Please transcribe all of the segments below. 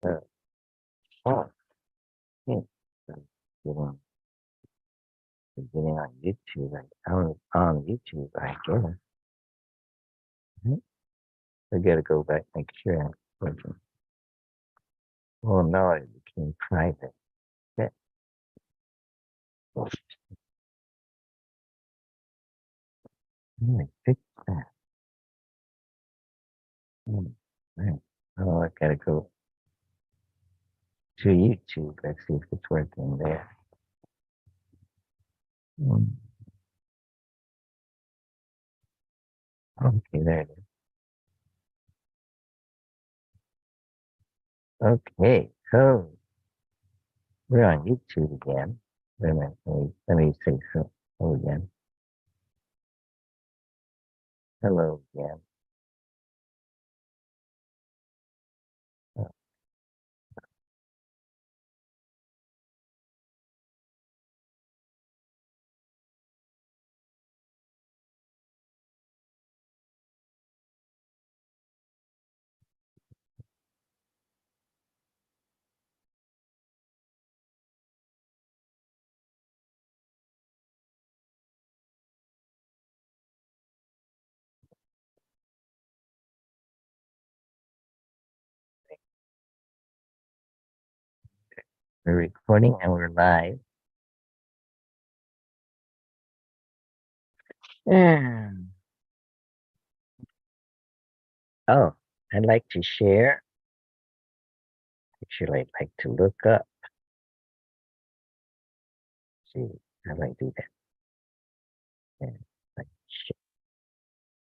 Uh, oh, yeah. So, getting, getting on YouTube, on YouTube, I guess. Mhm. I gotta go back, make sure I'm working. Oh no, it became private. Yeah. Oh, I fixed that. Mm, right. Oh, I gotta go to YouTube. Let's see if it's working there. Mm, okay, there it is. Okay, so we're on YouTube again. Wait a minute, let me say so. Hello again. Hello again. Uh, we're recording and we're live. And oh, I'd like to share. Actually, I'd like to look up. See, how do I do that? And like,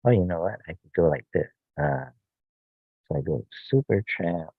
oh, you know what? I could go like this. So I go super tramp.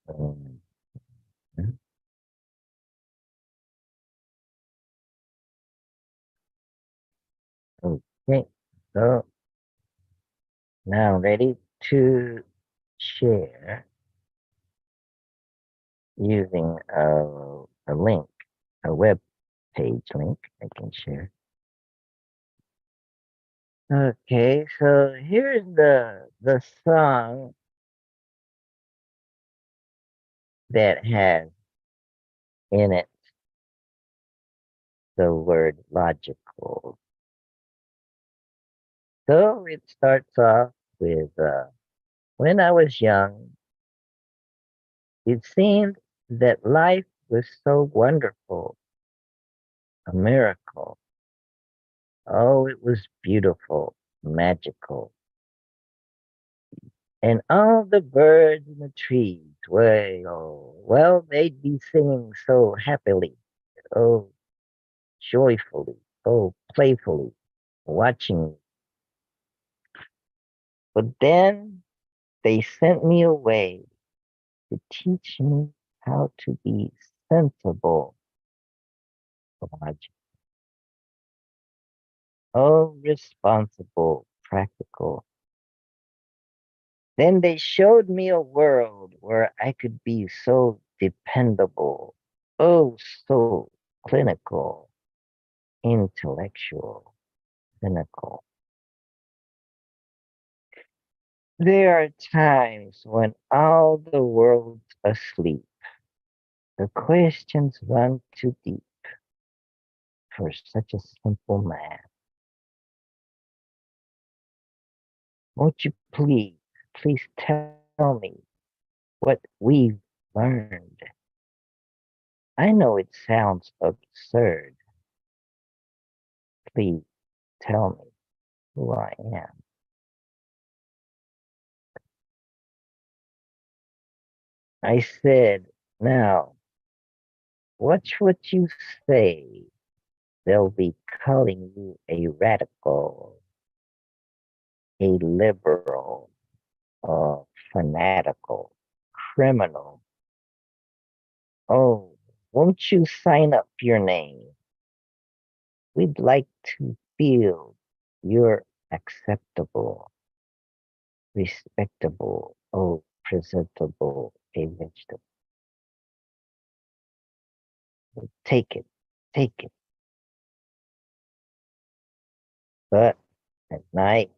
Um, okay, so now ready to share using a link, a web page link I can share. Okay, so here's the song that has in it the word logical. So it starts off with when I was young, it seemed that life was so wonderful, a miracle. Oh, it was beautiful, magical. And all the birds in the trees, well, they'd be singing so happily, oh, joyfully, oh, playfully, watching me. But then they sent me away to teach me how to be sensible, logical. Oh, responsible, practical. Then they showed me a world where I could be so dependable, oh, so clinical, intellectual, cynical. There are times when all the world's asleep. The questions run too deep for such a simple man. Won't you please tell me what we've learned? I know it sounds absurd. Please tell me who I am. I said, now, watch what you say. They'll be calling you a radical, a liberal, a fanatical, criminal. Oh, won't you sign up your name? We'd like to feel you're acceptable, respectable, oh, presentable, a vegetable. Take it, take it. But at night,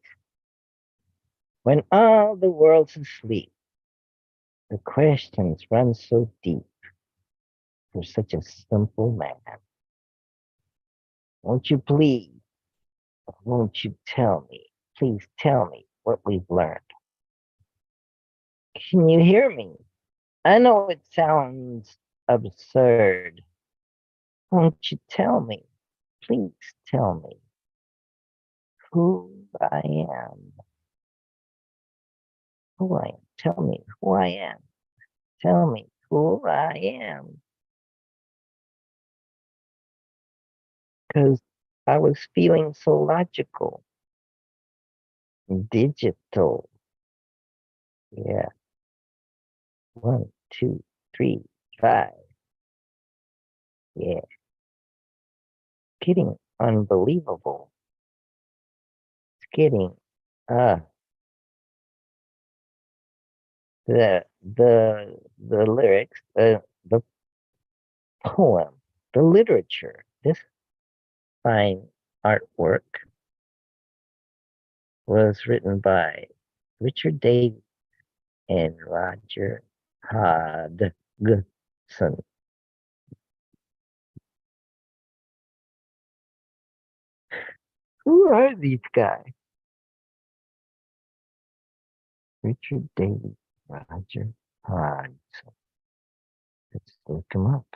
when all the world's asleep, the questions run so deep for such a simple man. Won't you please, won't you tell me, please tell me what we've learned? Can you hear me? I know it sounds absurd. Won't you tell me? Please tell me who I am. Who I am. Tell me who I am. Tell me who I am. Because I was feeling so logical, digital. Yeah. 1, 2, 3, 5. Yeah. Getting unbelievable. It's getting uh the lyrics, the poem, the literature, this fine artwork was written by Richard Davis and Roger Hodgson. Who are these guys? Richard Davis, Roger Hodgson. Let's look them up.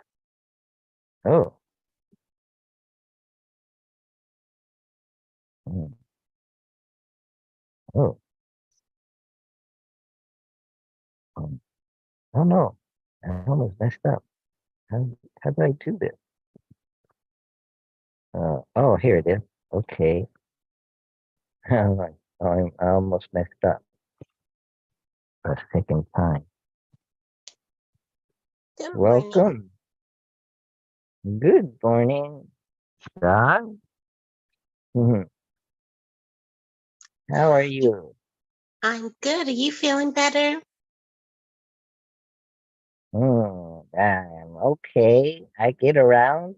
Oh. Mm. Oh. Um, oh no. I almost messed up. How did I do this? Oh, here it is. Okay. I'm like, I almost messed up a second time. Good morning. Welcome. Good morning, Don. Mhm. How are you? I'm good. Are you feeling better? I'm okay. I get around,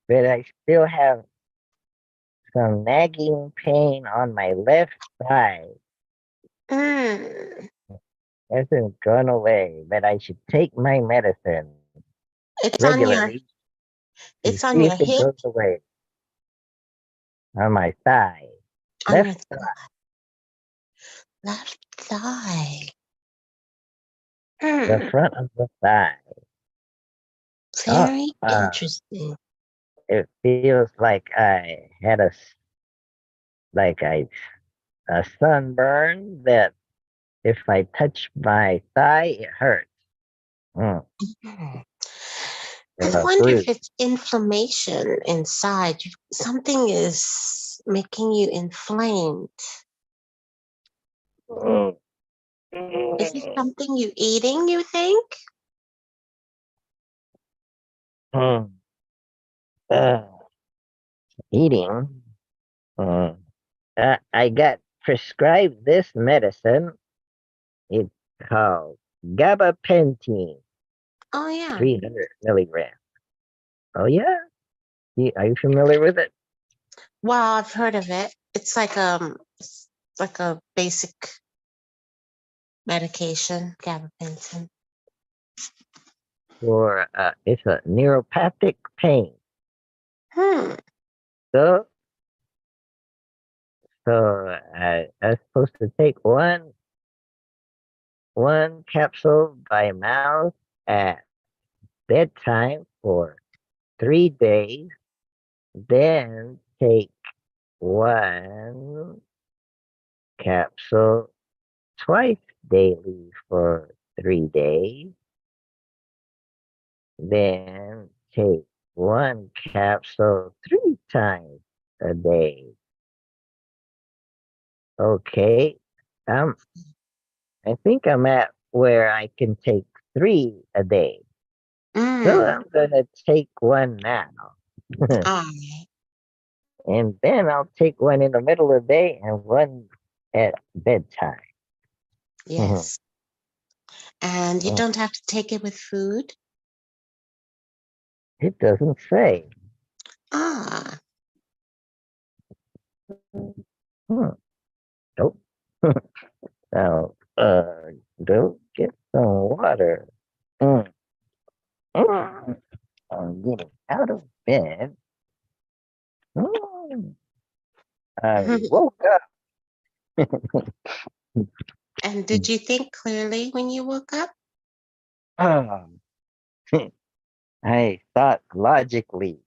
but I still have some nagging pain on my left thigh. Mm, Hasn't gone away, but I should take my medicine it's on your regularly to it's on see your if it hip, goes away on my thigh, on your left thigh, left thigh. the Hmm, front of the thigh. Oh, very interesting. it feels like I had like a sunburn that if I touch my thigh, it hurts. Mm, Hmm. I a wonder if bruise. it's inflammation inside. Something is making you inflamed. Mm, Is it mm, something you eating, you think? mm. Uh, eating. Mm. I got prescribed this medicine. It's called gabapentin, Oh yeah. 300 milligrams. Oh yeah, are you familiar with it? Well, I've heard of it. It's like a basic medication, gabapentin. For it's a neuropathic pain. Hmm. So I was supposed to take one capsule by mouth at bedtime for 3 days, then take one capsule twice daily for 3 days, then take one capsule 3 times a day. Okay. Um, I think I'm at where I can take three a day. So Mm. I'm gonna take one now. All right. And then I'll take one in the middle of the day and one at bedtime. Yes. And you don't have to take it with food. It doesn't say. Ah. Hmm. Nope. Now, go get some water. Mm. Mm. I'm getting out of bed. Mm. I woke up. And did you think clearly when you woke up? Um, I thought logically.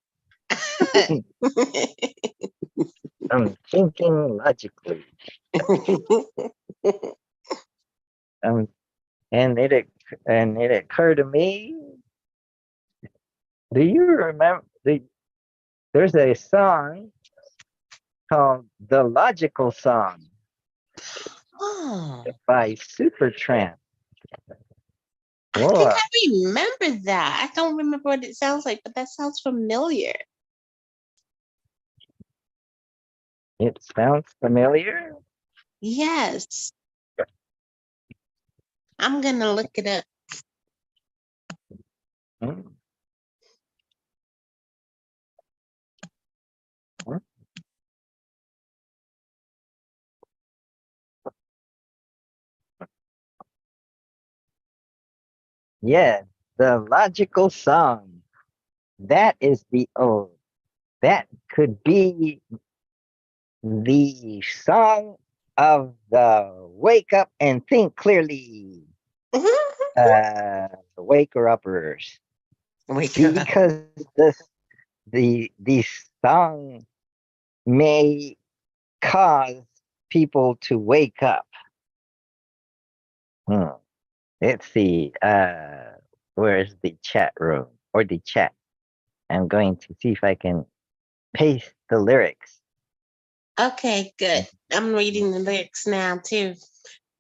I'm thinking logically. Um, and it occurred to me. Do you remember? There's a song called "The Logical Song" Oh, by Supertramp. I think Boy, I remember that. I don't remember what it sounds like, but that sounds familiar. it sounds familiar. Yes, I'm gonna look it up. Mm, mm. Yeah, the logical song. That is the that could be the song of the wake up and think clearly waker uppers Wake up. because the song may cause people to wake up. Hmm. Let's see. Where's the chat room or the chat? I'm going to see if I can paste the lyrics. Okay, good. I'm reading the lyrics now too,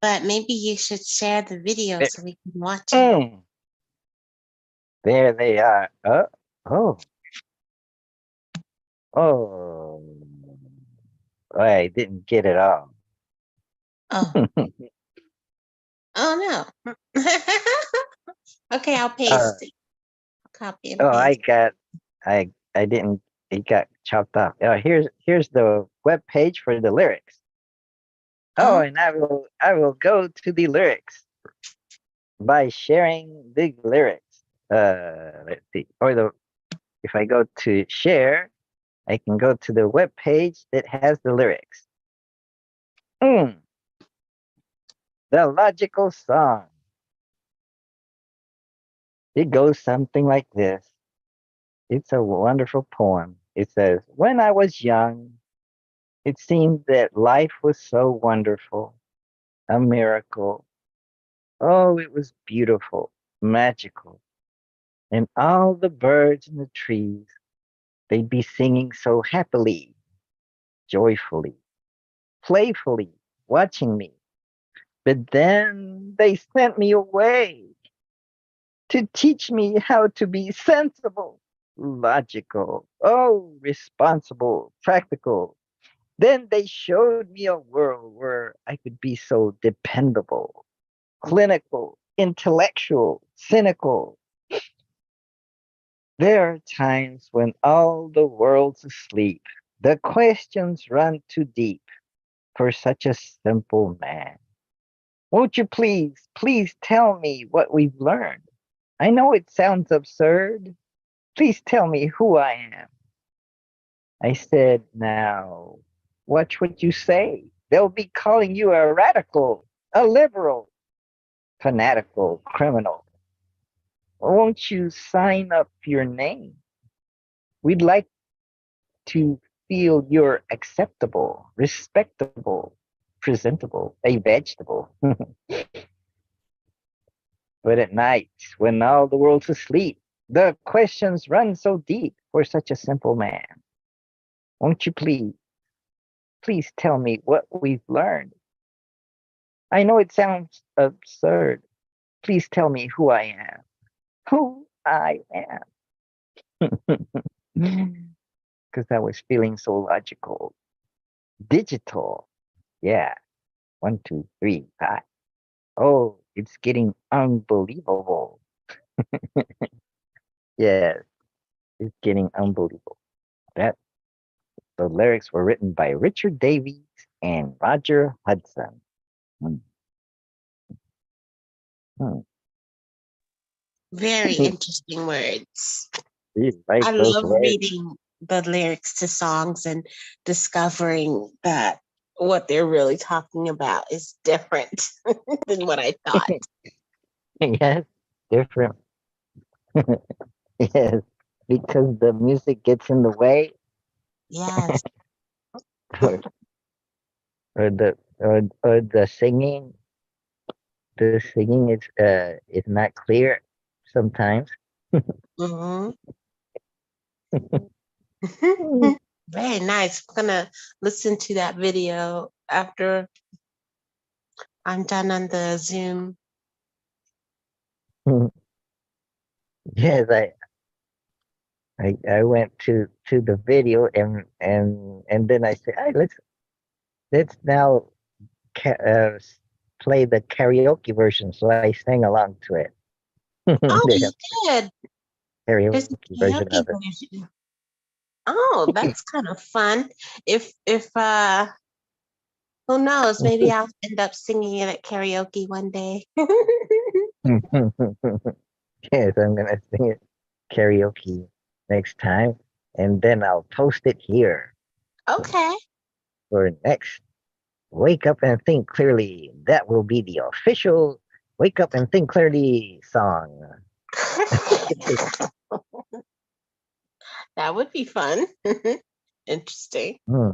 but maybe you should share the video There, so we can watch it. mm, there they are. Oh, oh. I didn't get it all. Oh, oh no. Okay, I'll uh, paste it. Copy and oh, paste. I didn't. It got chopped off. Here's the web page for the lyrics. Oh, Oh, and I will go to the lyrics by sharing the lyrics. Let's see. Or the if I go to share, I can go to the web page that has the lyrics. Mm, the logical song. It goes something like this. It's a wonderful poem. It says, "When I was young, it seemed that life was so wonderful, a miracle. Oh, it was beautiful, magical. And all the birds in the trees, they'd be singing so happily, joyfully, playfully, watching me. But then they sent me away to teach me how to be sensible, logical, oh, responsible, practical. Then they showed me a world where I could be so dependable, clinical, intellectual, cynical. There are times when all the world's asleep. The questions run too deep for such a simple man. Won't you please, please tell me what we've learned? I know it sounds absurd. Please tell me who I am. I said, now, watch what you say. They'll be calling you a radical, a liberal, fanatical, criminal. Won't you sign up your name? We'd like to feel you're acceptable, respectable, presentable, a vegetable. But at night, when all the world's asleep, the questions run so deep for such a simple man. Won't you please, please tell me what we've learned? I know it sounds absurd. Please tell me who I am. Who I am. Because I was feeling so logical. Digital. Yeah. 1, 2, 3, 5. Oh, it's getting unbelievable. Yes, it's getting unbelievable. That the lyrics were written by Richard Davies and Roger Hudson. Hmm, hmm. Very interesting words. Please write I those love words. reading the lyrics to songs and discovering that what they're really talking about is different than what I thought. Yes, different. Yes, because the music gets in the way, Yes. or, or the singing. The singing is not clear sometimes. Hmm. Mm. Very nice. I'm gonna listen to that video after I'm done on the Zoom. Yes, I went to the video and then I said, hey, let's now play the karaoke version. So I sang along to it. Oh, They you have did. There's karaoke a version karaoke of it. version. Oh, that's kind of fun. If who knows, maybe I'll end up singing it at karaoke one day. Yes, I'm gonna sing it karaoke next time, and then I'll post it here Okay. for next Wake Up and Think Clearly. That will be the official Wake Up and Think Clearly song. That would be fun. Interesting. Hmm.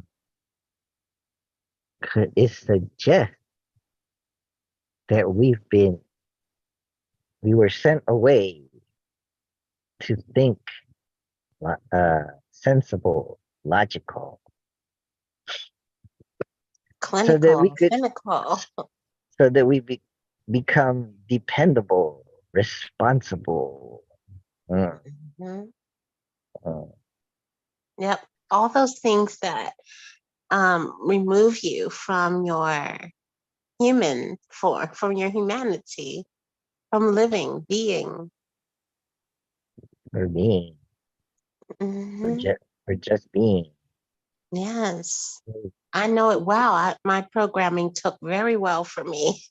It suggests that we were sent away to think sensible, logical, so that we Clinical, could, cynical. so that become dependable, responsible. Mm, Mhm. mm. Yep. All those things that remove you from your human form, from your humanity, from living, being. For being, Hmm. for just being. Yes. I know it well. My programming took very well for me.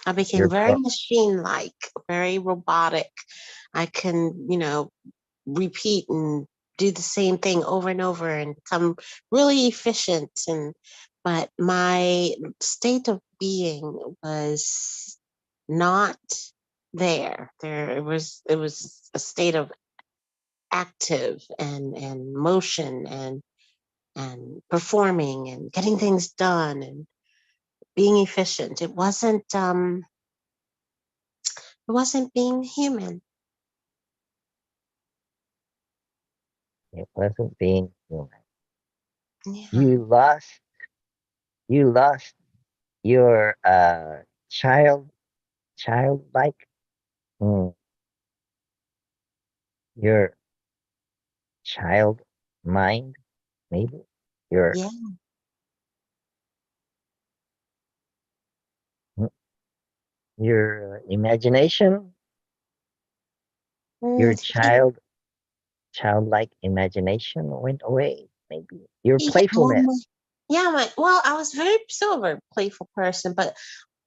I became Your very pro, machine-like, very robotic. I can, repeat and do the same thing over and over and become really efficient. But my state of being was not there. It was a state of active and motion and performing and getting things done and being efficient. It wasn't being human. it wasn't being human. Yeah. You lost, you lost your childlike, mm, your child. mind, maybe your Yeah. your imagination, your Mm, childlike imagination went away. Maybe your yeah, playfulness. well, I was still a very playful person, but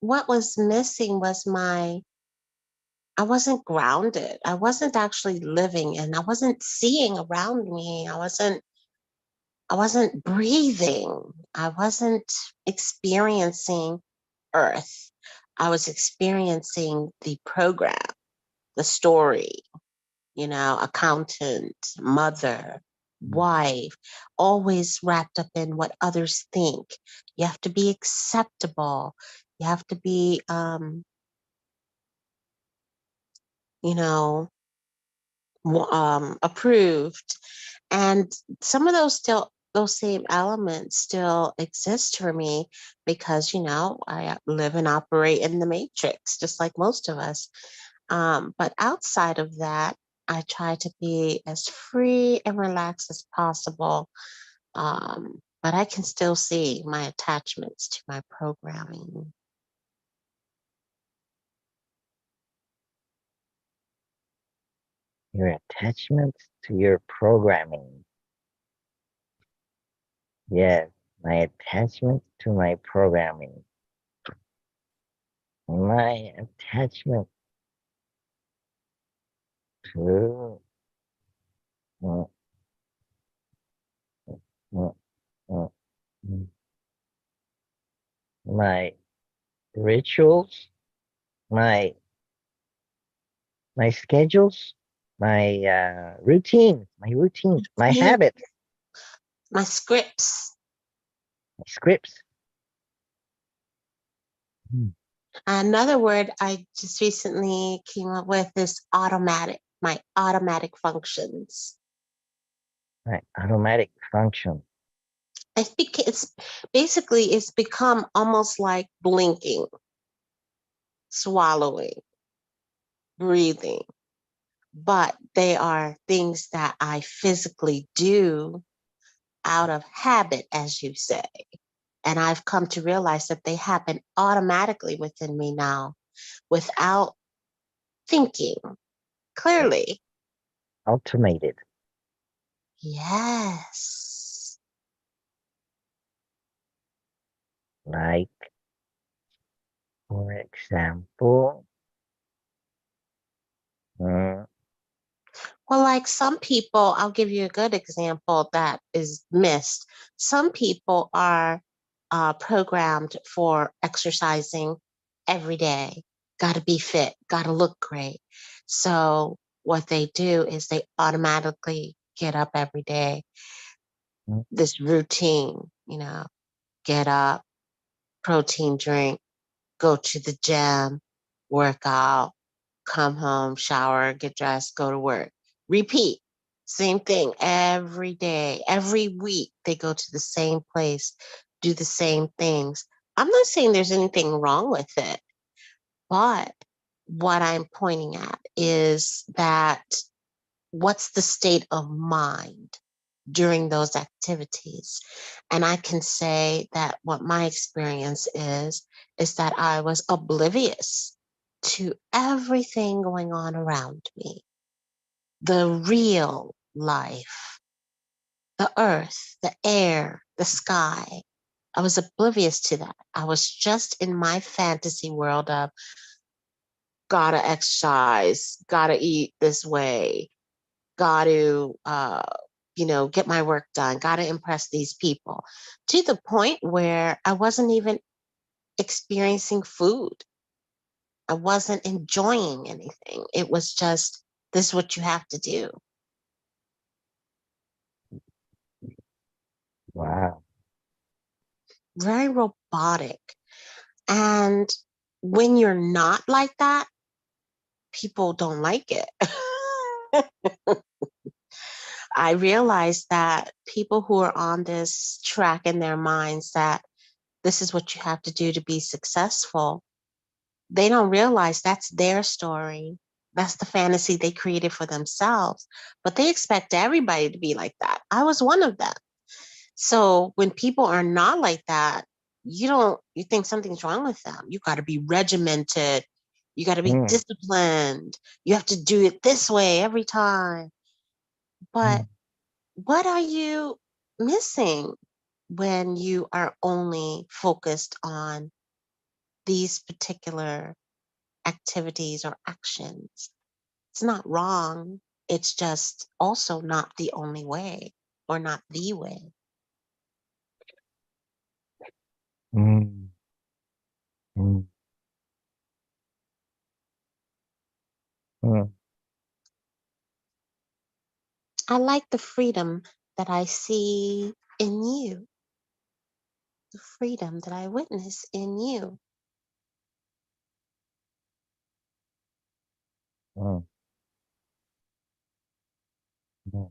what was missing was I wasn't grounded. I wasn't actually living and I wasn't seeing around me. I wasn't breathing. I wasn't experiencing Earth. I was experiencing the program, the story, accountant, mother, Mm, wife, always wrapped up in what others think. You have to be acceptable. You have to be, you know, approved. And some of those same elements still exist for me because, I live and operate in the matrix, just like most of us. But outside of that, I try to be as free and relaxed as possible. But I can still see my attachments to my programming. your attachments to your programming. Yes, my attachment to my programming. My attachment to uh, uh, uh, mm, my rituals, my my schedules, my routines, my Mm, habits, my scripts. my scripts. Mm, Another word I just recently came up with is automatic, my automatic functions. my automatic function. It's basically it's become almost like blinking, swallowing, breathing, but they are things that I physically do out of habit, as you say. And I've come to realize that they happen automatically within me now without thinking clearly. Automated. Yes. Like, for example, mm, Well, like some people, I'll give you a good example that is missed. Some people are programmed for exercising every day, got to be fit, got to look great. So, what they do is they automatically get up every day, mm, this routine, get up, protein drink, go to the gym, work out, come home, shower, get dressed, go to work. Repeat. Same thing every day, every week. They go to the same place, do the same things. I'm not saying there's anything wrong with it, but what I'm pointing at is that what's the state of mind during those activities? And I can say that what my experience is that I was oblivious to everything going on around me, the real life, the earth, the air, the sky. I was oblivious to that. I was just in my fantasy world of gotta exercise, gotta eat this way, got to get my work done, got to impress these people, to the point where I wasn't even experiencing food. I wasn't enjoying anything. It was just, this is what you have to do. wow. Very robotic. And when you're not like that, people don't like it. I realized that people who are on this track in their minds that this is what you have to do to be successful, they don't realize that's their story. That's the fantasy they created for themselves. But they expect everybody to be like that. I was one of them. So when people are not like that, you think something's wrong with them. You got to be regimented. You got to be Mm, disciplined. You have to do it this way every time. But mm, what are you missing when you are only focused on these particular activities or actions? It's not wrong. It's just also not the only way or not the way. mm, mm, mm, I like the freedom that I see in you, the freedom that I witness in you. mm, mm.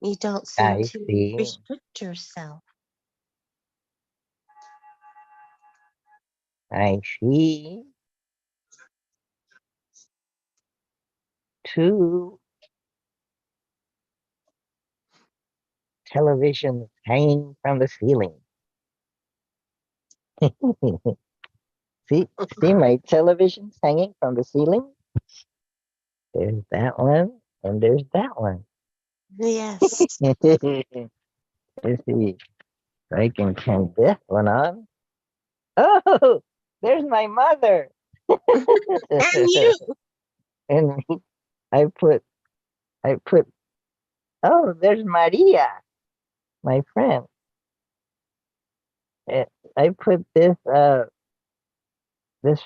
You don't seem I to see. restrict yourself. I see two televisions hanging from the ceiling. See, see my televisions hanging from the ceiling? There's that one, and there's that one. Yes. Let's see, I can turn this one on. Oh, there's my mother. And you. And I put, I put, oh, there's Maria, my friend. Eh, I put this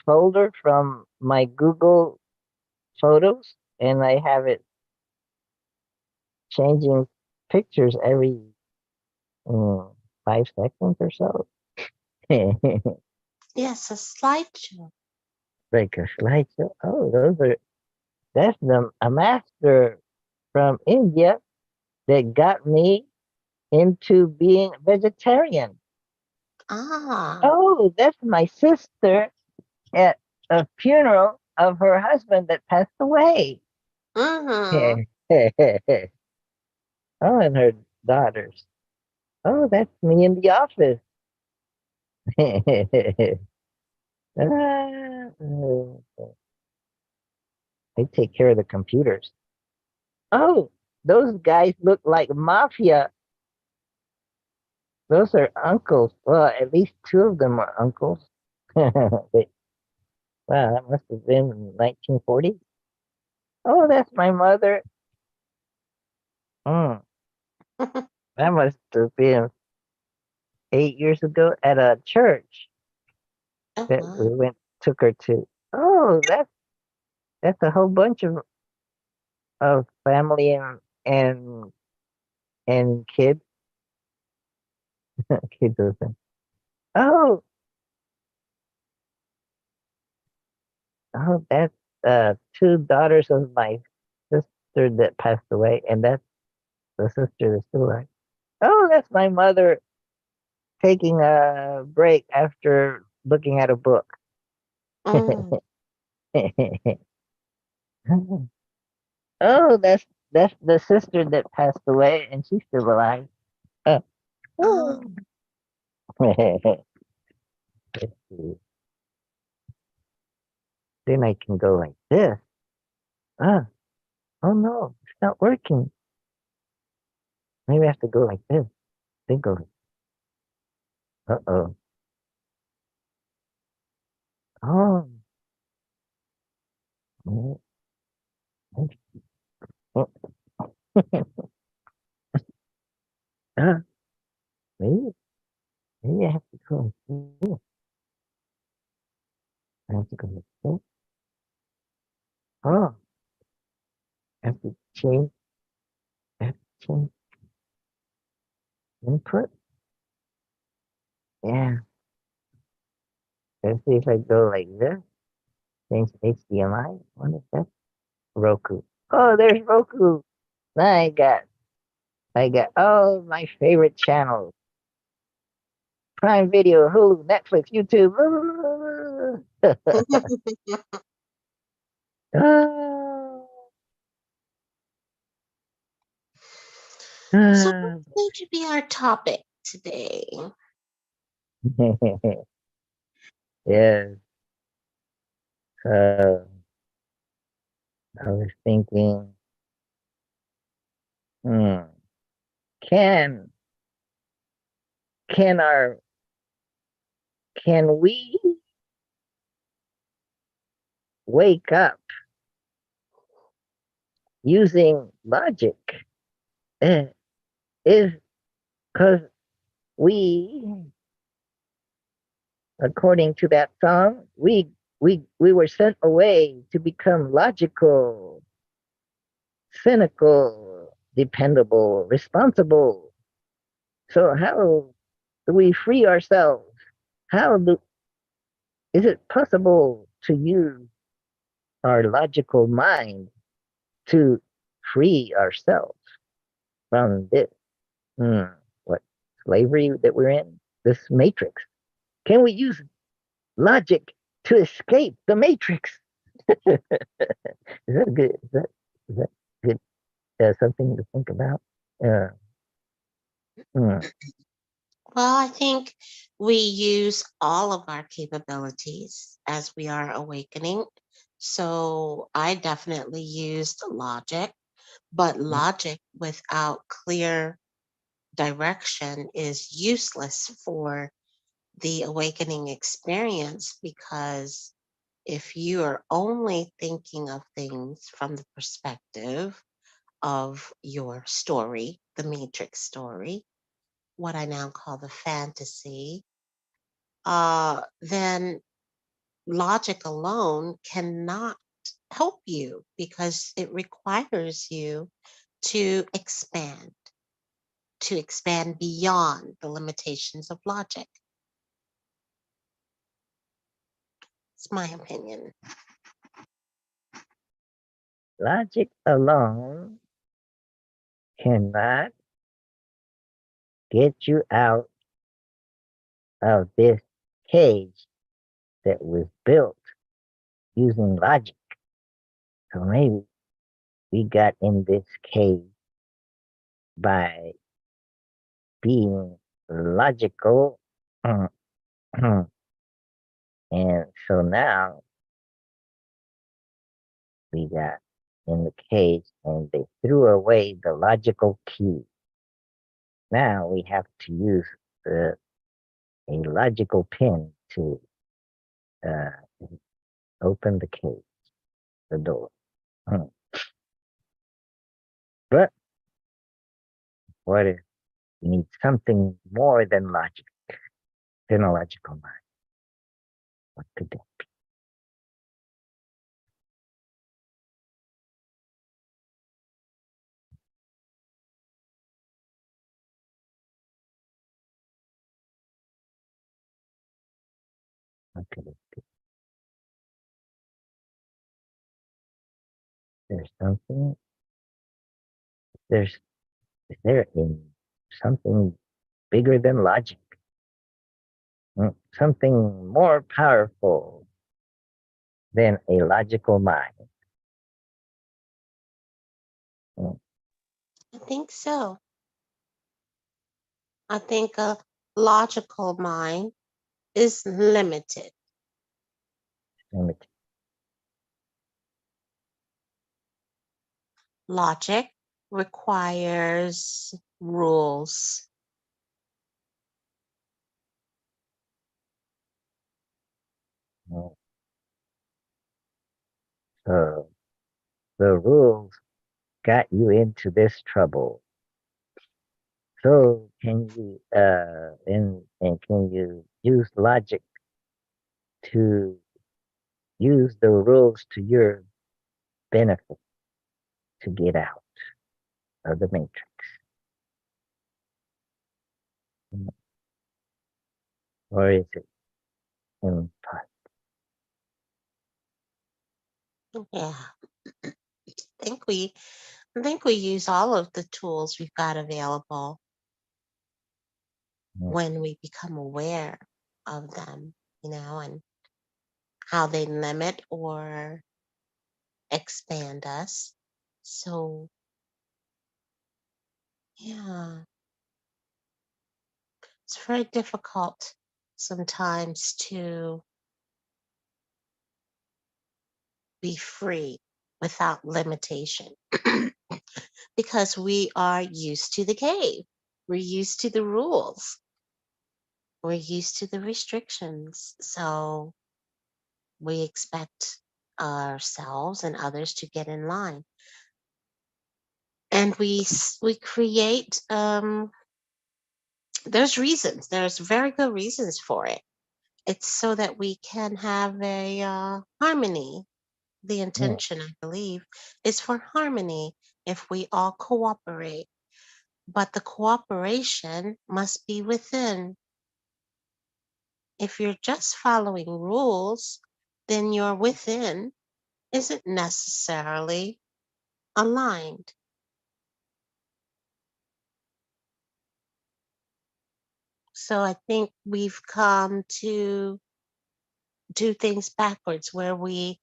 folder from my Google Photos, and I have it changing pictures every mm, 5 seconds or so. Yes, a slideshow. Like a slideshow. Oh, that's a master from India that got me into being vegetarian. Ah. Oh, that's my sister at a funeral of her husband that passed away. Mm-hmm. Oh, and her daughters. Oh, that's me in the office. Ah, I take care of the computers. Oh, those guys look like mafia. Those are uncles. Well, at least two of them are uncles. They, wow, that must have been 1940. Oh, that's my mother. Mm, that must have been 8 years ago at a church that Uh-huh. we took her to. Oh, that's a whole bunch of family and kids. Kids with them. Oh, oh, that's two daughters of my sister that passed away, and that's the sister that's still alive. Oh, that's my mother taking a break after looking at a book. Mm. Oh, that's the sister that passed away, and she's still alive. Uh, Oh. oh. Let's see. Then I can go like this. Ah, oh no, it's not working. Maybe I have to go like this. Then go. Uh-oh. Oh. Oh. Oh. Ah, maybe, maybe I have to go like this. I have to go like this. Oh, I have to change. I have to change input. Yeah. Let's see if I go like this. Change HDMI. What is that? Roku. Oh, there's Roku. Now I got all my favorite channels. Prime Video, Hulu, Netflix, YouTube. Oh, So ah. what's going to be our topic today? Yes. Uh, I was thinking, hmm, can can our can we wake up using logic? Eh, is because we, according to that song, we were sent away to become logical, cynical, dependable, responsible. So how do we free ourselves? How do is it possible to use our logical mind to free ourselves from this what slavery that we're in? This matrix. Can we use logic to escape the matrix? Is that good? Is that good? Something to think about. Uh, mm, Well, I think we use all of our capabilities as we are awakening. So I definitely used logic, but mm, logic without clear direction is useless for the awakening experience, because if you are only thinking of things from the perspective of your story, the matrix story, what I now call the fantasy, then logic alone cannot help you, because it requires you to expand beyond the limitations of logic. It's my opinion. logic alone cannot get you out of this cage that was built using logic. So maybe we got in this cage by being logical. And so now we got in the cage and they threw away the logical key. Now we have to use a logical pin to uh, open the cage, the door. Hmm. But what if we need something more than logic, than a logical mind? What could that what could it be? There's something, there's, is there in something bigger than logic? Something more powerful than a logical mind? Mm, I think so. I think a logical mind is limited. Limited. Logic requires rules. Mm. So the rules got you into this trouble. So can you and can you use logic to use the rules to your benefit to get out of the matrix? Mm. Or is it impossible? Yeah, I think we I think we use all of the tools we've got available Mm. when we become aware of them, and how they limit or expand us. So, yeah, it's very difficult sometimes to be free without limitation because we are used to the cave. We're used to the rules. We're used to the restrictions. So we expect ourselves and others to get in line. And we create, there's reasons, there's very good reasons for it. It's so that we can have a harmony. The mm, intention, I believe, is for harmony if we all cooperate. But the cooperation must be within. If you're just following rules, then your within isn't necessarily aligned. So I think we've come to do things backwards where we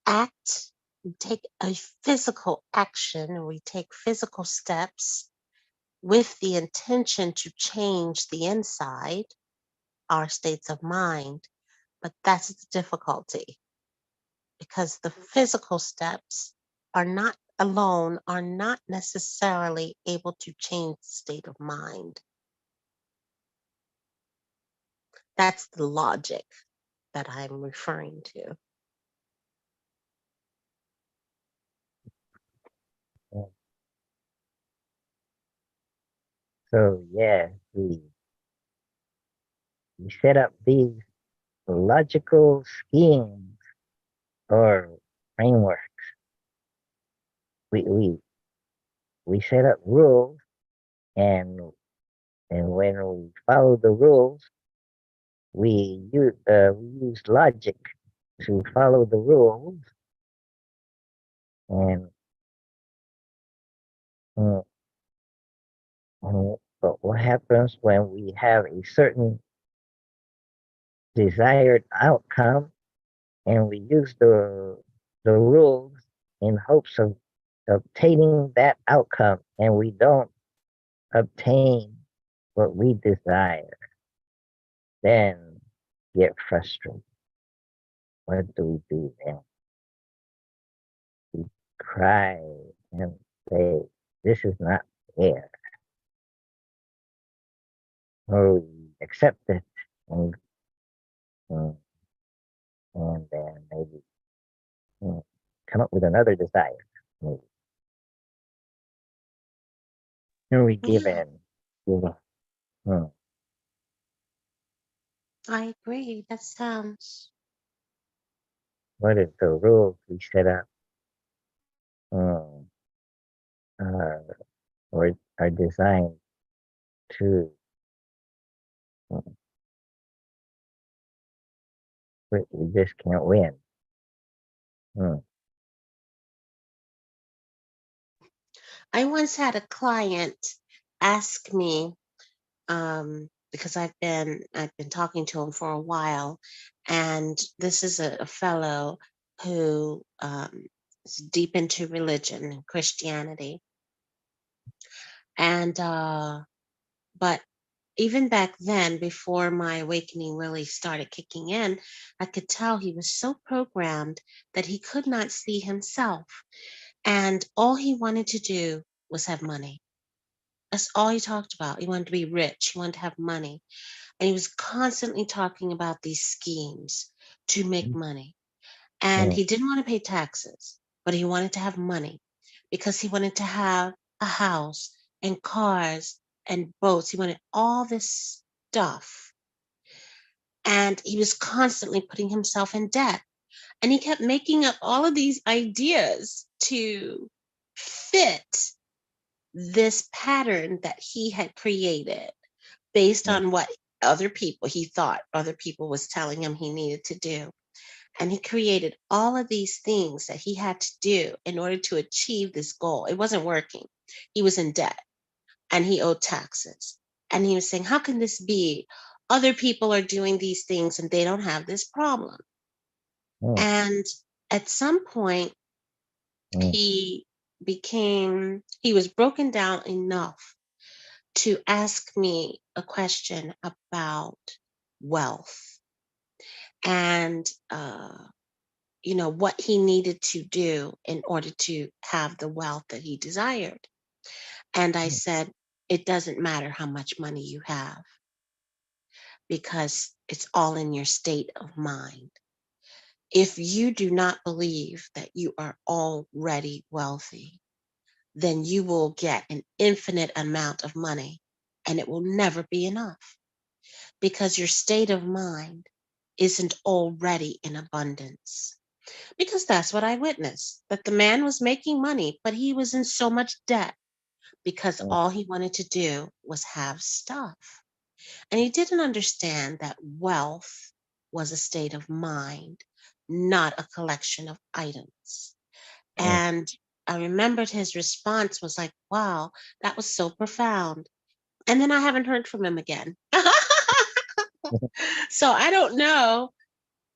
act, we take a physical action, and we take physical steps with the intention to change the inside, our states of mind. But that's the difficulty because the physical steps are not alone, are not necessarily able to change the state of mind. That's the logic that I'm referring to. mm. So yeah, we set up these logical schemes or framework. We we we set up rules, and when we follow the rules, we use logic to follow the rules, and, mm, but what happens when we have a certain desired outcome, and we use the rules in hopes of obtaining that outcome, and we don't obtain what we desire, then get frustrated. What do we do then? We cry and say, "This is not fair," or we accept it, and mm, and then maybe, mm, come up with another desire. Maybe. And we give Yeah, in. Give in. Mm. I agree. That sounds, What if the rules we set up, mm, uh, or are designed to, mm, we just can't win? Mm. I once had a client ask me, because I've been talking to him for a while, and this is a fellow who is deep into religion and Christianity, and but even back then, before my awakening really started kicking in, I could tell he was so programmed that he could not see himself, and all he wanted to do was have money. That's all he talked about. He wanted to be rich. He wanted to have money. And he was constantly talking about these schemes to make money. And Mm. he didn't want to pay taxes, but he wanted to have money because he wanted to have a house and cars and boats. He wanted all this stuff. And he was constantly putting himself in debt. And he kept making up all of these ideas to fit this pattern that he had created based Mm. on what other people he thought other people was telling him he needed to do. And he created all of these things that he had to do in order to achieve this goal. It wasn't working. He was in debt and he owed taxes. And he was saying, how can this be? Other people are doing these things and they don't have this problem. Mm. And at some point, Mm, he he was broken down enough to ask me a question about wealth and, what he needed to do in order to have the wealth that he desired. And I mm, said, it doesn't matter how much money you have because it's all in your state of mind. If you do not believe that you are already wealthy, then you will get an infinite amount of money and it will never be enough because your state of mind isn't already in abundance. Because that's what I witnessed, that the man was making money, but he was in so much debt because mm, all he wanted to do was have stuff. And he didn't understand that wealth was a state of mind, not a collection of items. mm, And I remembered his response was like, wow, that was so profound. And then I haven't heard from him again. So I don't know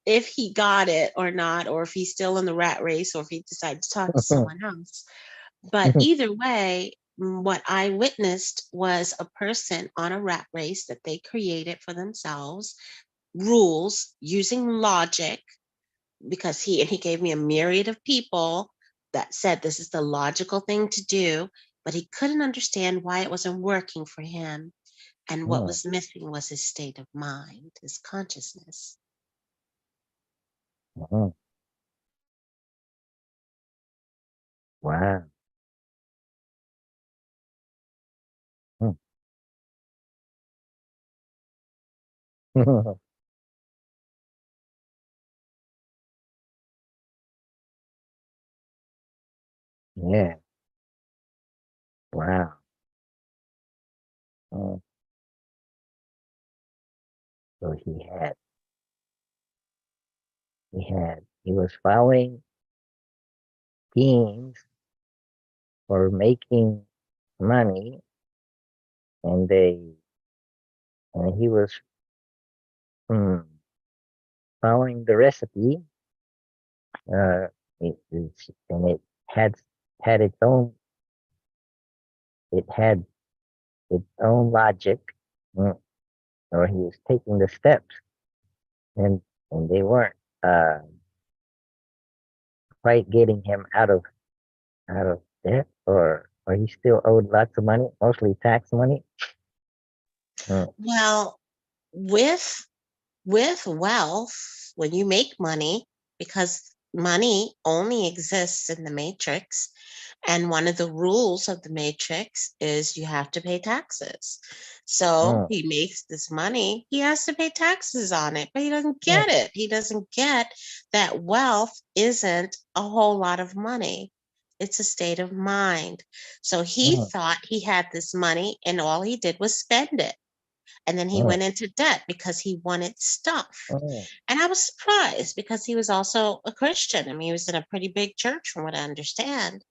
if he got it or not, or if he's still in the rat race, or if he decided to talk to someone else. But either way, what I witnessed was a person on a rat race that they created for themselves, rules using logic, because he gave me a myriad of people that said this is the logical thing to do, but he couldn't understand why it wasn't working for him. And what mm, was missing was his state of mind, his consciousness. mm. Wow. Mm. Yeah. Wow. Mm. So he was following schemes for making money, and he was mm, following the recipe. Uh, and had had its own it had its own logic, mm, or he was taking the steps, and they weren't uh, quite getting him out of debt, or he still owed lots of money, mostly tax money. Mm, Well, with wealth, when you make money, because money only exists in the matrix, and one of the rules of the matrix is you have to pay taxes. So mm, he makes this money, he has to pay taxes on it, but he doesn't mm, get it. He doesn't get that wealth isn't a whole lot of money. It's a state of mind. So he mm, thought he had this money and all he did was spend it. And then he mm, went into debt because he wanted stuff. mm, And I was surprised because he was also a Christian. I mean, he was in a pretty big church, from what I understand.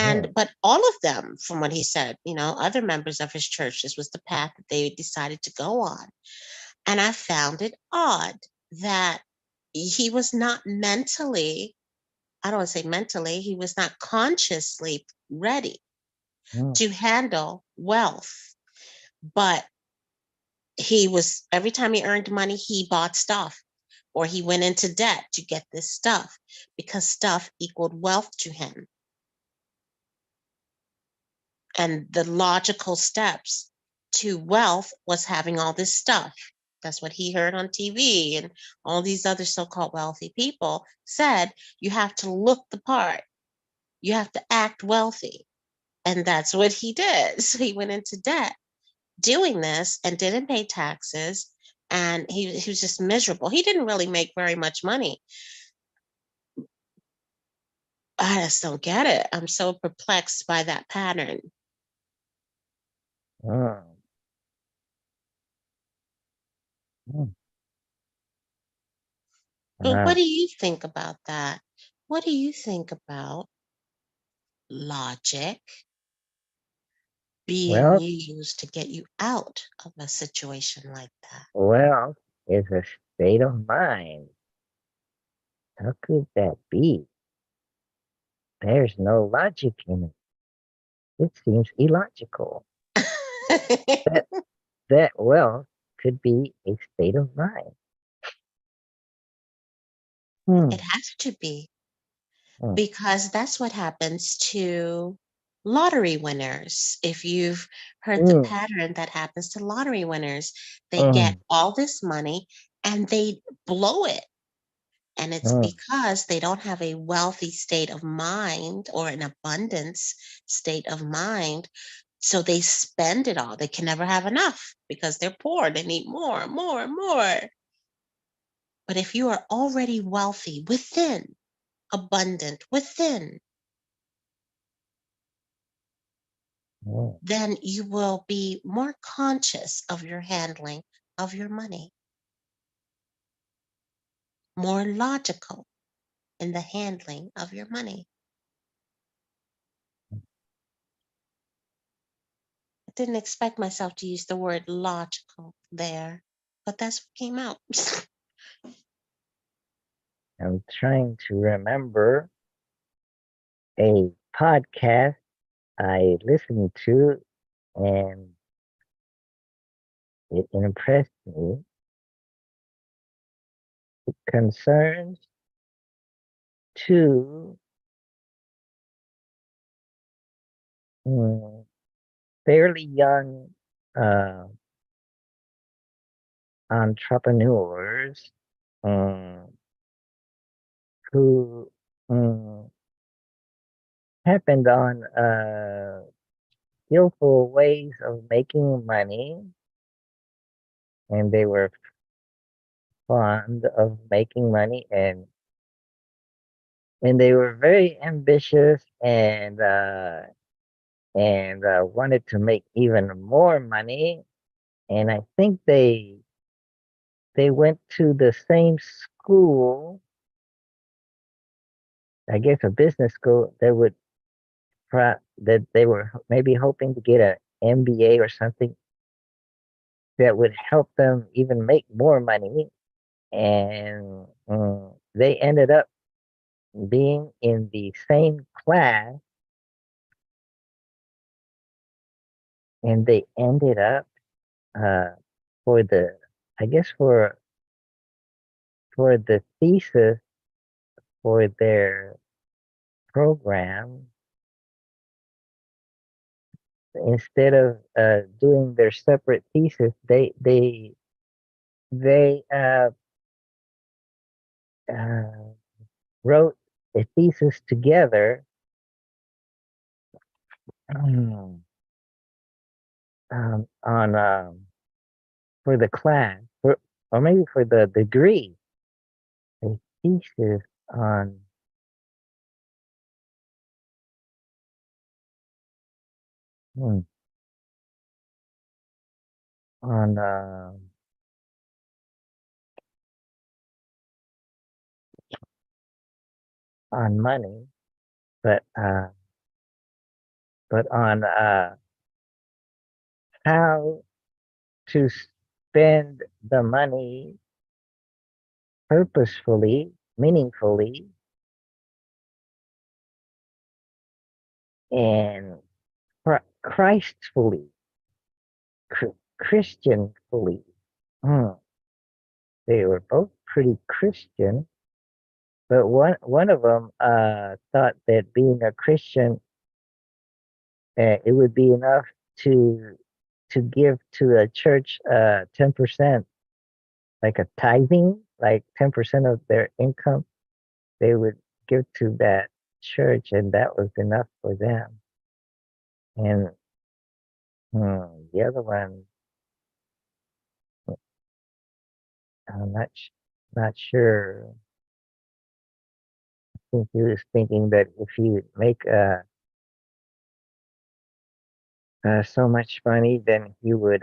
mm, But all of them, from what he said, other members of his church, this was the path that they decided to go on. And I found it odd that he was not mentally, I don't want to say mentally, he was not consciously ready mm, to handle wealth. But he was, every time he earned money, he bought stuff or he went into debt to get this stuff because stuff equaled wealth to him. And the logical steps to wealth was having all this stuff. That's what he heard on TV, and all these other so-called wealthy people said, you have to look the part. You have to act wealthy. And that's what he did. So he went into debt doing this and didn't pay taxes. And he was just miserable. He didn't really make very much money. I just don't get it. I'm so perplexed by that pattern. mm, mm. But what Wow. do you think about that? What do you think about logic being Well, used to get you out of a situation like that? well, it's a state of mind. How could that be? There's no logic in it. It seems illogical. That that wealth could be a state of mind. It Hmm. has to be, Hmm. because that's what happens to lottery winners. If you've heard the Hmm. pattern that happens to lottery winners, they get Hmm. all this money and they blow it. And it's Hmm. because they don't have a wealthy state of mind or an abundance state of mind. So they spend it all. They can never have enough because they're poor. They need more, more, more. But if you are already wealthy within, abundant within, Hmm. then you will be more conscious of your handling of your money, more logical in the handling of your money. I didn't expect myself to use the word logical there, but that's what came out. I'm trying to remember a podcast I listened to, and it impressed me. It concerns two mm, fairly young uh, entrepreneurs um, who um, happened on skillful ways of making money, and they were fond of making money, and they were very ambitious and wanted to make even more money. And I think they went to the same school, I guess a business school that would that they were maybe hoping to get an MBA or something that would help them even make more money. And they ended up being in the same class, and they ended up uh, for the I guess for the thesis for their program, instead of doing their separate thesis, they uh, wrote a thesis together on for the class, or maybe for the degree, a thesis on hmm, on on money, but on how to spend the money purposefully, meaningfully, and Christfully, Christianfully. Hmm. They were both pretty Christian, but one of them thought that being a Christian, it would be enough to give to a church 10%, like a tithing, like 10% of their income they would give to that church, and that was enough for them. And the other one, I'm not sure. I think he was thinking that if you make so much money, then he would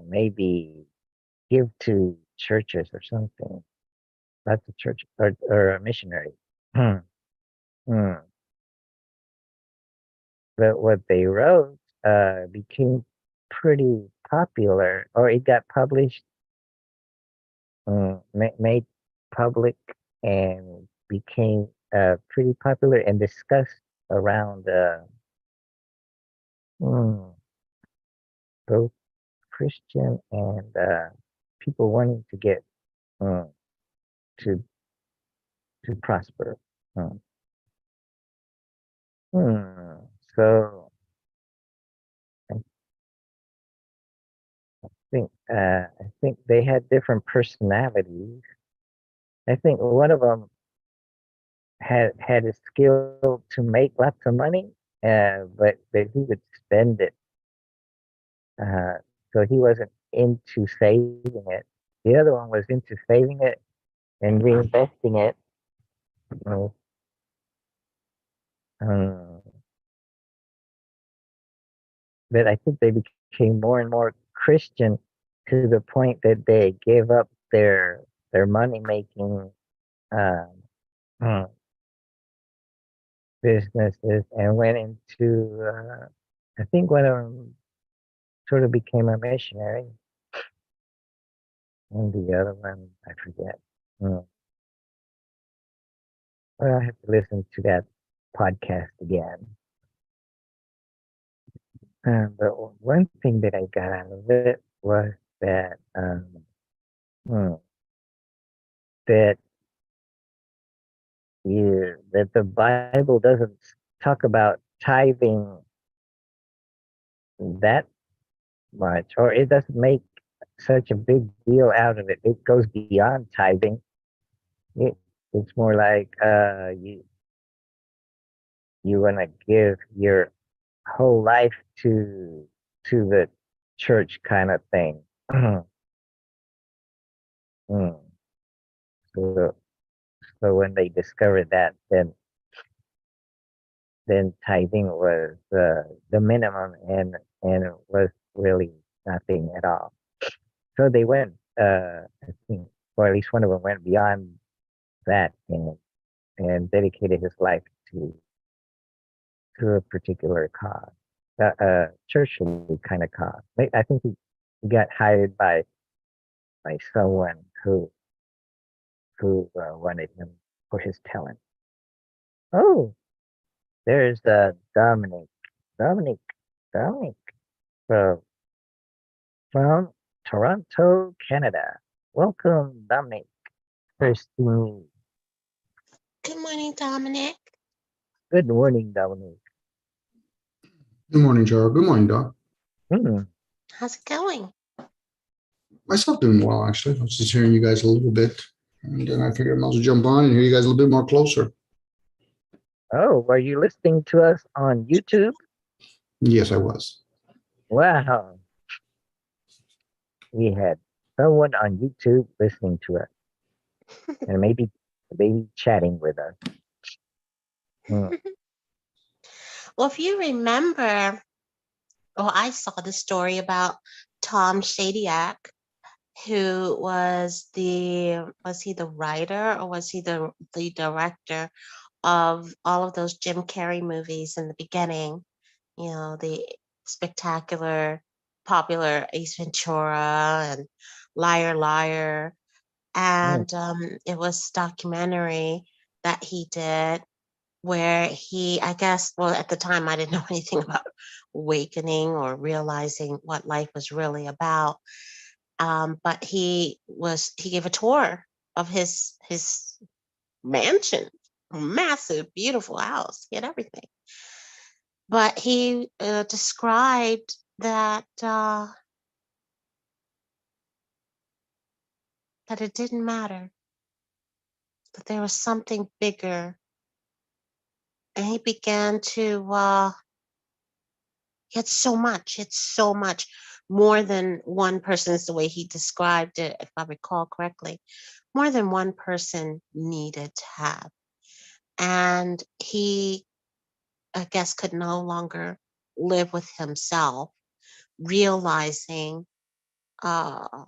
maybe give to churches or something. That's a church or a missionary. Hmm. Hmm. But what they wrote became pretty popular, or it got published, made public. and became pretty popular and discussed around hmm, both Christian and people wanting to get mm, to to prosper. Mm. Hmm. So I I think they had different personalities. I think one of them had a skill to make lots of money, but he would spend it. Uh, so he wasn't into saving it. The other one was into saving it and reinvesting it. Uh, um, but I think they became more and more Christian to the point that they gave up their money making um, uh, businesses and went into I think one of them sort of became a missionary, and the other one I forget. Mm. Well, I have to listen to that podcast again. But one thing that I got out of it was that hmm, that that the Bible doesn't talk about tithing that much, or it doesn't make such a big deal out of it. It goes beyond tithing. It, it's more like you want to give your whole life to the church kind of thing. Mm. So so when they discovered that, then tithing was the minimum and it was really nothing at all. So they went, I think, or at least one of them went beyond that and dedicated his life to a particular cause, churchly kind of cause. I think he got hired by someone who wanted him for his talent. Oh, there's Dominic, Dominic, Dominic from from Toronto, Canada. Welcome, Dominic. Christine. Good morning, Dominic. Good morning, Dominic. Good morning, Gerald. Good morning, Doc. Hmm. How's it going? Myself doing well, actually. I was just hearing you guys a little bit, and then I figured I might as well jump on and hear you guys a little bit more closer. Oh, are you listening to us on YouTube? Yes, I was. Wow. We had someone on YouTube listening to us and maybe chatting with us. Hmm. Well, if you remember, I saw the story about Tom Shadyac, who was he the writer or was he the director of all of those Jim Carrey movies in the beginning? You know, the spectacular, popular Ace Ventura and Liar Liar. Hmm. And it was documentary that he did where he, I guess, well, at the time I didn't know anything about awakening or realizing what life was really about. But he gave a tour of his mansion, a massive, beautiful house. He had everything. But he described that it didn't matter, that there was something bigger, and he began to it's so much more than one person is the way he described it, if I recall correctly. More than one person needed to have. And he, I guess, could no longer live with himself, realizing uh,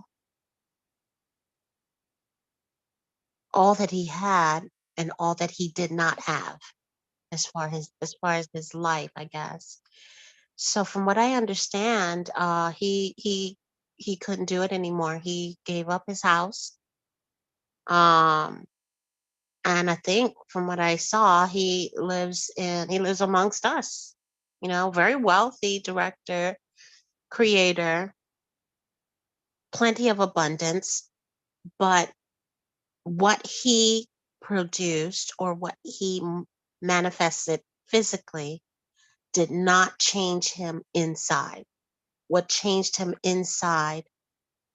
all that he had and all that he did not have as far as his life, I guess. So from what I understand, he couldn't do it anymore. He gave up his house. Um, And I think from what I saw, he lives amongst us, very wealthy director, creator, plenty of abundance, but what he produced or what he manifested physically did not change him inside. What changed him inside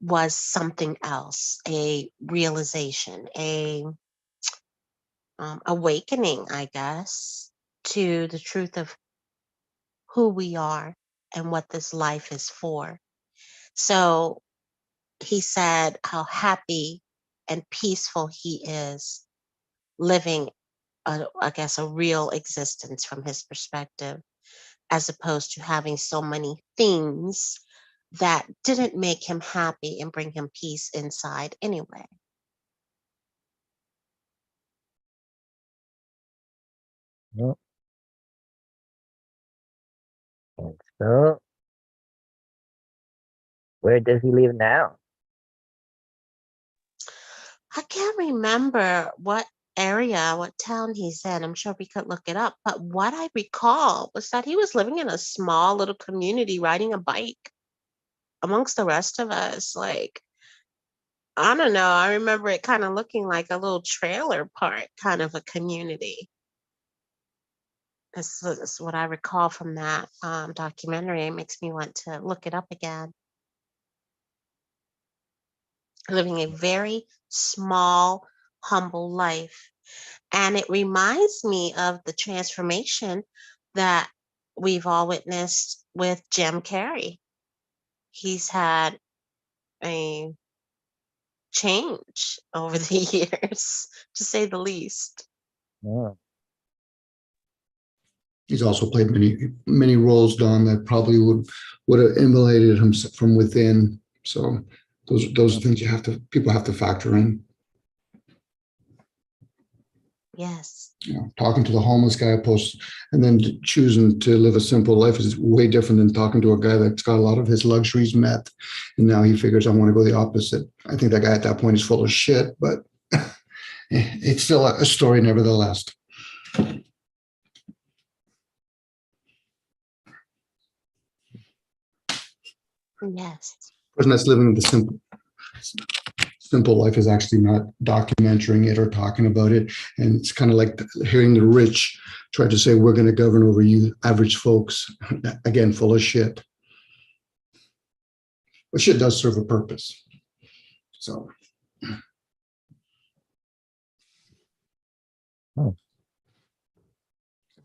was something else, a realization, a awakening, I guess, to the truth of who we are and what this life is for. So he said how happy and peaceful he is living, I guess, a real existence from his perspective, as opposed to having so many things that didn't make him happy and bring him peace inside anyway. Yep. And so, where does he live now? I can't remember what area, what town he's in. I'm sure we could look it up. But what I recall was that he was living in a small little community riding a bike amongst the rest of us. Like, I don't know. I remember it kind of looking like a little trailer park kind of a community. That's what I recall from that documentary. It makes me want to look it up again. Living a very small, humble life. And it reminds me of the transformation that we've all witnessed with Jim Carrey. He's had a change over the years, to say the least. Oh, He's also played many roles, Don, that probably would have emulated him from within. So those are things people have to factor in. Yes. Talking to the homeless guy and then choosing to live a simple life is way different than talking to a guy that's got a lot of his luxuries met, and now he figures I want to go the opposite. I think that guy at that point is full of shit, but it's still a story nevertheless. Yes. The person that's living the simple life is actually not documenting it or talking about it. And it's kind of like hearing the rich try to say, we're going to govern over you average folks. Again, full of shit. But shit does serve a purpose. So.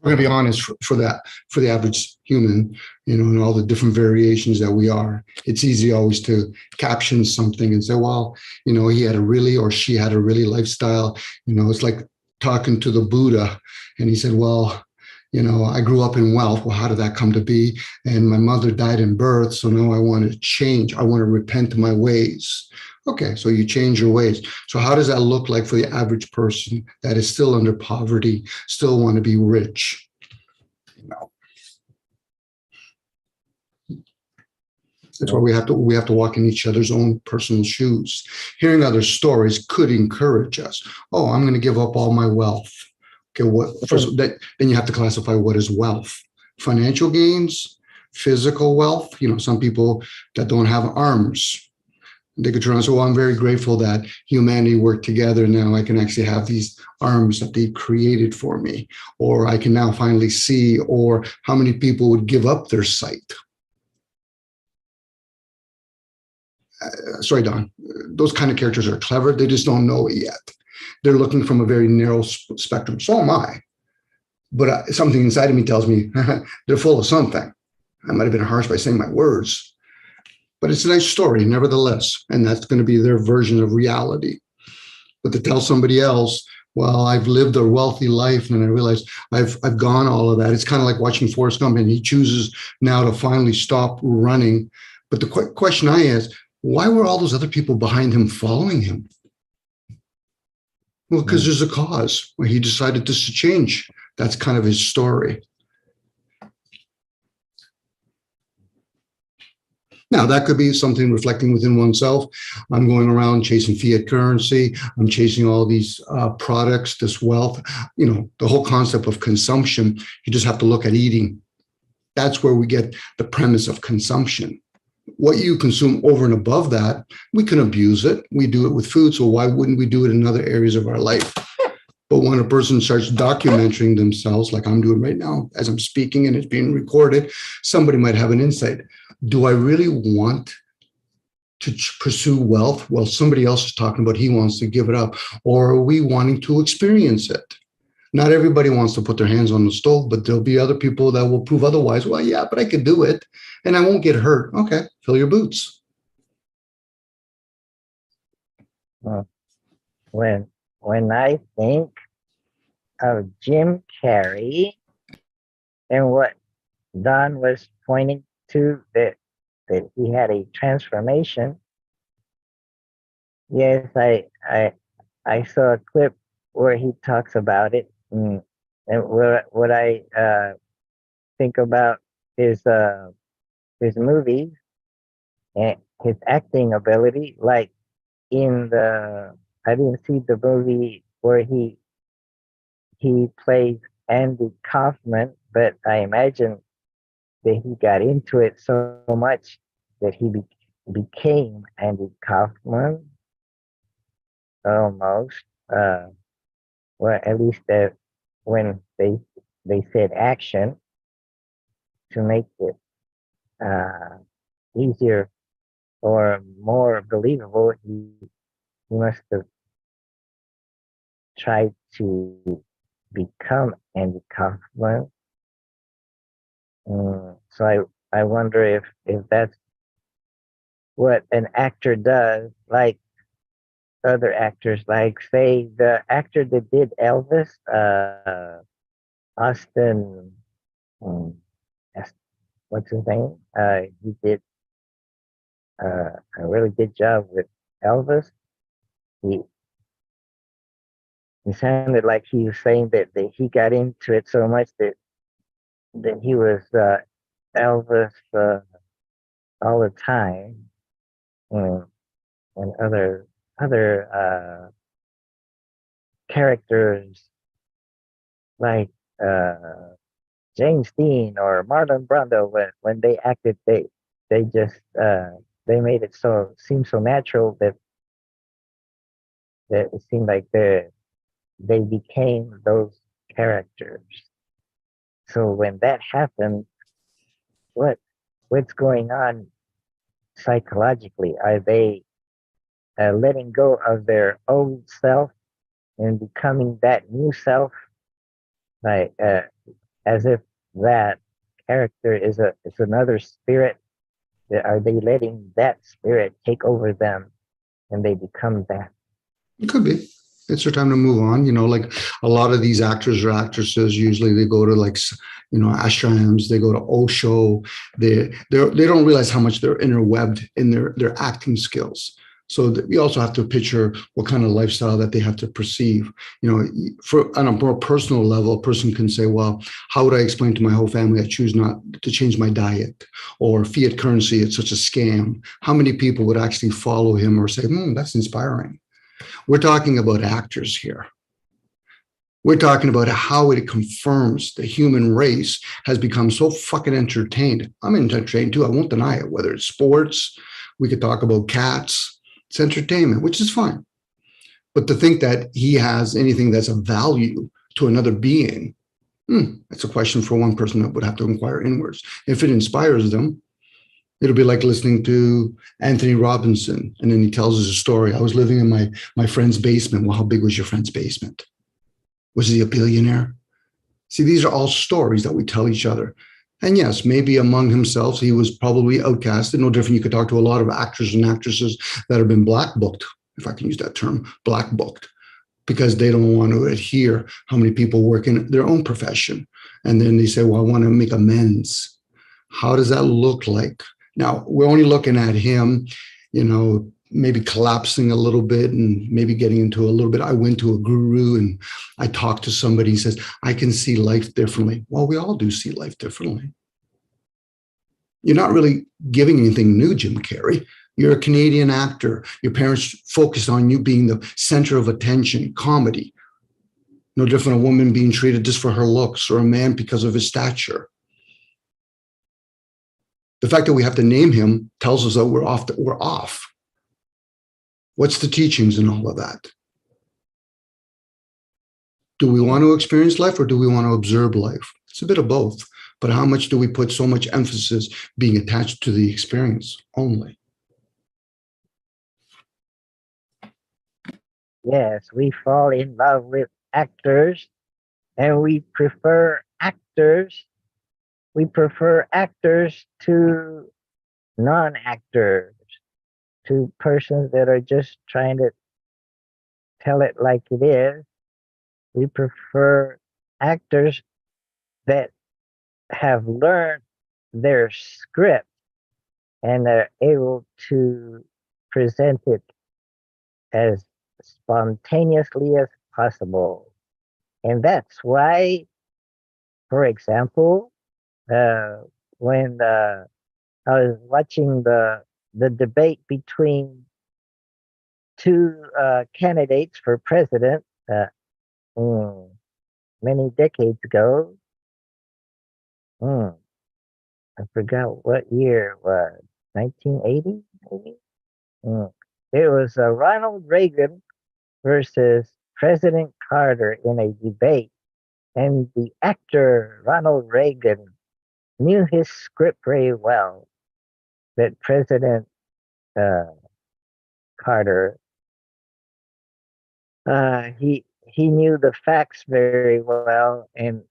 We're going to be honest for the average human, and all the different variations that we are. It's easy always to caption something and say, well, he had a really, or she had a really lifestyle. It's like talking to the Buddha, and he said, well, I grew up in wealth. Well, how did that come to be? And my mother died in birth. So now I want to change. I want to repent of my ways. Okay, so you change your ways. So how does that look like for the average person that is still under poverty, still want to be rich? That's why we have to walk in each other's own personal shoes. Hearing other stories could encourage us. Oh, I'm going to give up all my wealth. Okay, then you have to classify what is wealth. Financial gains, physical wealth. Some people that don't have arms, they could turn around and say, well, I'm very grateful that humanity worked together. Now I can actually have these arms that they created for me, or I can now finally see, or how many people would give up their sight. Sorry, Don, those kind of characters are clever. They just don't know it yet. They're looking from a very narrow spectrum. So am I. But something inside of me tells me they're full of something. I might have been harsh by saying my words, but it's a nice story nevertheless. And that's going to be their version of reality. But to tell somebody else, well, I've lived a wealthy life and I realize I've gone all of that. It's kind of like watching Forrest Gump, and he chooses now to finally stop running. But the question I ask, why were all those other people behind him following him? Well, because there's a cause where he decided just to change. That's kind of his story. Now, that could be something reflecting within oneself. I'm going around chasing fiat currency. I'm chasing all these products, this wealth, the whole concept of consumption. You just have to look at eating. That's where we get the premise of consumption. What you consume over and above that, we can abuse it. We do it with food. So why wouldn't we do it in other areas of our life? But when a person starts documenting themselves, like I'm doing right now, as I'm speaking and it's being recorded, somebody might have an insight. Do I really want to pursue wealth? Well, somebody else is talking about he wants to give it up. Or are we wanting to experience it? Not everybody wants to put their hands on the stove, but there'll be other people that will prove otherwise. Well, yeah, but I could do it and I won't get hurt. Okay, fill your boots. Well, when I think of Jim Carrey and what Don was pointing to, that he had a transformation. Yes, I saw a clip where he talks about it, and what I think about his movies and his acting ability. Like I didn't see the movie where he plays Andy Kaufman, but I imagine that he got into it so much that he became Andy Kaufman almost. Well, at least when they said action to make it easier or more believable, he must have tried to become Andy Kaufman. So I wonder if that's what an actor does, like other actors, like say the actor that did Elvis, Austin, what's his name? He did a really good job with Elvis. He sounded like he was saying that he got into it so much that he was Elvis all the time, and other characters like James Dean or Marlon Brando, when they acted, they just they made it seem so natural that it seemed like they became those characters. So when that happens, what's going on psychologically? Are they letting go of their old self and becoming that new self, like as if that character is another spirit? Are they letting that spirit take over them and they become that? It could be. It's their time to move on. Like a lot of these actors or actresses, usually they go to ashrams, they go to Osho. They don't realize how much they're interwebbed in their acting skills. So you also have to picture what kind of lifestyle that they have to perceive. On a more personal level, a person can say, well, how would I explain to my whole family I choose not to change my diet? Or fiat currency, it's such a scam. How many people would actually follow him or say, that's inspiring? We're talking about actors here. We're talking about how it confirms the human race has become so fucking entertained. I'm entertained too. I won't deny it, whether it's sports, we could talk about cats. It's entertainment, which is fine. But to think that he has anything that's of value to another being, that's a question for one person that would have to inquire inwards. If it inspires them, it'll be like listening to Anthony Robinson, and then he tells us a story. I was living in my friend's basement. Well, how big was your friend's basement? Was he a billionaire? See, these are all stories that we tell each other. And yes, maybe among himself, he was probably outcasted. No different. You could talk to a lot of actors and actresses that have been black booked, if I can use that term, black booked, because they don't want to adhere how many people work in their own profession. And then they say, well, I want to make amends. How does that look like? Now, we're only looking at him, maybe collapsing a little bit and maybe getting into a little bit. I went to a guru and I talked to somebody. He says, I can see life differently. Well, we all do see life differently. You're not really giving anything new, Jim Carrey. You're a Canadian actor. Your parents focused on you being the center of attention, comedy. No different a woman being treated just for her looks or a man because of his stature. The fact that we have to name him tells us that we're off. We're off. What's the teachings in all of that? Do we want to experience life or do we want to observe life? It's a bit of both. But how much do we put so much emphasis being attached to the experience only? Yes, we fall in love with actors and we prefer actors. We prefer actors to non-actors, to persons that are just trying to tell it like it is. We prefer actors that have learned their script and are able to present it as spontaneously as possible. And that's why, for example, when I was watching the debate between two candidates for president mm, many decades ago. I forgot what year it was. 1980, maybe? It was Ronald Reagan versus President Carter in a debate. And the actor Ronald Reagan knew his script very well, that President Carter, he knew the facts very well, and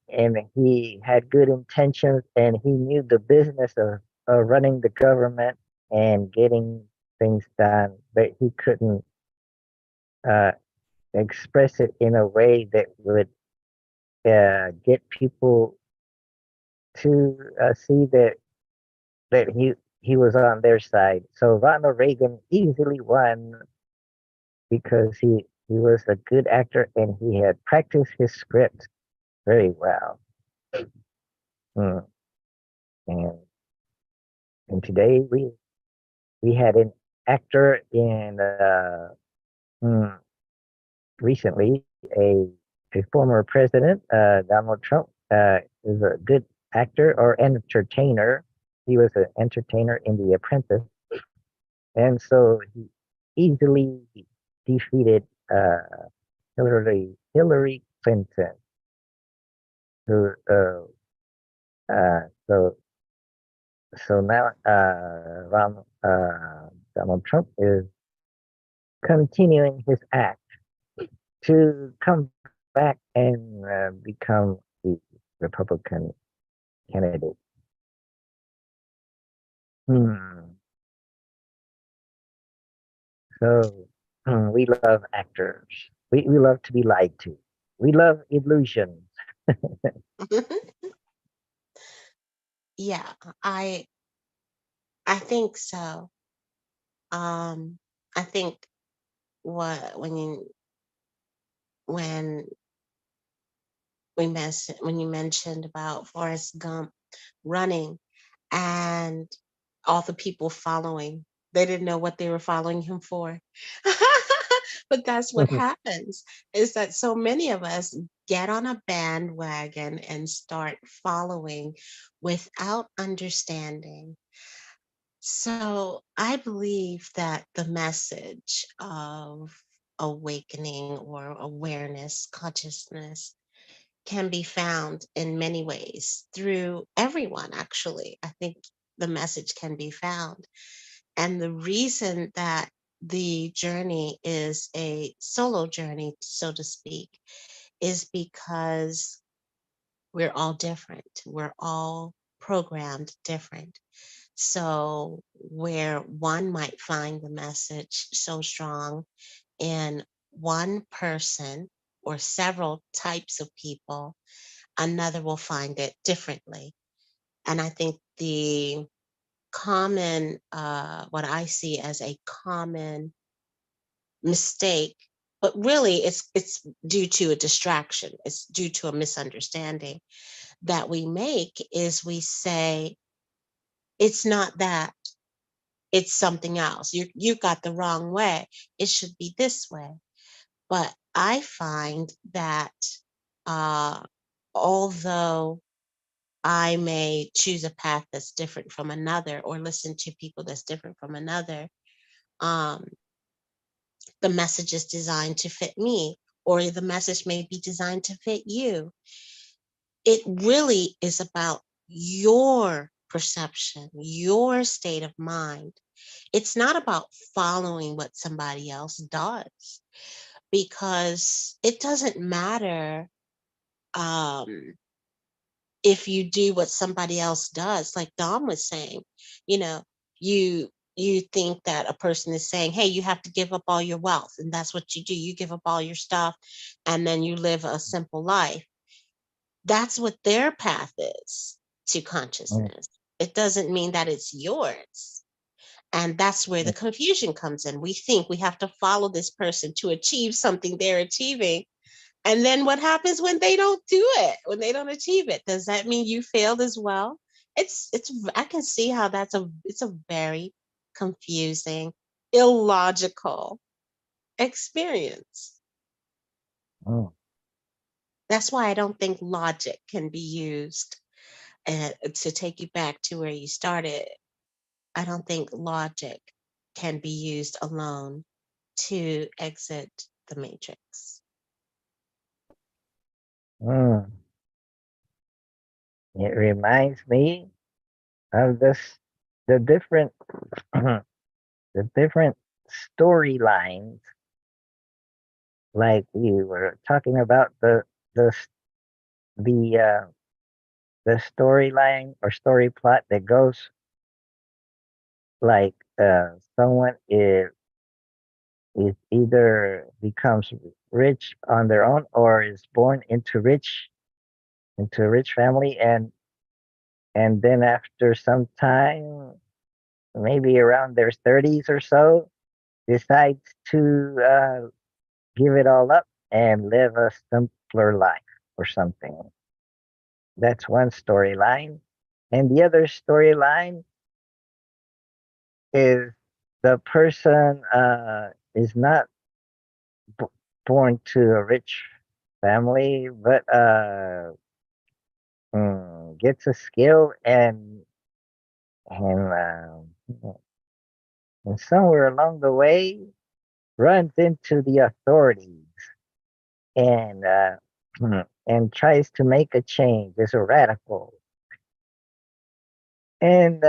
he had good intentions, and he knew the business of running the government and getting things done, but he couldn't express it in a way that would get people to see that he was on their side. So Ronald Reagan easily won because he was a good actor and he had practiced his script very well. Mm. And today we had an actor in recently a former president, Donald Trump, is a good actor or entertainer. He was an entertainer in The Apprentice, and so he easily defeated Hillary Clinton. Who so now Donald Trump is continuing his act to come back and become the Republican candidate. So we love actors. We love to be lied to. We love illusions. Yeah, I think so. I think when you mentioned about Forrest Gump running and all the people following, they didn't know what they were following him for. But that's what happens, is that so many of us get on a bandwagon and start following without understanding. So I believe that the message of awakening or awareness, consciousness, can be found in many ways through everyone, actually. I think the message can be found. And the reason that the journey is a solo journey, so to speak, is because we're all different. We're all programmed different. So, where one might find the message so strong in one person or several types of people, another will find it differently. And I think the common, what I see as a common mistake, but really it's due to a distraction, it's due to a misunderstanding that we make, is we say, It's not that. It's something else. You got the wrong way. It should be this way. But I find that uh, although I may choose a path that's different from another or listen to people that's different from another, um, the message is designed to fit me, or the message may be designed to fit you. It really is about your perception, your state of mind. It's not about following what somebody else does, because it doesn't matter um, if you do what somebody else does. Like Dom was saying, you know, you think that a person is saying, hey, you have to give up all your wealth, and that's what you do. You give up all your stuff and then you live a simple life. That's what their path is to mm, consciousness. It doesn't mean that it's yours. And that's where the mm, confusion comes in. We think we have to follow this person to achieve something they're achieving. And then what happens when they don't do it, when they don't achieve it? Does that mean you failed as well? It's I can see how it's a very confusing, illogical experience. mm. That's why I don't think logic can be used to take you back to where you started. I don't think logic can be used alone to exit the matrix. Mm. It reminds me of the different, the different storylines. Like we were talking about the s- the storyline or story plot that goes like someone is either becomes rich on their own or is born into a rich family, and then after some time, maybe around their 30s or so, decides to give it all up and live a simpler life or something. That's one storyline. And the other storyline is the person is not b- born to a rich family, but gets a skill and and somewhere along the way runs into the authorities and and tries to make a change as a radical, and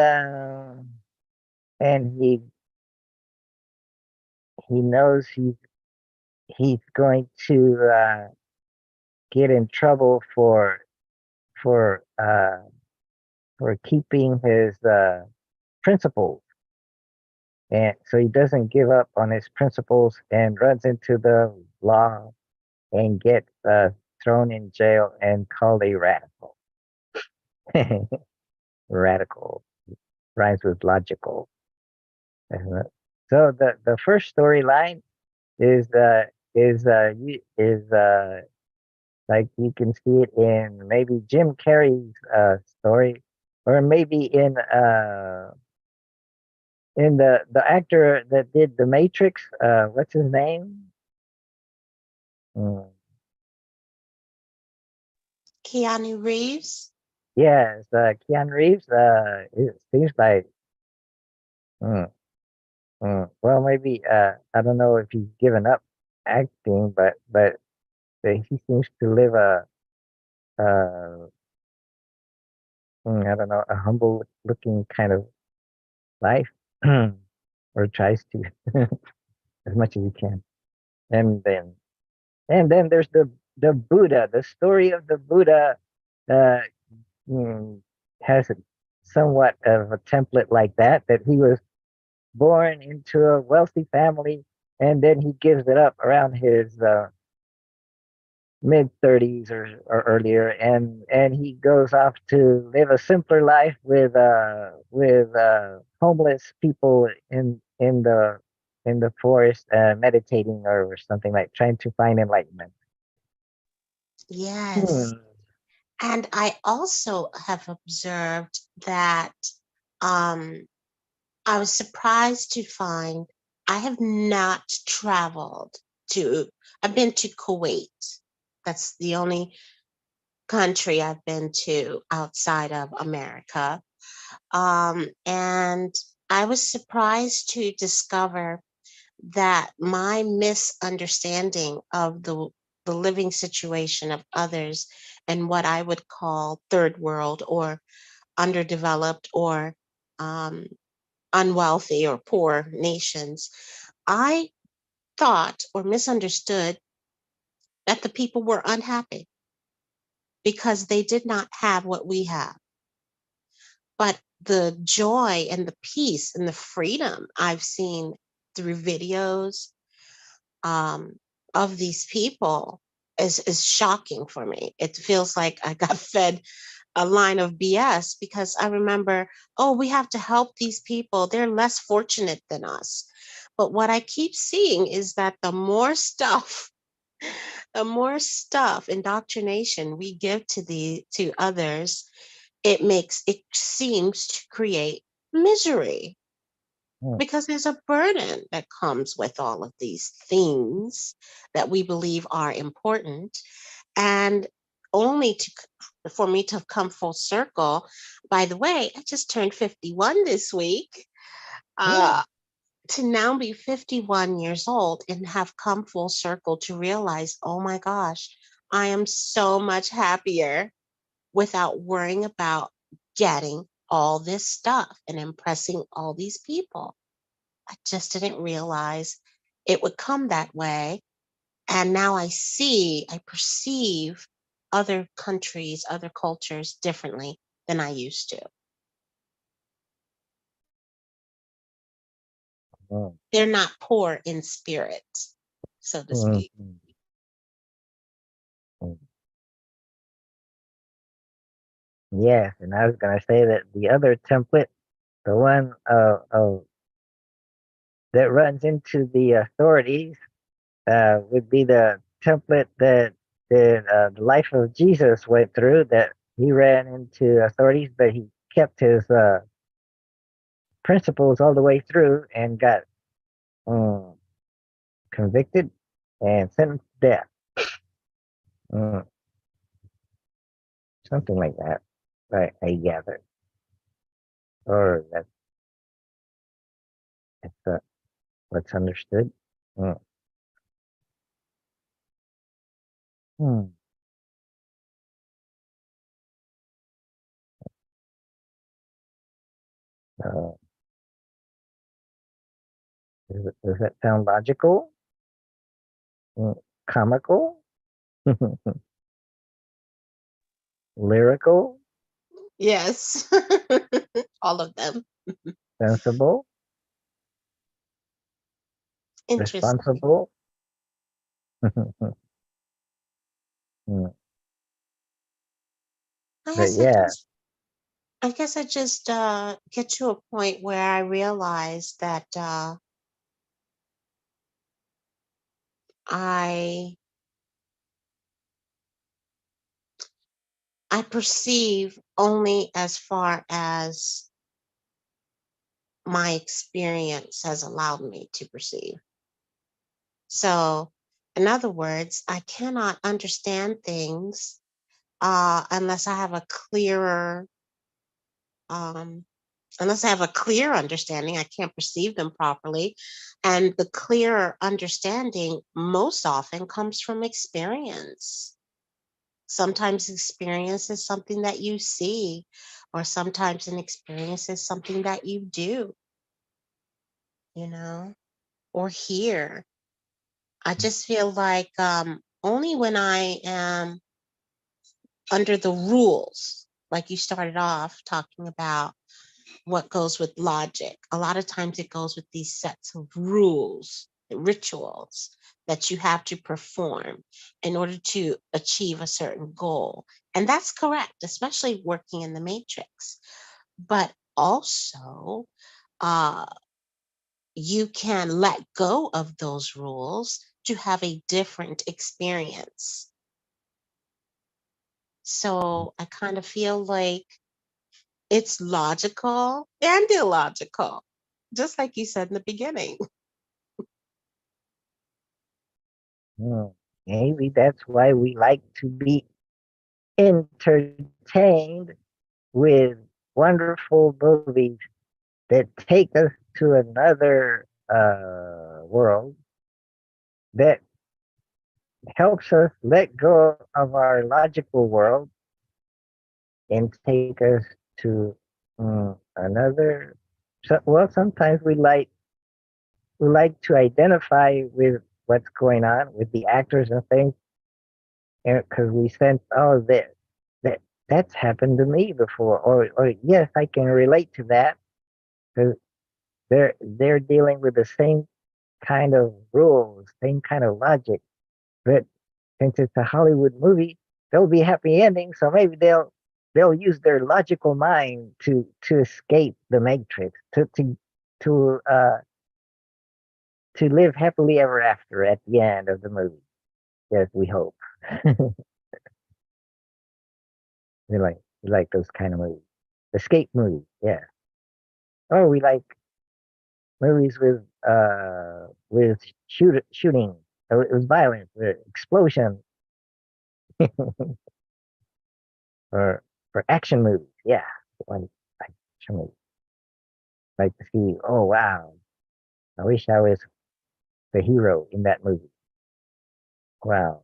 and he knows he's going to get in trouble for uh for keeping his principles, and so he doesn't give up on his principles and runs into the law and gets thrown in jail and called a radical. Radical rhymes with logical. Uh, So the first storyline is like you can see it in maybe Jim Carrey's story, or maybe in the actor that did The Matrix. What's his name? Mm, Keanu Reeves. yes, Keanu Reeves. It seems like. Mm, well, maybe I don't know if he's given up acting, but he seems to live uh I don't know, a humble looking kind of life, or tries to as much as he can. And then there's the Buddha. The story of the Buddha uh, mm, has somewhat of a template like that. That he was born into a wealthy family, and then he gives it up around his mid 30s or earlier, and he goes off to live a simpler life with homeless people in the forest, meditating or something, like trying to find enlightenment. Yes. Hmm. And I also have observed that Um, I was surprised to find I have not traveled to, I've been to Kuwait. That's the only country I've been to outside of America. And I was surprised to discover that my misunderstanding of the living situation of others and what I would call third world or underdeveloped or um, unwealthy or poor nations, I thought or misunderstood that the people were unhappy because they did not have what we have. But the joy and the peace and the freedom I've seen through videos um, of these people is shocking for me. It feels like I got fed a line of BS because I remember, oh, we have to help these people. They're less fortunate than us. But what I keep seeing is that the more stuff, indoctrination we give to others, it seems to create misery mm, because there's a burden that comes with all of these things that we believe are important. And only for me to come full circle, by the way, I just turned 51 this week. mm, uh to now be 51 years old and have come full circle to realize, oh my gosh, I am so much happier without worrying about getting all this stuff and impressing all these people. I just didn't realize it would come that way. And now I perceive other countries, other cultures differently than I used to. mm, They're not poor in spirit, so to mm, speak. mm, mm. Yes, and I was gonna say that the other template, the one that runs into the authorities, would be the template that the life of Jesus went through. That he ran into authorities, but he kept his principles all the way through and got um, convicted and sentenced to death. Mm, something like that. Right, I gather. Or that's what's understood. Mm, hmm. Uh, does that sound logical? Mm, comical? Lyrical? Yes, all of them. Sensible? Interesting. Responsible? Mm, I but guess I yeah. just, I guess I just get to a point where I realize that I I perceive only as far as my experience has allowed me to perceive. So, in other words, I cannot understand things unless I have a clearer, um, unless I have a clear understanding. I can't perceive them properly, and the clearer understanding most often comes from experience. Sometimes experience is something that you see, or sometimes an experience is something that you do, you know, or hear. I just feel like only when I am under the rules, like you started off talking about what goes with logic, a lot of times it goes with these sets of rules, rituals that you have to perform in order to achieve a certain goal. And that's correct, especially working in the matrix. But also, uh, you can let go of those rules to have a different experience. So I kind of feel like It's logical and illogical, just like you said in the beginning. Maybe that's why we like to be entertained with wonderful movies that take us to another world that helps us let go of our logical world and take us to another. Well, sometimes we like to identify with what's going on with the actors and things, and because we sense, oh, that's happened to me before, or yes, I can relate to that because they're dealing with the same kind of rules, same kind of logic. But since it's a Hollywood movie, there'll be happy endings, so maybe they'll use their logical mind to escape the matrix, to live happily ever after at the end of the movie. Yes, we hope. We like those kind of movies. Escape movies, yeah. Oh, we like movies with shooting. So it was violence, explosion, or action movies. Yeah, like action movies. Like to see. Oh wow, I wish I was the hero in that movie. Wow,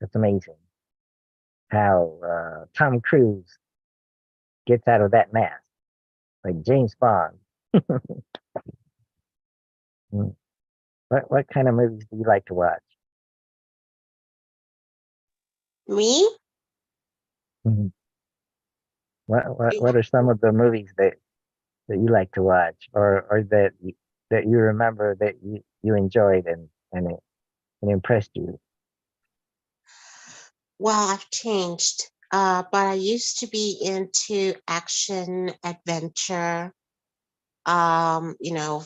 that's amazing. How Tom Cruise gets out of that mask, like James Bond. Mm. What kind of movies do you like to watch? Me? Mhm. What are some of the movies that you like to watch, or that you remember that you enjoyed and impressed you? Well, I've changed. But I used to be into action, adventure, you know,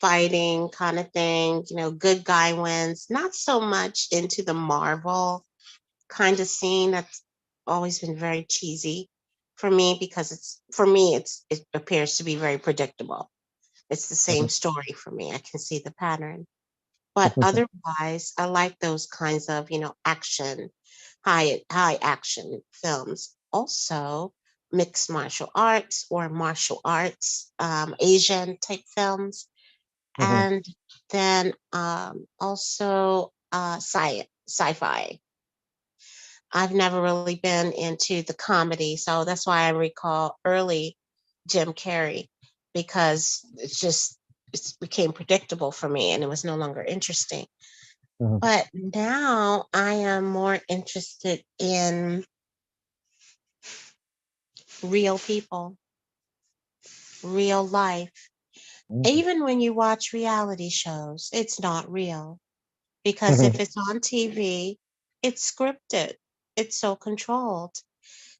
fighting kind of thing, good guy wins. Not so much into the Marvel kind of scene. That's always been very cheesy for me because it appears to be very predictable. It's the same story for me. I can see the pattern. But otherwise, I like those kinds of, action, high action films. Also, mixed martial arts or martial arts, Asian type films, Mhm, and then also sci-fi. I've never really been into the comedy, so that's why I recall early Jim Carrey because it became predictable for me and it was no longer interesting. mhm, But now I am more interested in real people, real life. mhm, Even when you watch reality shows, it's not real because if mhm, it's on TV, it's scripted, it's so controlled.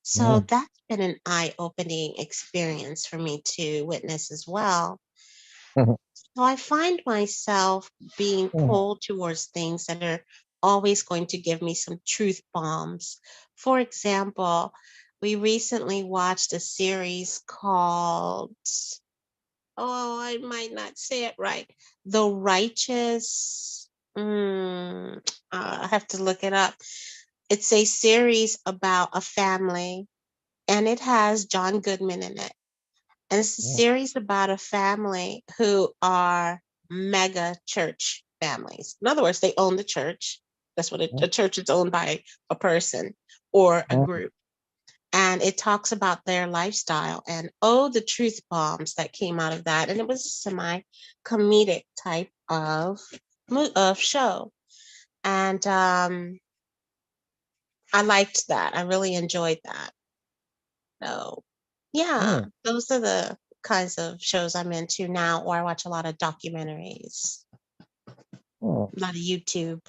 So mhm, that's been an eye opening experience for me to witness as well. mhm, So I find myself being mhm, pulled towards things that are always going to give me some truth bombs. For example, we recently watched a series called, oh, I might not say it right, The Righteous. I have to look it up. It's a series about a family and it has John Goodman in it. And it's a mhm, series about a family who are mega church families. In other words, they own the church. That's what a church is owned by a person or a mhm, group. And it talks about their lifestyle and oh, the truth bombs that came out of that. And it was a semi comedic type of show. And I liked that. I really enjoyed that. So, yeah, mhm, those are the kinds of shows I'm into now, or I watch a lot of documentaries, mhm. a lot of YouTube.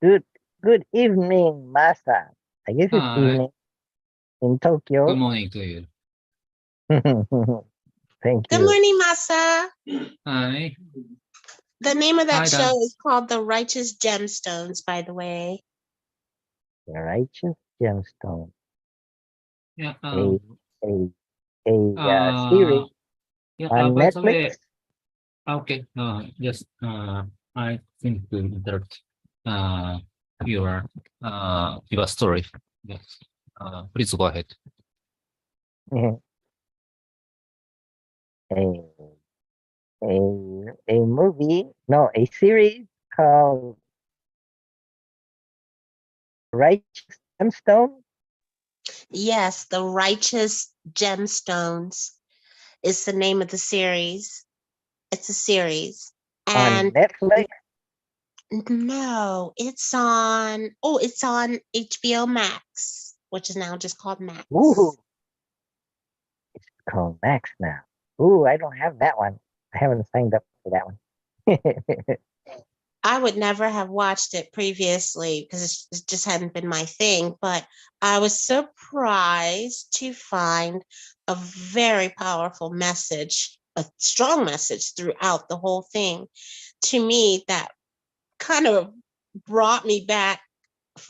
Good good evening, Masa. I guess it's Hi, evening in good Tokyo. morning to you. Thank Good you. morning, Masa. Hi, The name of that hi Dan. show is called The Righteous Gemstones, by the way. The righteous gemstone. Yeah, A A series Yeah. on By the way, Netflix. okay. Yes. I think to interrupt uh, your story. Yes. Please go ahead. a a movie, no, a series called Righteous Gemstone Yes, The Righteous Gemstones is the name of the series. It's a series. on And Netflix. no, it's on HBO Max, which is now just called Max. Ooh, it's called Max now. Ooh, I don't have that one. I haven't signed up for that one. I would never have watched it previously because it just hadn't been my thing, but I was surprised to find a very powerful message, a strong message throughout the whole thing to me that kind of brought me back.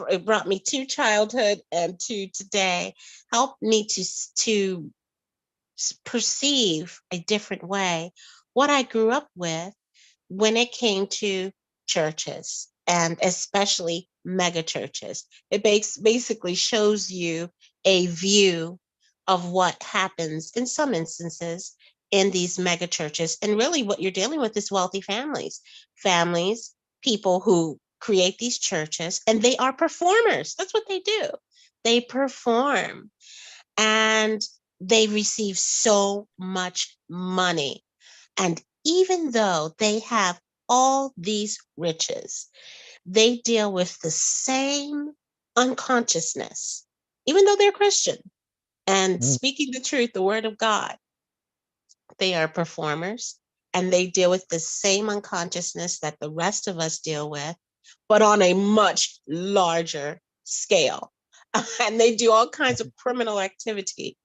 It brought me to childhood and to today, helped me to perceive a different way what I grew up with when it came to churches and especially mega churches. It basically shows you a view of what happens in some instances in these mega churches. And really, what you're dealing with is wealthy families, people who create these churches, and they are performers. That's what they do. They perform and they receive so much money. And even though they have all these riches, they deal with the same unconsciousness, even though they're Christian and Mm. speaking the truth, the word of God. They are performers and they deal with the same unconsciousness that the rest of us deal with, but on a much larger scale. And they do all kinds of criminal activity.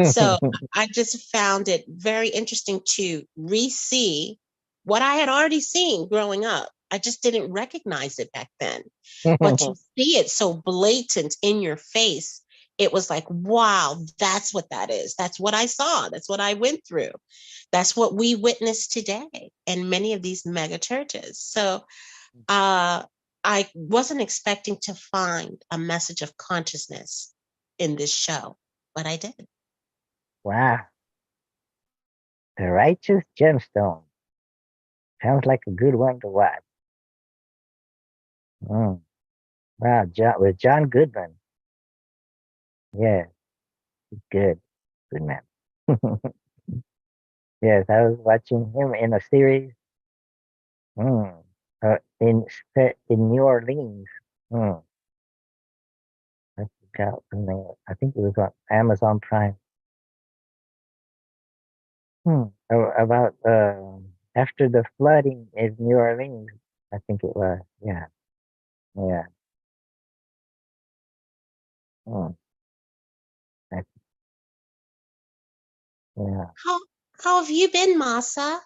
So I just found it very interesting to re-see what I had already seen growing up. I just didn't recognize it back then. But to see it so blatant in your face, it was like, wow, that's what that is. That's what I saw. That's what I went through. That's what we witness today in many of these mega churches. So I wasn't expecting to find a message of consciousness in this show, but I did. Wow, The Righteous Gemstone sounds like a good one to watch. Mm. Wow, with John Goodman. Yeah, he's good man. Yes, I was watching him in a series. Mm. Set in New Orleans. Mm. I forgot the name. I think it was on Amazon Prime. About after the flooding in New Orleans, I think it was. Yeah, yeah. Mm. I- yeah. How have you been, Masa?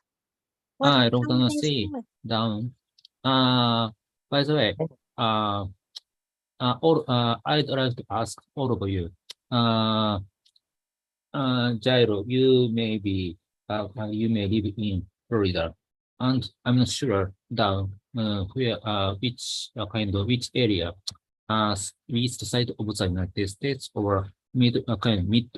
I How don't are wanna things see going? down. By the way, I'd like to ask all of you. Jairo, you may live in Florida, and I'm not sure down which area, east side of the United States or mid plain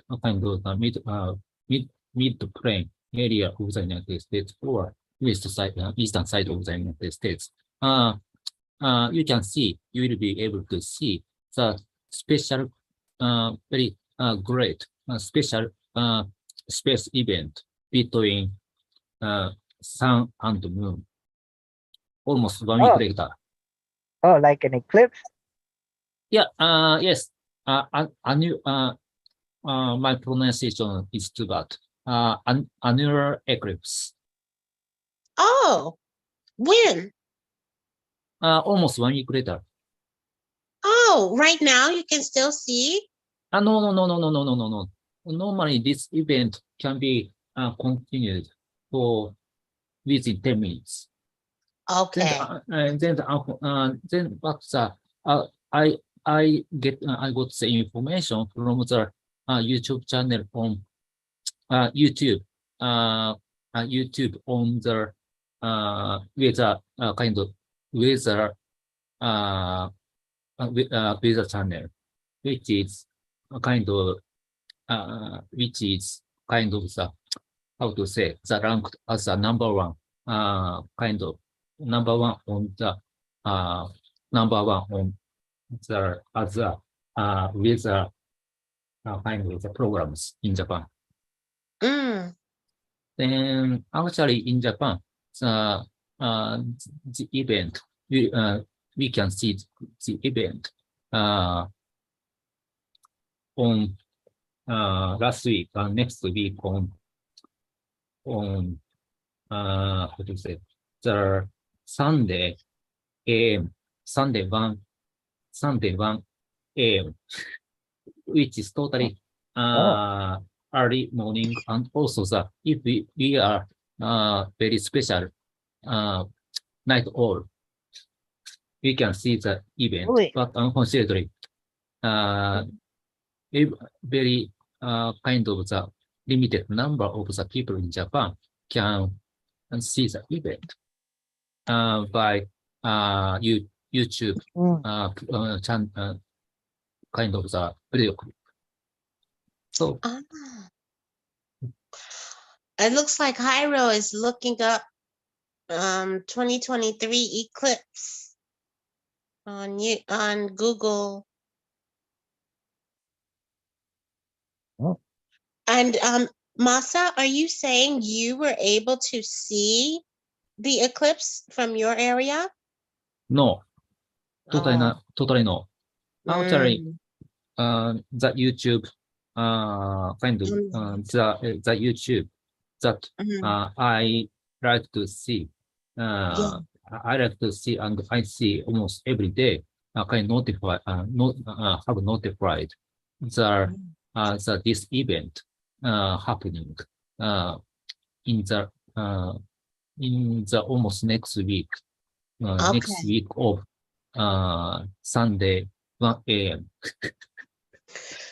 area of the United States or eastern side of the United States. You will be able to see the special, very great special space event between sun and moon. Almost 1 week Oh, later. oh, like an eclipse. Yeah. Yes. My pronunciation is too bad. Annular eclipse. Oh, when? Almost 1 week later. Oh, right now you can still see? No. Normally, this event can be continued for within 10 minutes. Okay. But I got the information from the YouTube channel on YouTube, YouTube on the weather kind of weather weather channel, which is a kind of which is kind of the how to say the ranked as a number one kind of number one on the number one on the other weather kind of the programs in Japan. Mm. Then actually in Japan, the event we can see the event on last week next week on how to say the Sunday AM Sunday 1 AM, which is totally early morning, and also if we are very special night owl, we can see the event, Really? but unfortunately, very kind of the limited number of the people in Japan can see the event by YouTube channel, kind of the video clip. So Ah. It looks like Hyro is looking up 2023 eclipse on Google. Oh. And Masa, are you saying you were able to see the eclipse from your area? no, Oh. totally no. Actually, Mm. the YouTube kind of the YouTube that Mhm. I like to see. Yeah. I like to see, and I see almost every day. Kind notify, have notified the this event happening in the almost next week. Next Okay. week of Sunday 1 a.m.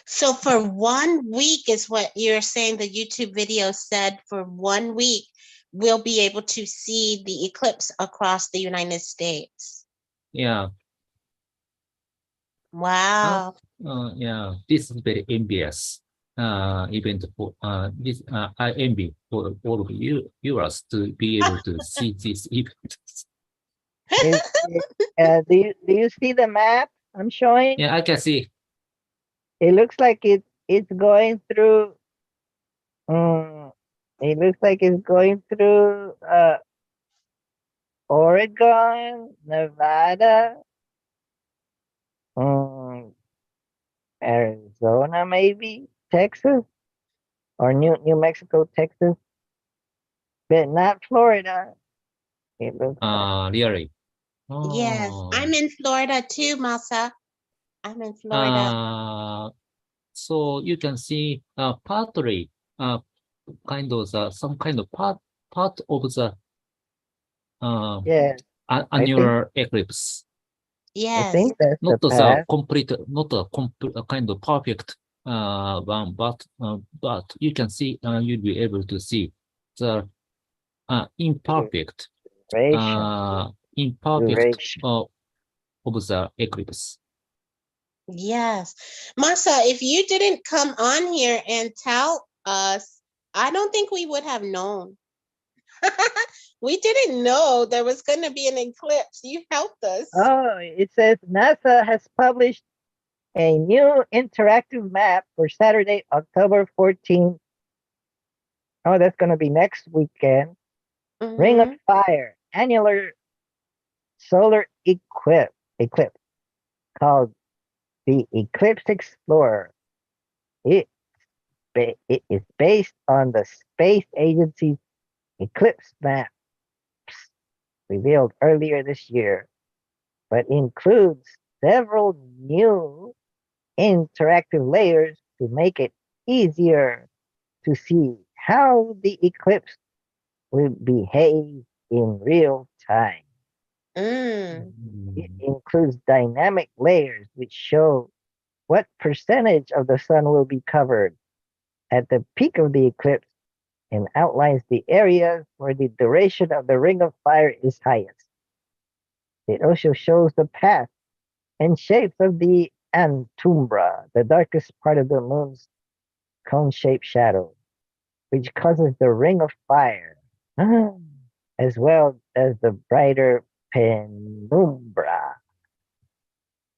So for 1 week is what you're saying the YouTube video said. For 1 week, we'll be able to see the eclipse across the United States. Yeah. Wow. Yeah, this is very envious event for this. I envy for all of you viewers to be able to see this event. Do you see the map I'm showing? Yeah, I can see. It looks like it's going through. It looks like it's going through Oregon, Nevada, Arizona, maybe Texas, or New Mexico, Texas, but not Florida. It looks like. Really. Yes, I'm in Florida too, Masa. I'm in Florida. So you can see partly kind of some kind of part of the Yeah, annular eclipse. I Yes. think that's Not the the path. complete, not a kind of perfect one, but you can see, you'll be able to see the imperfect Duration. Duration. of the eclipse. Yes. Masa, if you didn't come on here and tell us, I don't think we would have known. We didn't know there was going to be an eclipse. You helped us. Oh, it says NASA has published a new interactive map for Saturday, October 14th. Oh, that's going to be next weekend. Ring of Mhm. Fire, annular solar eclipse called the Eclipse Explorer. It is based on the space agency's eclipse maps revealed earlier this year, but includes several new interactive layers to make it easier to see how the eclipse will behave in real time. Mm. It includes dynamic layers which show what percentage of the sun will be covered, at the peak of the eclipse and outlines the areas where the duration of the ring of fire is highest. It also shows the path and shapes of the Antumbra, the darkest part of the moon's cone-shaped shadow, which causes the ring of fire, as well as the brighter penumbra,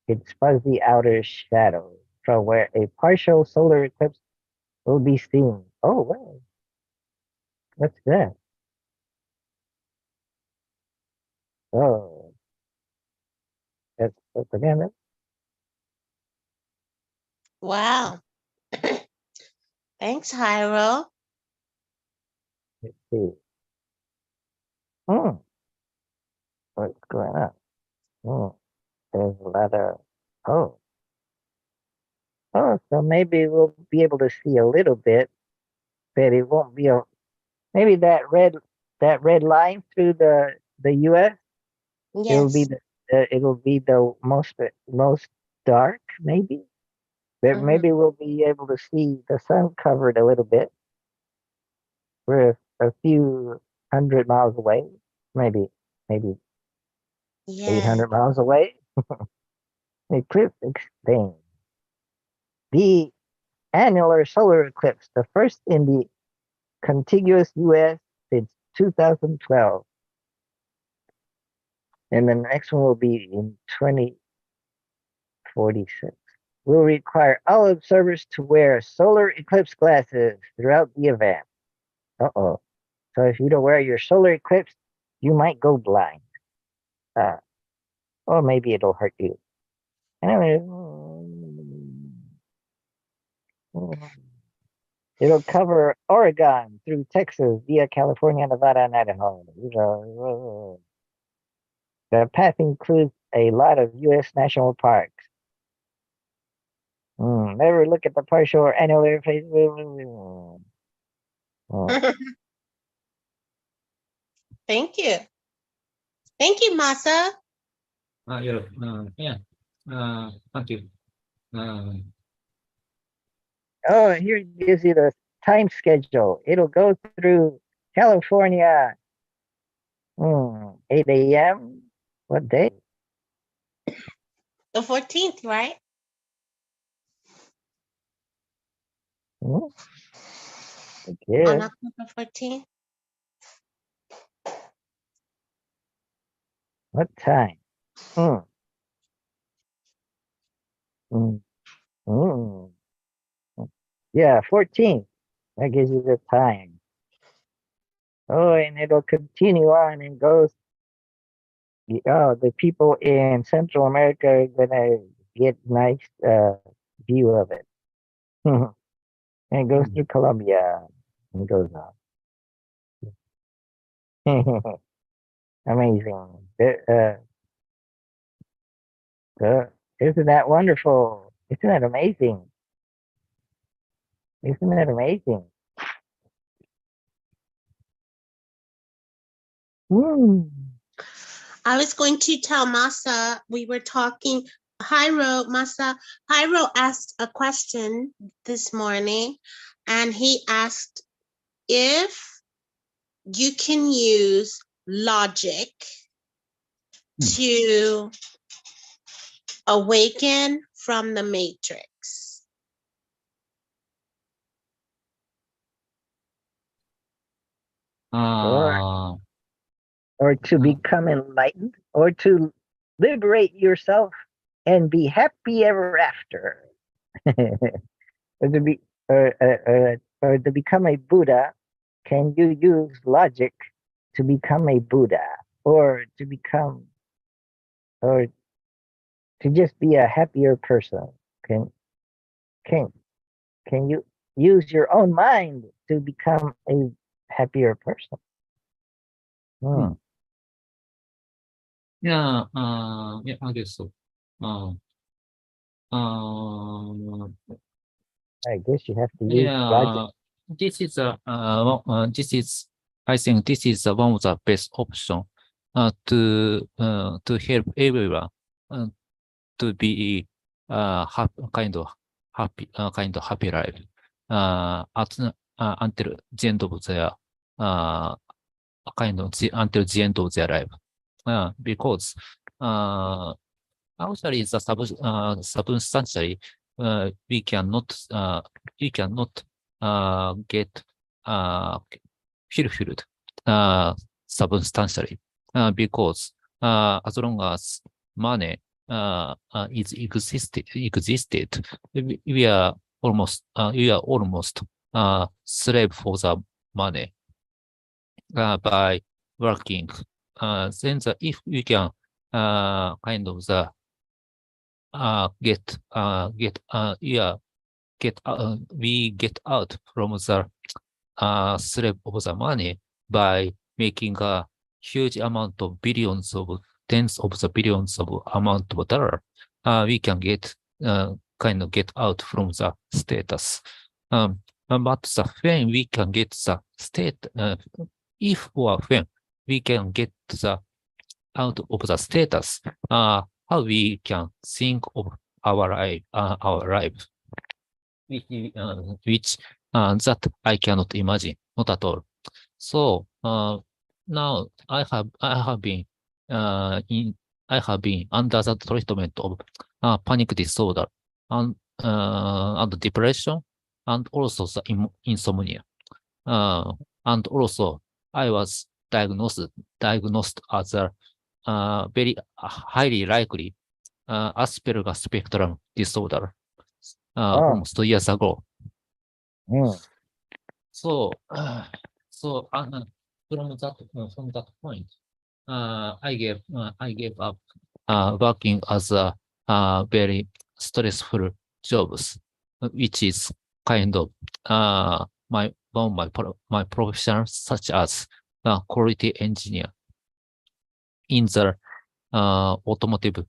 its fuzzy outer shadow, from where a partial solar eclipse will be seen. Oh, wow. What's that? Oh, that's propaganda. Wow. Thanks, Hyro. Let's see. Hmm. What's going on? Hmm. There's a lot of, oh, oh, so maybe we'll be able to see a little bit, but it won't be a, maybe that red line through the US, it'll be Yes. it'll be the most dark, maybe. But Mhm. maybe we'll be able to see the sun covered a little bit. We're a few hundred miles away, maybe Yeah. 800 miles away. Eclipse extinct. The annular solar eclipse, the first in the contiguous US since 2012. And the next one will be in 2046. Will require all observers to wear solar eclipse glasses throughout the event. Uh-oh. So if you don't wear your solar eclipse, you might go blind. Or maybe it'll hurt you. Anyway, it'll cover Oregon through Texas via California, Nevada, and Idaho. The path includes a lot of U.S. national parks. Never look at the partial or annular phase. Thank you. Thank you, Masa. Yeah, thank you. Oh, here it gives you the time schedule. It'll go through California, 8 a.m. What day? The 14th, right? Hmm, On okay. October 14th. What time? Hmm. Mm. Mm. Yeah, 14. That gives you the time. Oh, and it'll continue on and goes. Oh, the people in Central America are gonna get nice view of it. And it goes through Colombia and goes on. Amazing. Isn't that wonderful? Isn't that amazing? Isn't that amazing? Woo. I was going to tell Masa, we were talking, Hyro asked a question this morning, and he asked if you can use logic to awaken from the matrix. Or to become enlightened, or to liberate yourself and be happy ever after. or to be or to become a Buddha, can you use logic to become a Buddha, or to become, or to just be a happier person? Can can can you use your own mind to become a happier person? Yeah, I guess so. I guess you have to use logic. This is I think this is one of the best option to help everyone to be kind of happy life. until the end of their until the end of their life. Because actually the substantially we cannot get fulfilled substantially because as long as money is existed, we are almost slave for the money by working. Then if we can kind of the we get out from the slave of the money by making a huge amount of billions of tens of the billions of amount of dollar, we can get kind of get out from the status. But when we can get the state, if or when we can get the out of the status, how we can think of our life, which that I cannot imagine, not at all. So now I have been under the treatment of panic disorder and depression, and also the insomnia. And also I was diagnosed as a very highly likely Asperger spectrum disorder almost 2 years ago. So from that point, I gave up working as a very stressful jobs, which is kind of my profession, such as quality engineer in the automotive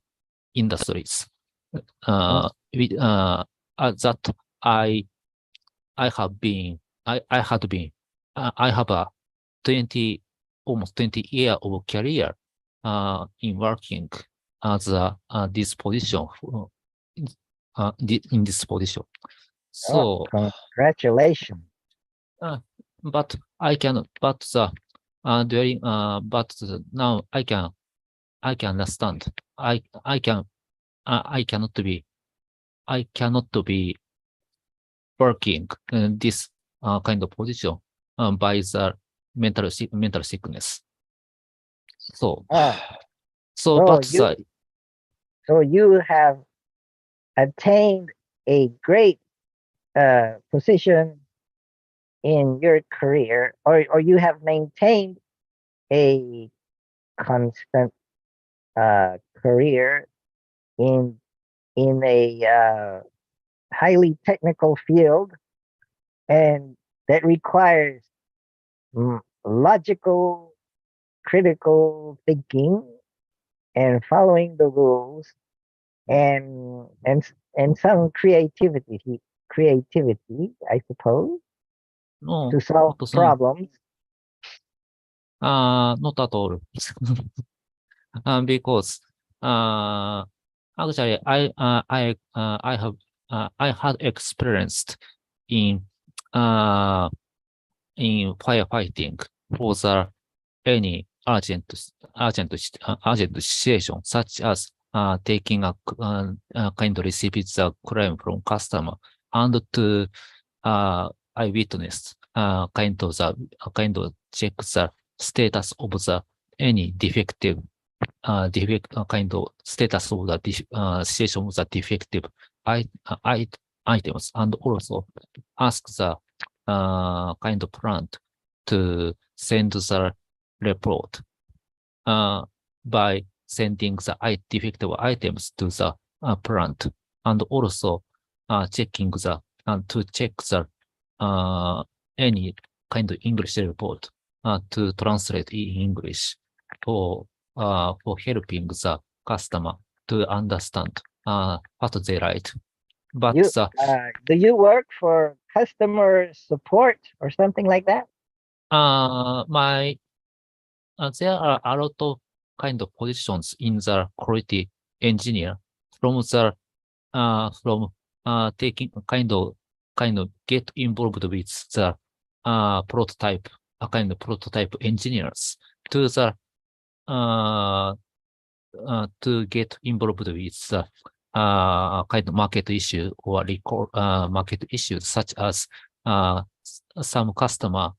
industries. That I have a almost 20 year of career in working as this position in this position. So congratulations. but I cannot. But now I can understand. I cannot be working in this kind of position by the mental sickness. So so you have attained a great position in your career, or you have maintained a constant career in a highly technical field, and that requires logical, critical thinking and following the rules, and some creativity, I suppose, no, to solve problems. Not at all. Because actually I had experienced in firefighting for any urgent situation, such as taking a kind of receive the claim from customer, and to eyewitness kind of check the status of the any defective kind of status of the situation of the defective items, and also ask the kind of plant to send the report by sending the defective items to the plant, and also checking to check the any kind of English report to translate in English for helping the customer to understand what they write. But do you work for customer support or something like that? There are a lot of kind of positions in the quality engineer, from taking kind of kind of get involved with the prototype, a kind of prototype engineers to the to get involved with the kind of market issue or market issues such as some customer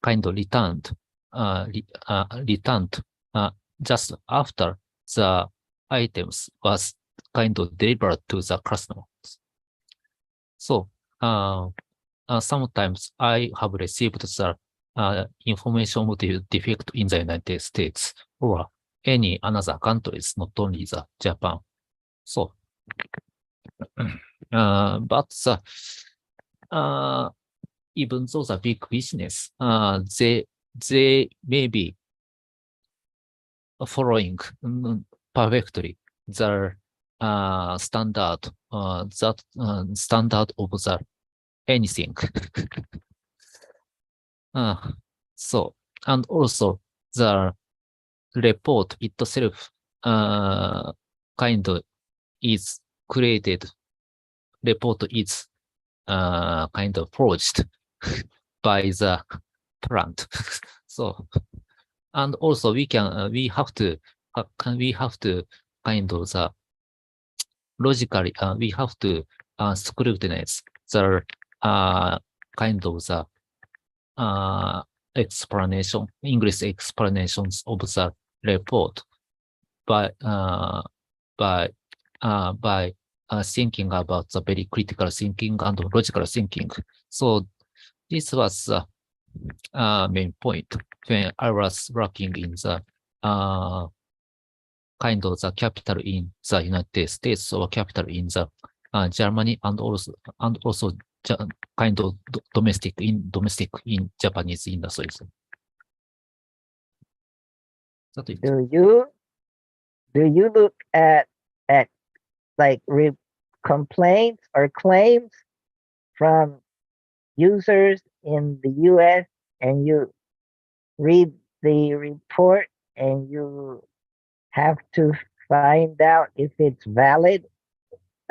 kind of returned just after the items was kind of delivered to the customer. So sometimes I have received the information of the defect in the United States or any another countries, not only the Japan. So, but even though the big business, they may be following perfectly the standard standard of the anything. So, and also the report itself kind of is created. Report is kind of forged by the plant. So, and also we have to kind of the logically we have to scrutinize the kind of the explanation, English explanations of the report by thinking about the very critical thinking and logical thinking. So this was the main point when I was working in the kind of the capital in the United States or capital in the Germany and also kind of domestic in Japanese industries. That is. Do you look at like complaints or claims from users in the US and you read the report and you have to find out if it's valid,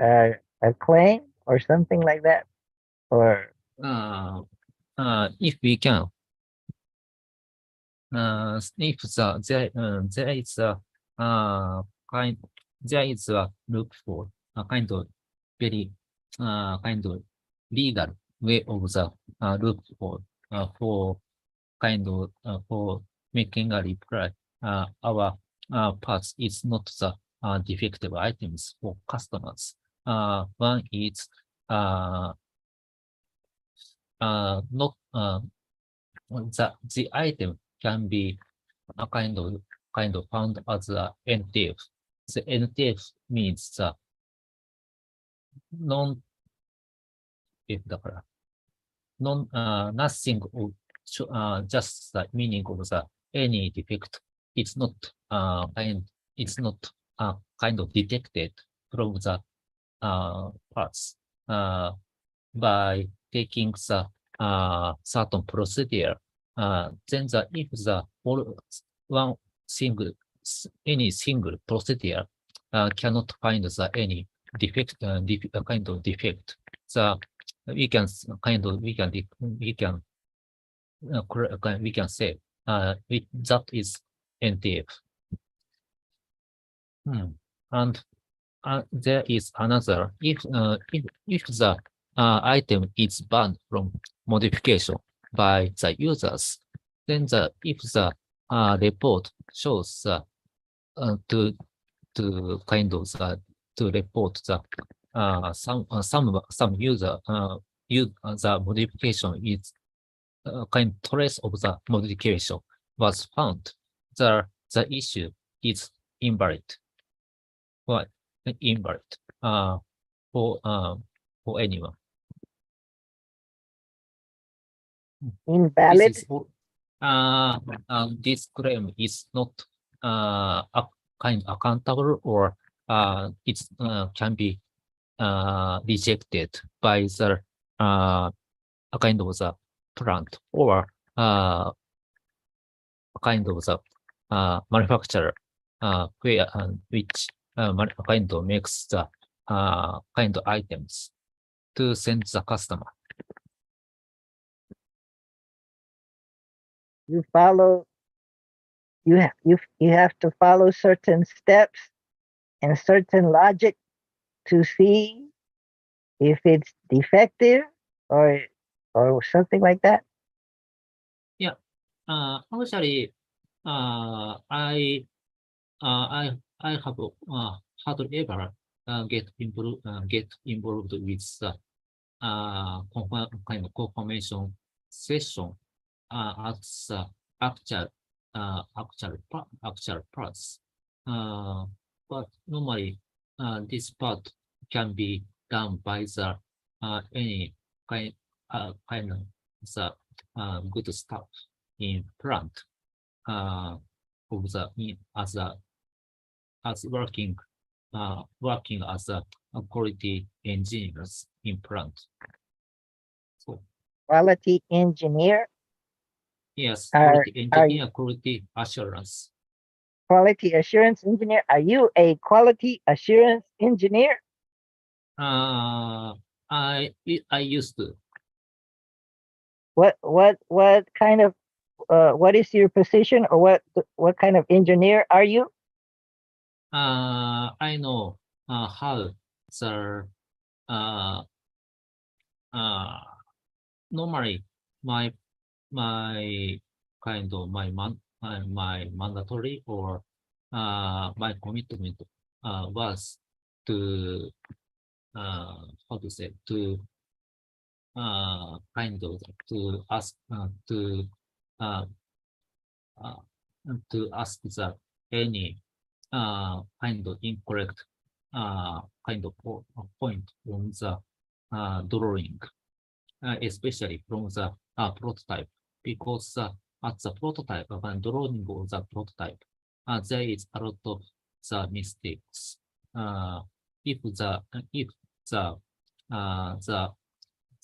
a claim or something like that? Or if we can, if there is a there is a look for a kind of very kind of legal way of the look for kind of for making a reply. Our parts is not the defective items for customers. One is not the item can be a kind of found as a NTF. The NTF means the nothing of just the meaning of the any defect. It's not kind of detected from the parts by taking the certain procedure. Then if the any single procedure cannot find the any defect, kind of defect, we can say that is NTF. And there is another, if the item is banned from modification by the users, then if the report shows to kind of to report the some user the modification is kind of trace of the modification was found, the issue is invalid. Why invalid for anyone? invalid? This claim is not kind of accountable or it can be rejected by the kind of the plant or kind of the manufacturer where which kind of makes the kind of items to send the customer. You follow, you have to follow certain steps and certain logic to see if it's defective or something like that. Actually, I have hardly ever get involved with the kind of confirmation session at the actual parts. But normally, this part can be done by the any kind of the good staff in plant of the as working as a quality engineers in plant. So Quality engineer, yes, Are- quality engineer, quality assurance. quality assurance engineer. Are you a quality assurance engineer? I used to. What kind of what is your position, or what kind of engineer are you? I know how the normally my kind of my mandatory or my commitment was to how to say kind of to ask uh, to ask the any kind of incorrect kind of point on the drawing, especially from the prototype, because at the prototype, when drawing of the prototype, there is a lot of the mistakes. If the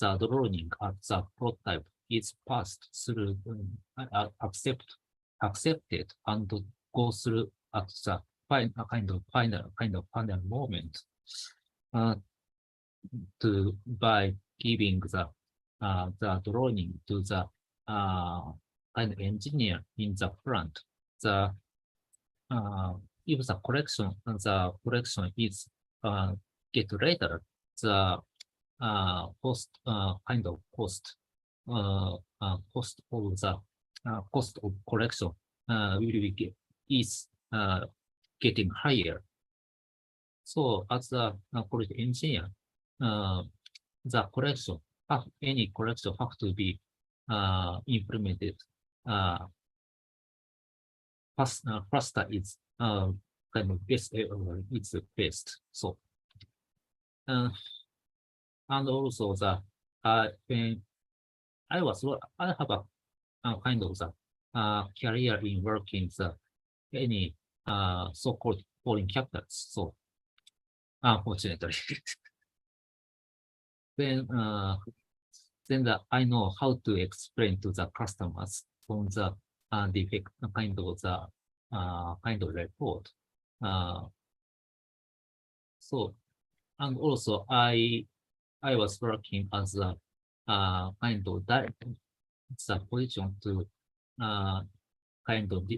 the drawing at the prototype is passed through accepted and go through at the final moment to by giving the drawing to the kind of engineer in the plant. The if the correction is get later, the cost kind of cost cost of the cost of correction will be is getting higher. So as a quality engineer, the correction any correction have to be implemented faster is kind of best it's best. So and also the when I have a kind of the career in working the any so-called foreign capitals. So unfortunately, then I know how to explain to the customers on the defect kind of the kind of report. So and also I was working as a kind of the position to kind of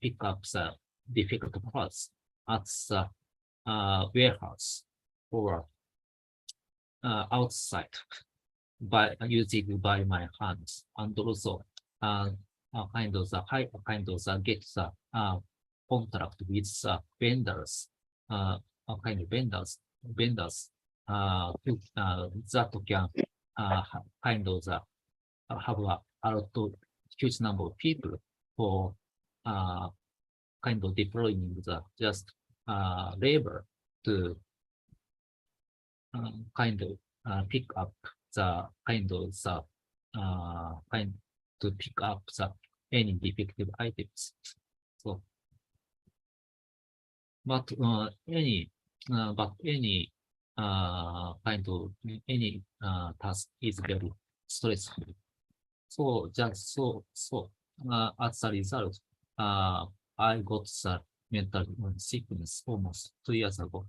pick up the defective parts at the warehouse or outside by using by my hands, and also kind of the high kind of the get the contract with vendors, kind of vendors who that can kind of the have a lot of huge number of people for kind of deploying the just labor to kind of pick up the kind of the kind to pick up the any defective items. So, but any kind of any task is very stressful. So just as a result, I got the mental sickness almost 2 years ago.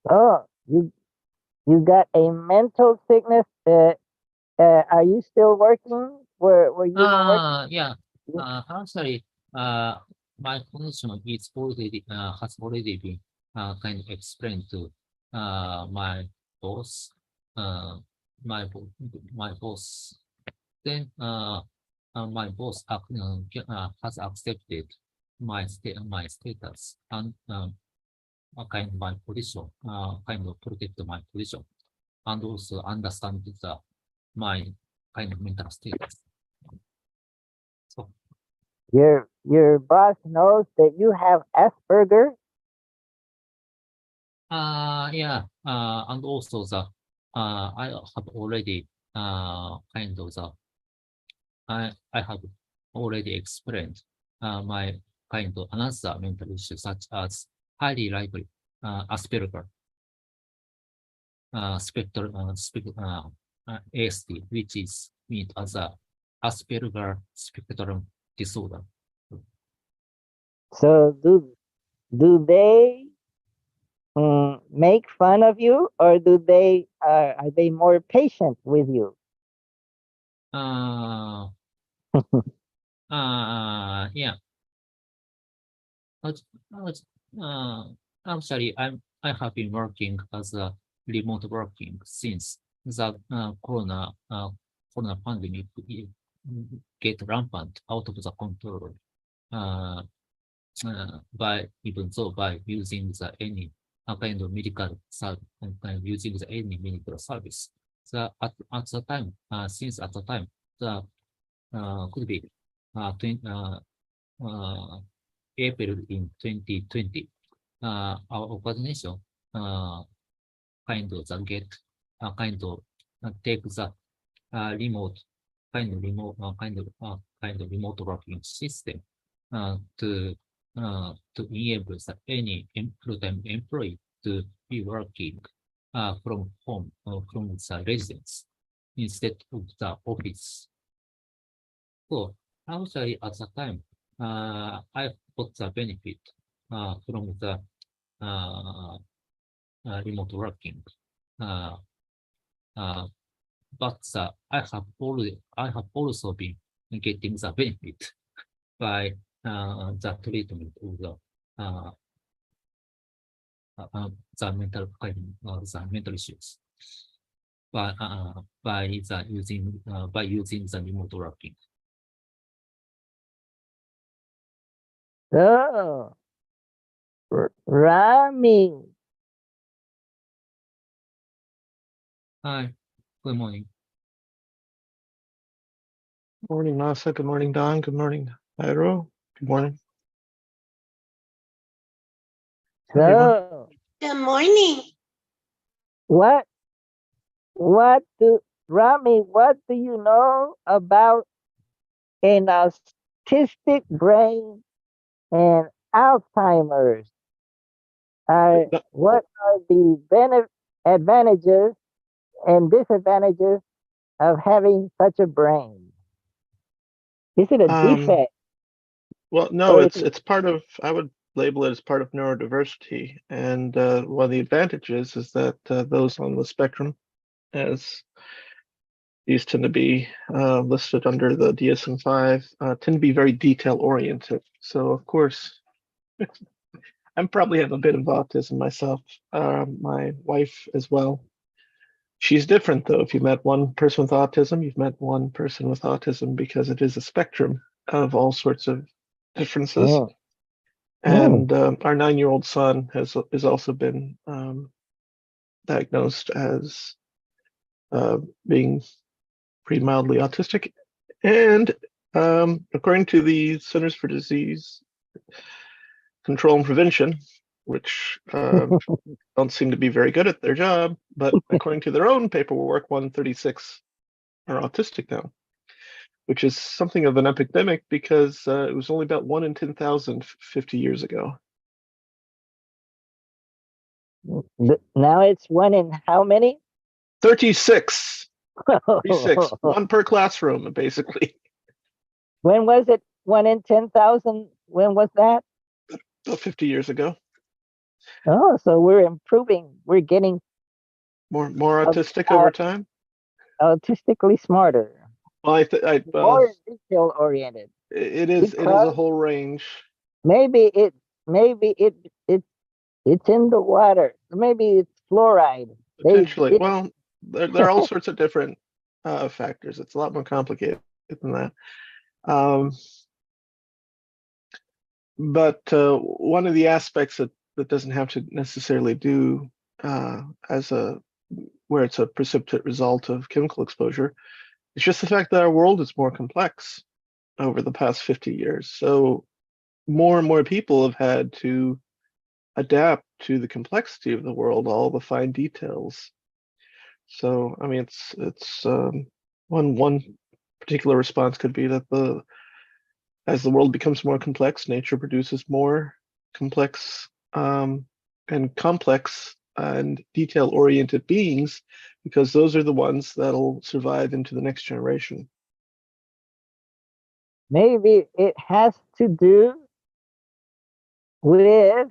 Oh, you got a mental sickness. Are you still working? Where you were working? Yeah. Yeah. Actually, my condition is already has already been kind of explained to my boss. Uh, my boss. Then my boss has accepted my status and kind of my position, kind of protect my position, and also understand my kind of mental status. So Your boss knows that you have Asperger. yeah, and also I have already kind of I have already explained my kind of another mental issue such as highly likely Asperger ASD, which is meant as a Asperger spectrum disorder. So do they make fun of you, or do they are they more patient with you? Uh, yeah. As- as- Actually, I have been working as a remote working since the corona pandemic get rampant out of the control. Uh, by even though by using the any kind of medical service, using the any medical service. At the time, since at the time, the could be 20, April in 2020, our organization kind of get kind of take the remote kind of remote working system to enable any full-time employee to be working from home or from the residence instead of the office. So actually at the time, I got the benefit from the remote working. Uh, uh, but I have also been getting the benefit by the treatment of the mental issues by using the remote working. So Rami, Hi, good morning. Morning, Nasa. Good morning, Don. Good morning, Iro. Good morning. everyone. so Good morning. what what do you know about an autistic brain and Alzheimer's? What are the advantages and disadvantages of having such a brain? Is it a defect? Well, no, Or is it's part of, I would label it as part of neurodiversity. And one of the advantages is that those on the spectrum, as these tend to be listed under the DSM-5, tend to be very detail oriented. So of course, I probably have a bit of autism myself. My wife as well. She's different though. If you met one person with autism, you've met one person with autism because it is a spectrum of all sorts of differences. oh, And our 9-year-old son has also been diagnosed as being pretty mildly autistic. And according to the Centers for Disease Control and Prevention, which don't seem to be very good at their job, but according to their own paperwork, 136 are autistic now, which is something of an epidemic because it was only about 1 in 10,000 50 years ago. now it's one in how many? 36. 36. One per classroom, basically. When was it? 1 in 10,000? When was that? About 50 years ago. Oh, so we're improving. We're getting More uh, autistic uh, over time. autistically smarter, Well, well, more detail oriented. it is a Because whole range. maybe it, maybe it's in the water. Maybe it's fluoride. They Potentially. did. Well, there are all sorts of different factors. It's a lot more complicated than that. Um, but one of the aspects that doesn't have to necessarily do as a where it's a precipitate result of chemical exposure, it's just the fact that our world is more complex over the past 50 years. So more and more people have had to adapt to the complexity of the world, all the fine details. So, I mean, it's one particular response could be that as the world becomes more complex, nature produces more complex and complex and detail-oriented beings, because those are the ones that'll survive into the next generation. Maybe it has to do with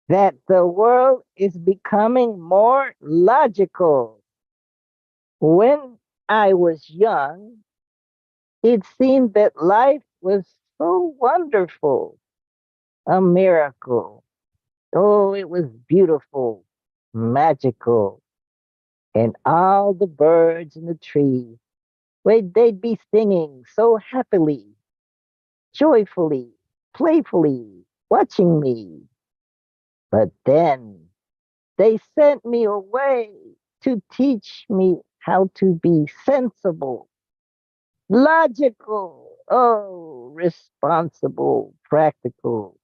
that the world is becoming more logical. When I was young, it seemed that life was so wonderful, a miracle. Oh, it was beautiful, magical. And all the birds in the trees, they'd be singing so happily, joyfully, playfully, watching me. But then they sent me away to teach me how to be sensible, logical, oh, responsible, practical.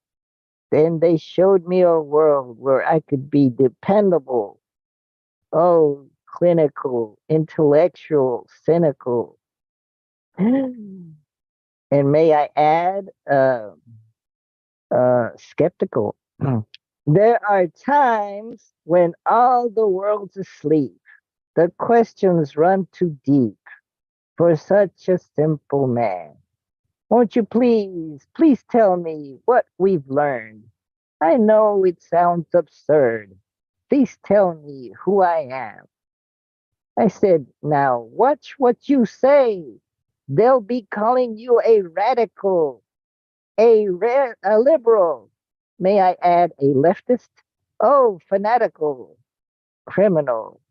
Then they showed me a world where I could be dependable, oh, clinical, intellectual, cynical. And may I add, skeptical. There are times when all the world's asleep. The questions run too deep for such a simple man. Won't you please tell me what we've learned? I know it sounds absurd. Please tell me who I am. I said, now watch what you say. They'll be calling you a radical, a liberal. May I add a leftist? Oh, fanatical, criminal,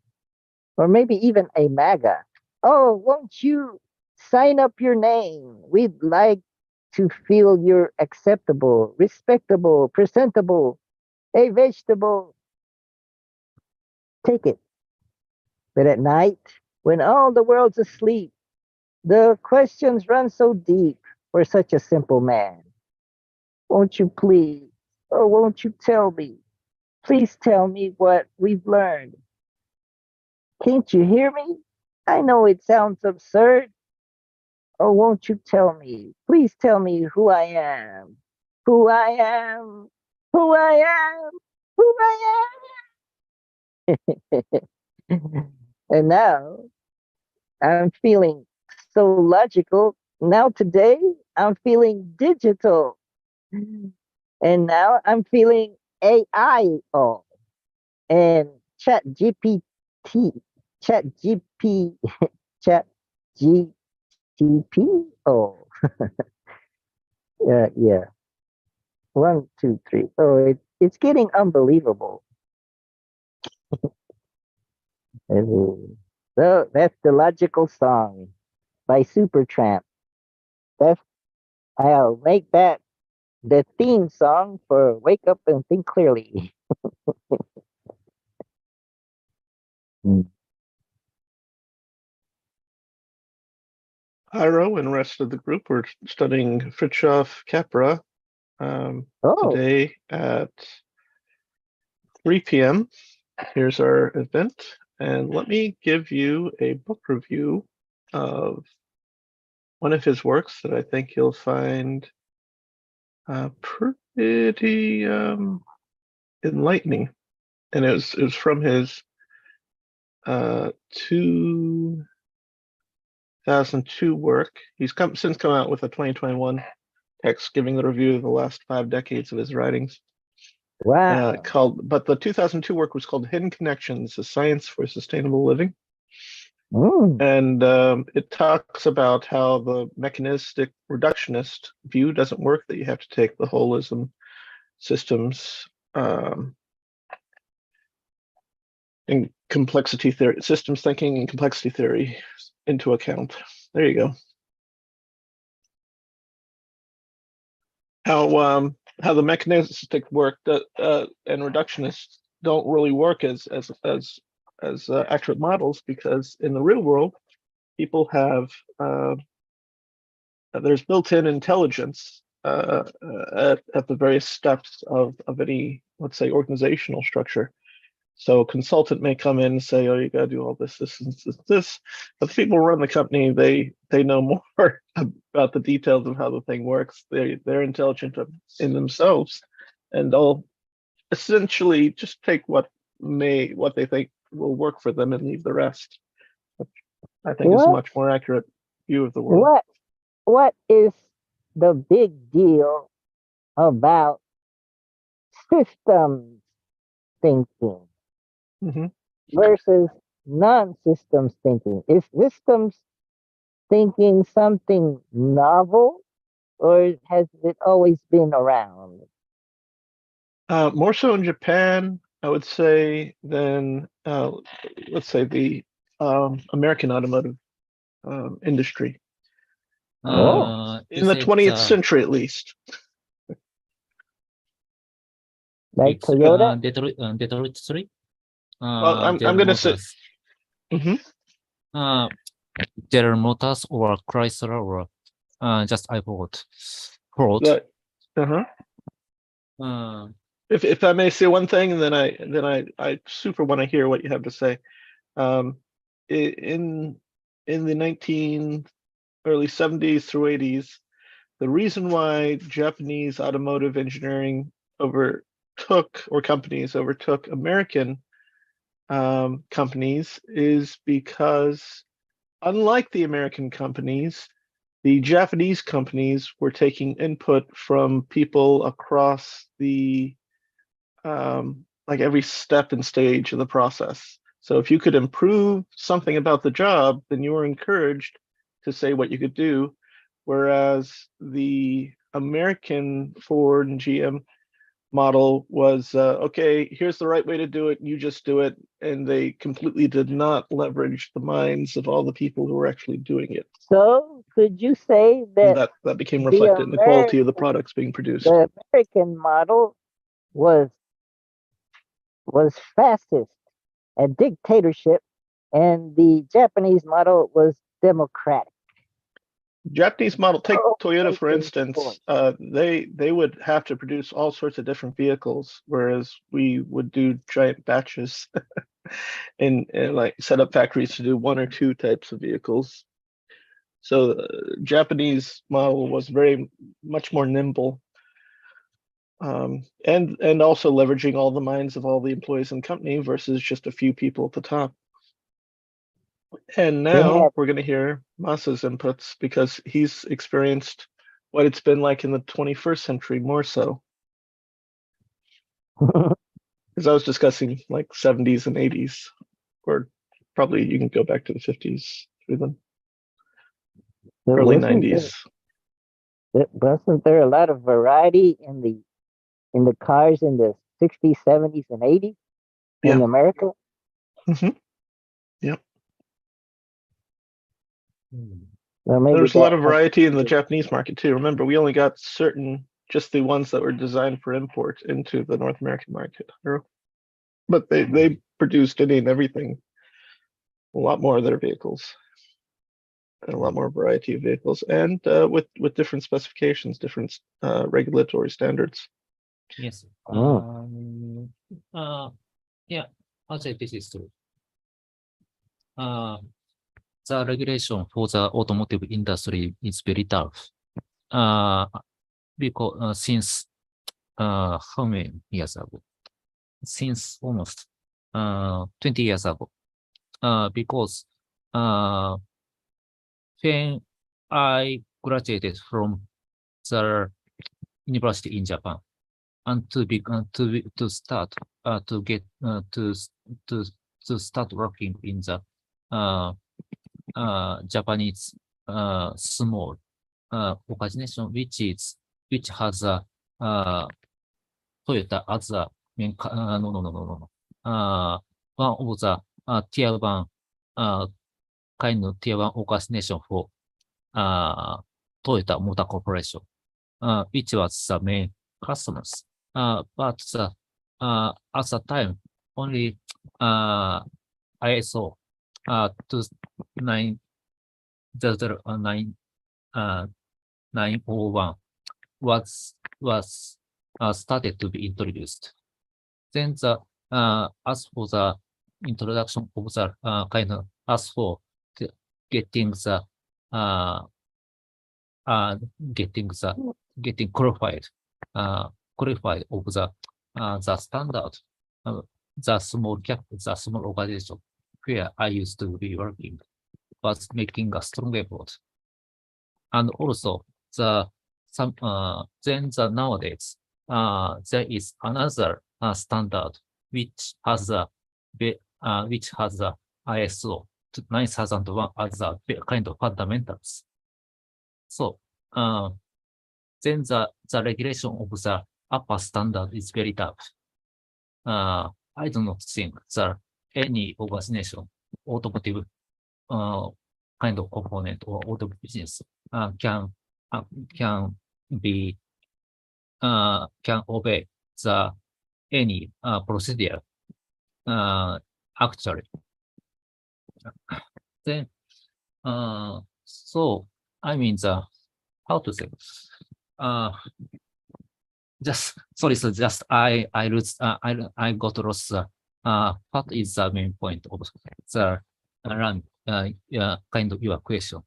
or maybe even a MAGA. Oh, won't you sign up your name? We'd like to feel you're acceptable, respectable, presentable, a vegetable. Take it. But at night, when all the world's asleep, the questions run so deep for such a simple man. Won't you please, oh, won't you tell me? Please tell me what we've learned. Can't you hear me? I know it sounds absurd. Oh, won't you tell me? Please tell me who I am. Who I am. Who I am. Who I am. And now I'm feeling so logical. Now today I'm feeling digital. And now I'm feeling AI and chat GPT, chat GP, chat GTP. Oh, yeah. 1, 2, 3. Oh, it's getting unbelievable. So that's the logical song by Supertramp. That's I'll make that the theme song for Wake Up and Think Clearly. Mm. Iro and the rest of the group were studying Fritjof Capra Oh, today at 3 p.m. Here's our event. And let me give you a book review of one of his works that I think you'll find pretty enlightening. And it was from his 2002 work. He's since come out with a 2021 text giving the review of the last 5 decades of his writings. Wow. But the 2002 work was called Hidden Connections: A Science for Sustainable Living. Mm. And it talks about how the mechanistic reductionist view doesn't work, that you have to take the holism systems and complexity theory, systems thinking and complexity theory into account. There you go. How the mechanistic work that and reductionists don't really work as accurate models, because in the real world, people have there's built-in intelligence at the various steps of any, let's say, organizational structure. So a consultant may come in and say, "Oh, you got to do all this, this, and this." But the people who run the company, they know more about the details of how the thing works. They're intelligent in themselves, and they'll essentially just take what they think will work for them and leave the rest. Which I think is a much more accurate view of the world. What is the big deal about systems thinking Mhm. versus non-systems thinking? Is systems thinking something novel, or has it always been around? More so in Japan, I would say, than let's say the American automotive industry. In the 20th century, at least. Like it's Toyota? Detroit 3. Well, I'm General going to say, Motors. Mhm. General Motors or Chrysler or just I forgot. Ford. Uh-huh. Uh, If I may say one thing, and then I super want to hear what you have to say. In the early 70s through 80s, the reason why Japanese automotive engineering companies overtook American companies is because, unlike the American companies, the Japanese companies were taking input from people across the like every step and stage of the process. So if you could improve something about the job, then you were encouraged to say what you could do. Whereas the American Ford and GM model was, okay, here's the right way to do it, you just do it. And they completely did not leverage the minds of all the people who were actually doing it. So could you say And that that became the reflected in the quality of the products being produced. the American model was fascist and dictatorship, and the Japanese model was democratic? Japanese model, take Toyota for Okay, instance, they would have to produce all sorts of different vehicles, whereas we would do giant batches and like set up factories to do 1 or 2 types of vehicles. So the Japanese model was very much more nimble, and also leveraging all the minds of all the employees in the company versus just a few people at the top. And now we're going to hear Masa's inputs, because he's experienced what it's been like in the 21st century more so. Because I was discussing like 70s and 80s, or probably you can go back to the 50s through them, early 90s. Wasn't there a lot of variety in the cars in the 60s, 70s, and 80s in America? Mhm. Yep. Well, maybe There's a lot of that has variety in the Japanese market too. Remember, we only got just the ones that were designed for import into the North American market. But they produced any and everything, a lot more of their vehicles, and a lot more variety of vehicles, and with different specifications, different regulatory standards. yes. Oh. Yeah, actually this is true. The regulation for the automotive industry is very tough. Because since how many years ago? Since almost 20 years ago. Because when I graduated from the university in Japan, and to start to get to start working in the Japanese small organization, which has a Toyota as a main one of the tier one kind of tier one organization for Toyota Motor Corporation, which was the main customers. But at the time, only ISO 901 was started to be introduced. Then as for the introduction of the kind of as for getting qualified of the standard, the small organization where I used to be working was making a strong effort. And also nowadays there is another standard which has a ISO 9001 as a kind of fundamentals. So then the regulation of the upper standard is very tough. I do not think that any organization, automotive kind of component or automotive business can obey the any procedure actually. Then so I mean how to say just sorry, so just I got lost. What is the main point of the kind of your question?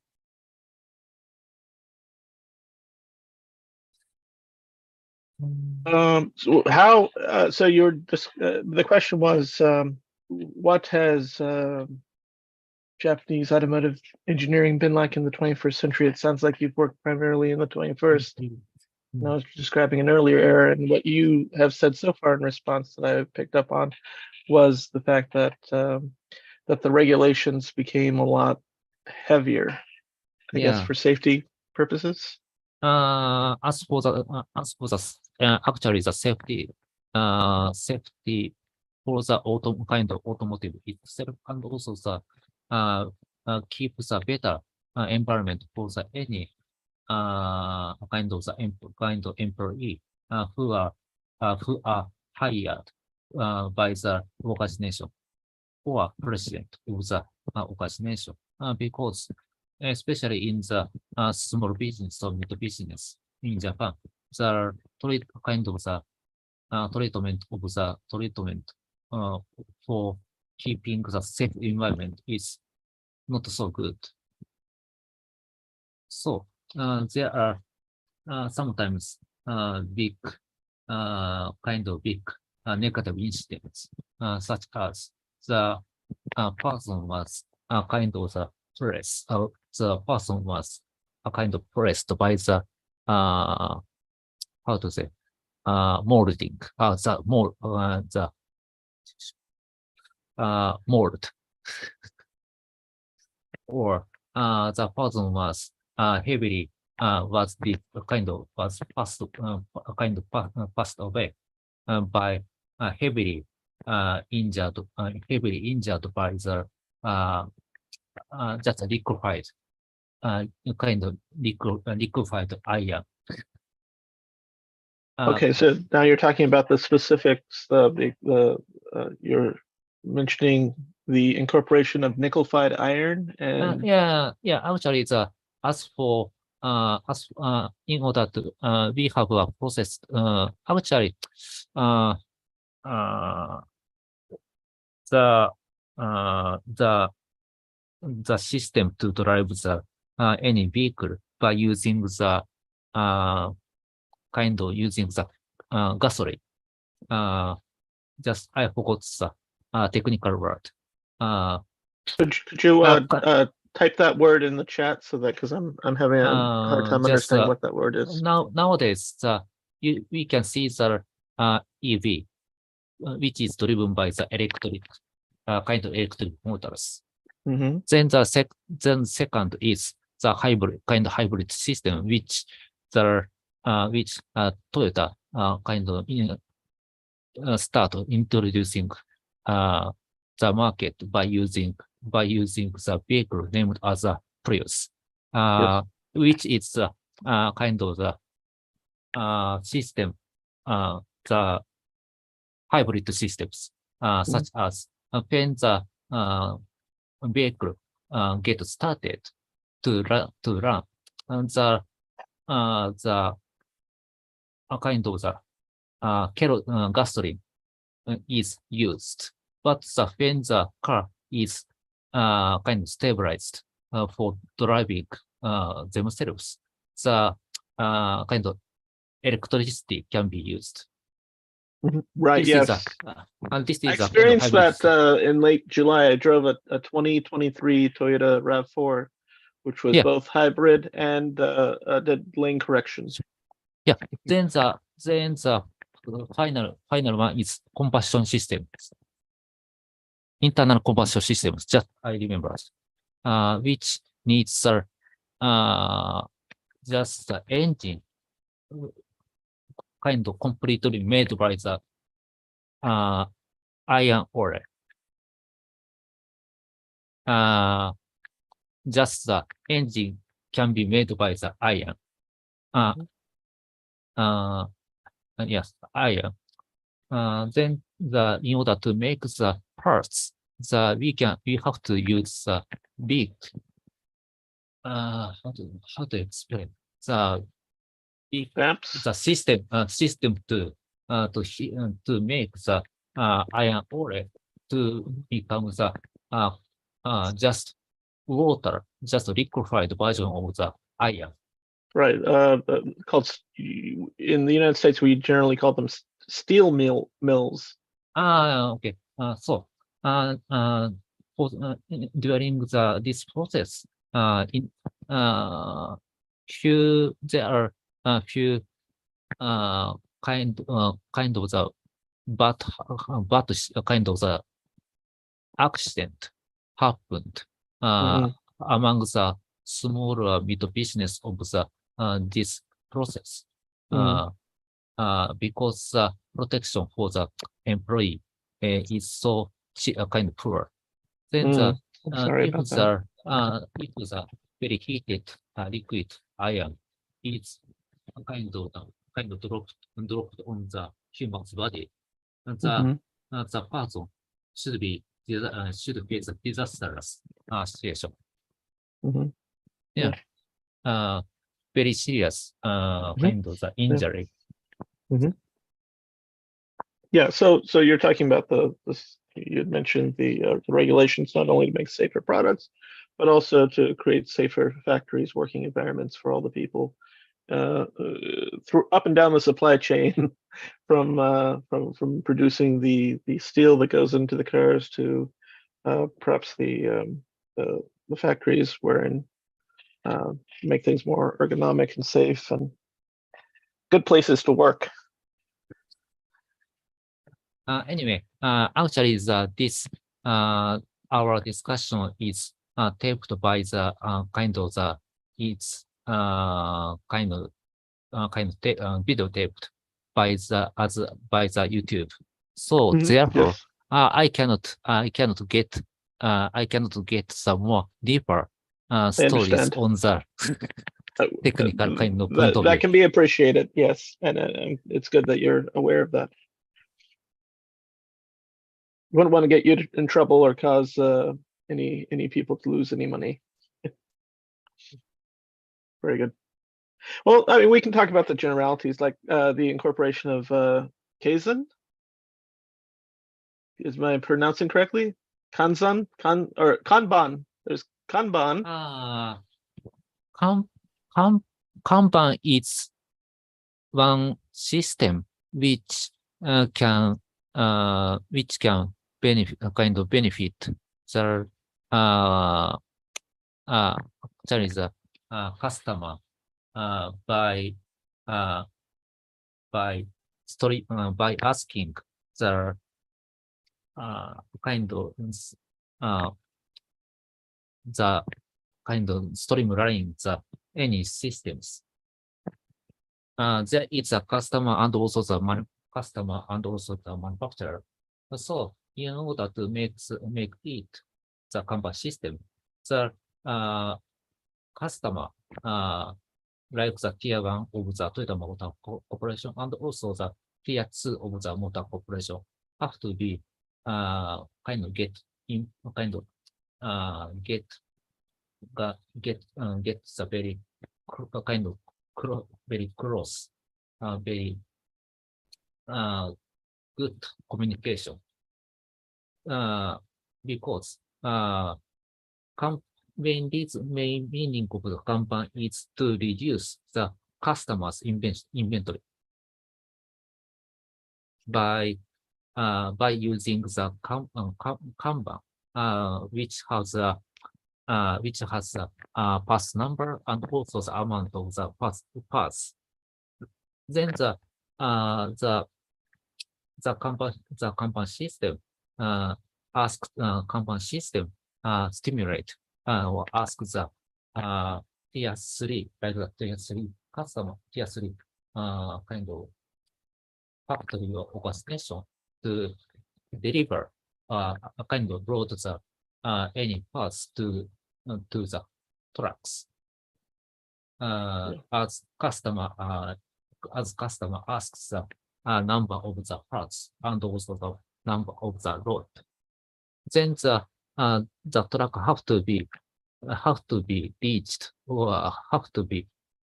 So how? So the question was, what has Japanese automotive engineering been like in the 21st century? It sounds like you've worked primarily in the 21st. And I was describing an earlier era, and what you have said so far in response that I picked up on was the fact that that the regulations became a lot heavier, I guess, for safety purposes. As for the actually the safety for the kind of automotive itself, and also the keep the better environment for the any kind of employee who are hired by the organization or president of the organization, because especially in the small business or mid business in Japan, the treatment for keeping the safe environment is not so good. So there are sometimes big negative incidents, such as the person was pressed by the how to say molding, the mold, or the person was heavily was passed away by heavily injured by the just liquefied liquefied iron. Okay, so now you're talking about the specifics. You're mentioning the incorporation of nickel-fied iron, and Actually, as for in order to we have a process. Actually, the system to drive the any vehicle by using the using the gasoline. Just I forgot the technical word. could you type that word in the chat so that because I'm having a hard time Just understanding what that word is. nowadays, we can see the EV, which is driven by the electric kind of electric motors. Hmm. Then then second is the hybrid system, which Toyota kind of start introducing the market by using the vehicle named as a Prius, which is kind of the system, the hybrid systems, such as when the vehicle get started to run, and the kind of the gasoline is used, but when the car is kind of stabilized for driving themselves, the kind of electricity can be used. Right. This is Yes. and this I is a kind of experienced hybrid that system. in late July. I drove a 2023 Toyota RAV4, which was Yeah. both hybrid and did lane corrections. Yeah. Then the final one is combustion systems. Internal combustion systems, just I remember, which needs just the engine kind of completely made by the iron ore. Just the engine can be made by the iron. Yes, iron. Then in order to make the parts, we have to use the big. How to explain the big Amps. the system to make the iron ore to become the just water, just liquefied version of the iron. Right. Called in the United States, we generally call them steel mills. Okay. So during this process, there are a few kind of the bad kind of the accident happened among the smaller mid business of the this process, because the protection for the employee is so kind of poor. Then Sorry about that. if the very heated liquid iron is kind of dropped on the human's body, the person should be face a disastrous situation. Yeah. Very serious kind of the injury. Yeah. So you're talking about you had mentioned the regulations not only to make safer products, but also to create safer factories, working environments for all the people through up and down the supply chain, from producing the steel that goes into the cars to perhaps the factories wherein make things more ergonomic and safe and good places to work. Anyway, actually, our discussion is taped by the kind of video taped by the YouTube. So therefore, Yes. I cannot get some more deeper stories on the technical kind of point of view. That can be appreciated, yes, and it's good that you're aware of that. Wouldn't want to get you in trouble or cause any people to lose any money. Very good. Well, I mean, we can talk about the generalities, like the incorporation of Kaizen. Is my pronouncing correctly? Kanban. There's Kanban. Kanban is one system which can benefit the actually the customer by by asking the kind of uh, the kind of streamline the any systems. There is a customer and also the customer and also the manufacturer. So in order to make it the Kanban system, the customer like the tier 1 of the Toyota Motor Corporation and also the tier 2 of the Motor Corporation have to be kind of get in kind of get the very kind of very close, very good communication. Because when this main meaning of the Kanban is to reduce the customer's inventory by using the Kanban, which has a pass number and also the amount of the pass. Then the Kanban system asks Kanban system stimulate or ask the tier 3 like the tier 3 customer tier 3 kind of factory or organization to deliver a kind of load the any parts to the trucks. As customer asks the number of the parts and also the number of the load, then the truck have to be reached or have to be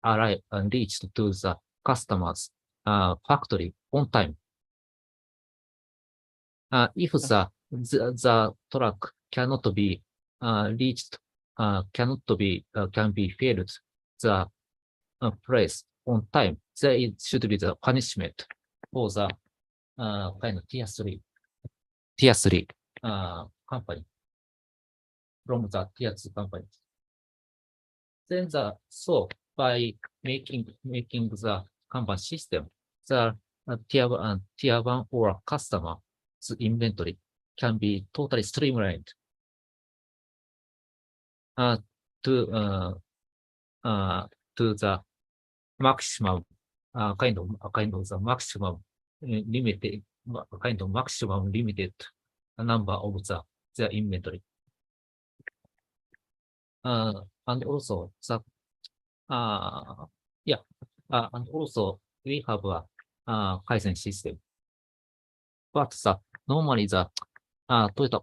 arrived and reached to the customer's factory on time. If the truck cannot be reached, can be failed the place on time, there should be the punishment for the kind of tier 3 company from the tier 2 company. Then so by making the Kanban system, the tier 1 or customer's inventory can be totally streamlined to the maximum kind of the maximum limited maximum limited number of their inventory. And also the and also we have a Kaizen system, but normally the Toyota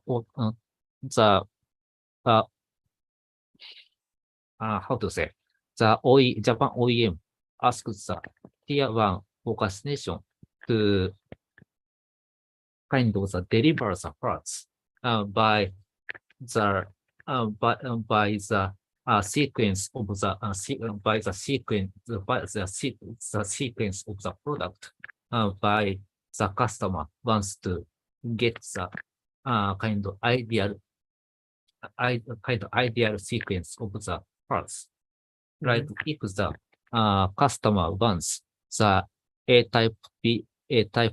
how to say, the Japan OEM asks the tier 1 organization to kind of deliver the parts by the sequence of the sequence of the product by the customer wants to get the kind of ideal sequence of the parts. Like if the customer wants the A type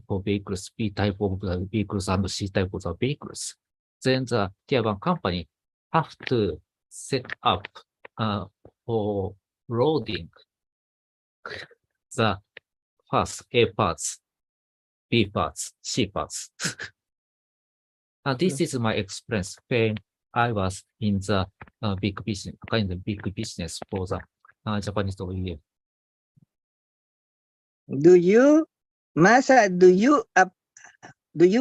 of vehicles, B type of the vehicles, and C type of the vehicles, then the tier 1 company have to set up for loading the first A parts, B parts, C parts. This is my experience when I was in the big business for the Japanese OEM. Do you, Masa, do you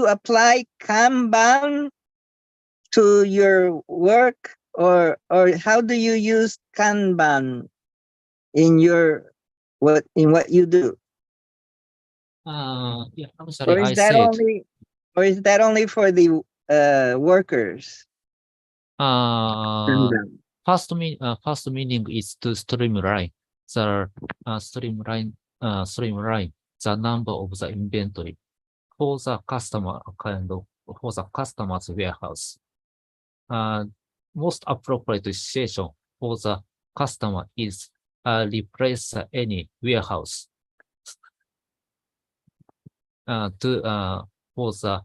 apply Kanban to your work, or how do you use Kanban in what you do? Yeah, I'm Or sorry, is I that said. only for the workers? Kanban. First meaning is to streamline the number of the inventory for the customer for the customer's warehouse. Most appropriate situation for the customer is replace any warehouse for the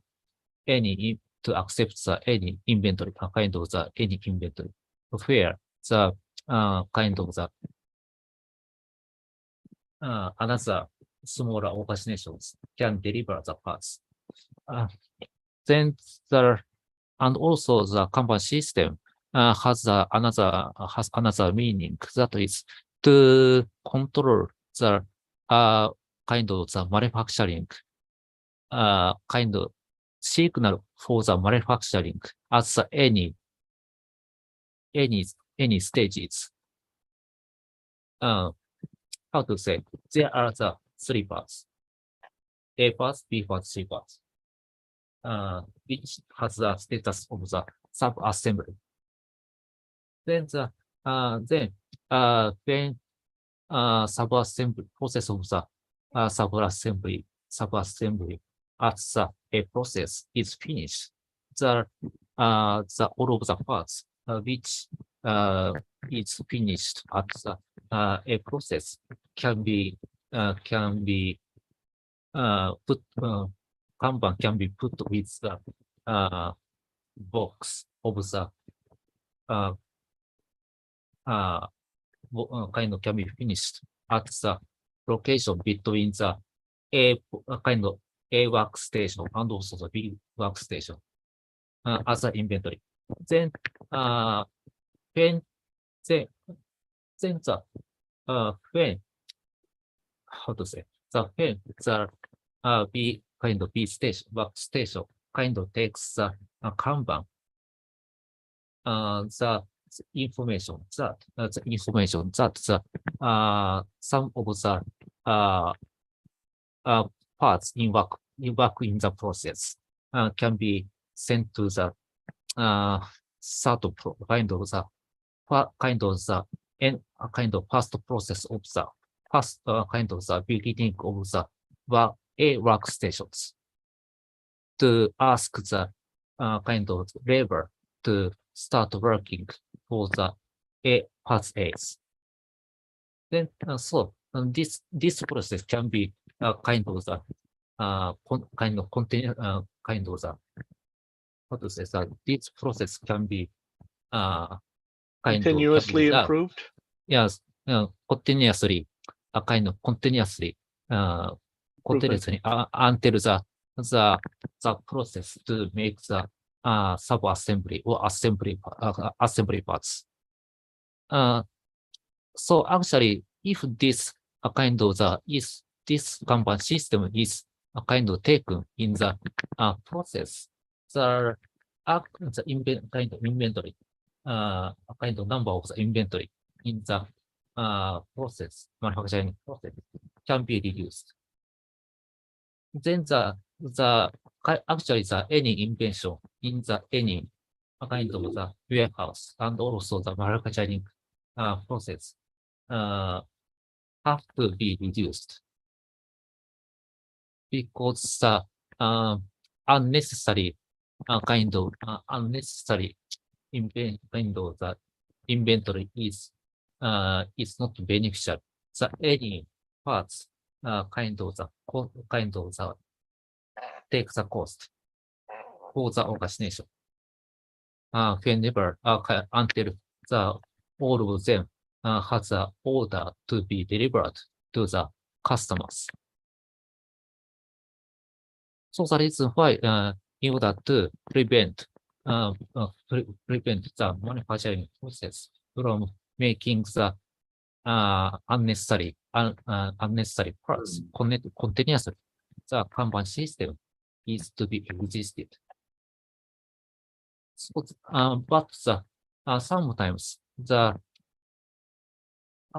to accept the any inventory, kind of the any inventory, where the kind of the another smaller organizations can deliver the parts. Then and also the company system has another meaning, that is to control the kind of the manufacturing kind of signal for the manufacturing at the any stages. How to say? There are the three parts: A parts, B parts, C parts, which has the status of the sub-assembly. Then when sub-assembly process of the sub-assembly at the a process is finished, the all of the parts which is finished at the a process can be put Kanban can be put with the box of the kind of can be finished at the location between the kind of A workstation and also the B workstation as an inventory. Then when when how to say when the B kind of B station workstation kind of takes the Kanban, the information that the some of the parts in work in the process can be sent to the kind of the kind of first process of the first kind of the beginning of the A workstations to ask the kind of labor to start working for the A parts A's. Then this process can be kind of the kind of continue kind of the how to say that this process can be kind Continuously of improved. yes, continuously kind of continuously until the process to make the sub assembly or assembly parts. So actually, if this kind of this Kanban system is kind of taken in the process, the kind of inventory, kind of number of the inventory in the manufacturing process can be reduced. Then actually any invention in the any kind of the warehouse and also the manufacturing process have to be reduced because the unnecessary kind of unnecessary kind of the inventory is not beneficial. The any parts kind of the take the cost for the organization. Whenever until the all of them has an order to be delivered to the customers. So that is why in order to prevent the manufacturing process from making the unnecessary parts continuously, the Kanban system is to be existed. So, but sometimes the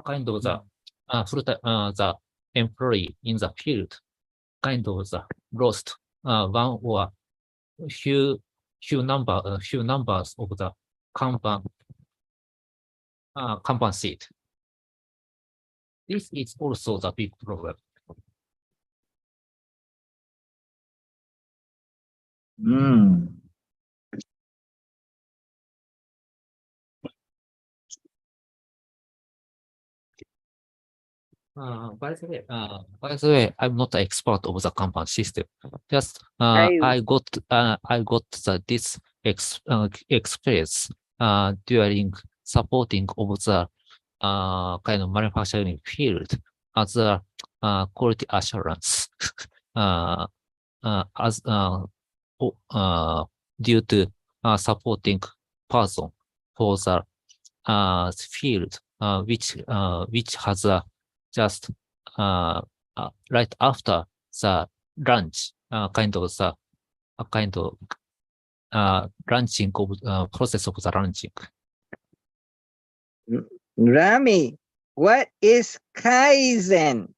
kind of the the employee in the field kind of the lost one or few numbers of the Kanban sheet. This is also the big problem. By the way, I'm not an expert of the Kanban system. Just I I got this experience during supporting of the kind of manufacturing field as a quality assurance as due to supporting person for the field which has just right after the lunch kind of the kind of launching of process of the launching. Rami, what is Kaizen?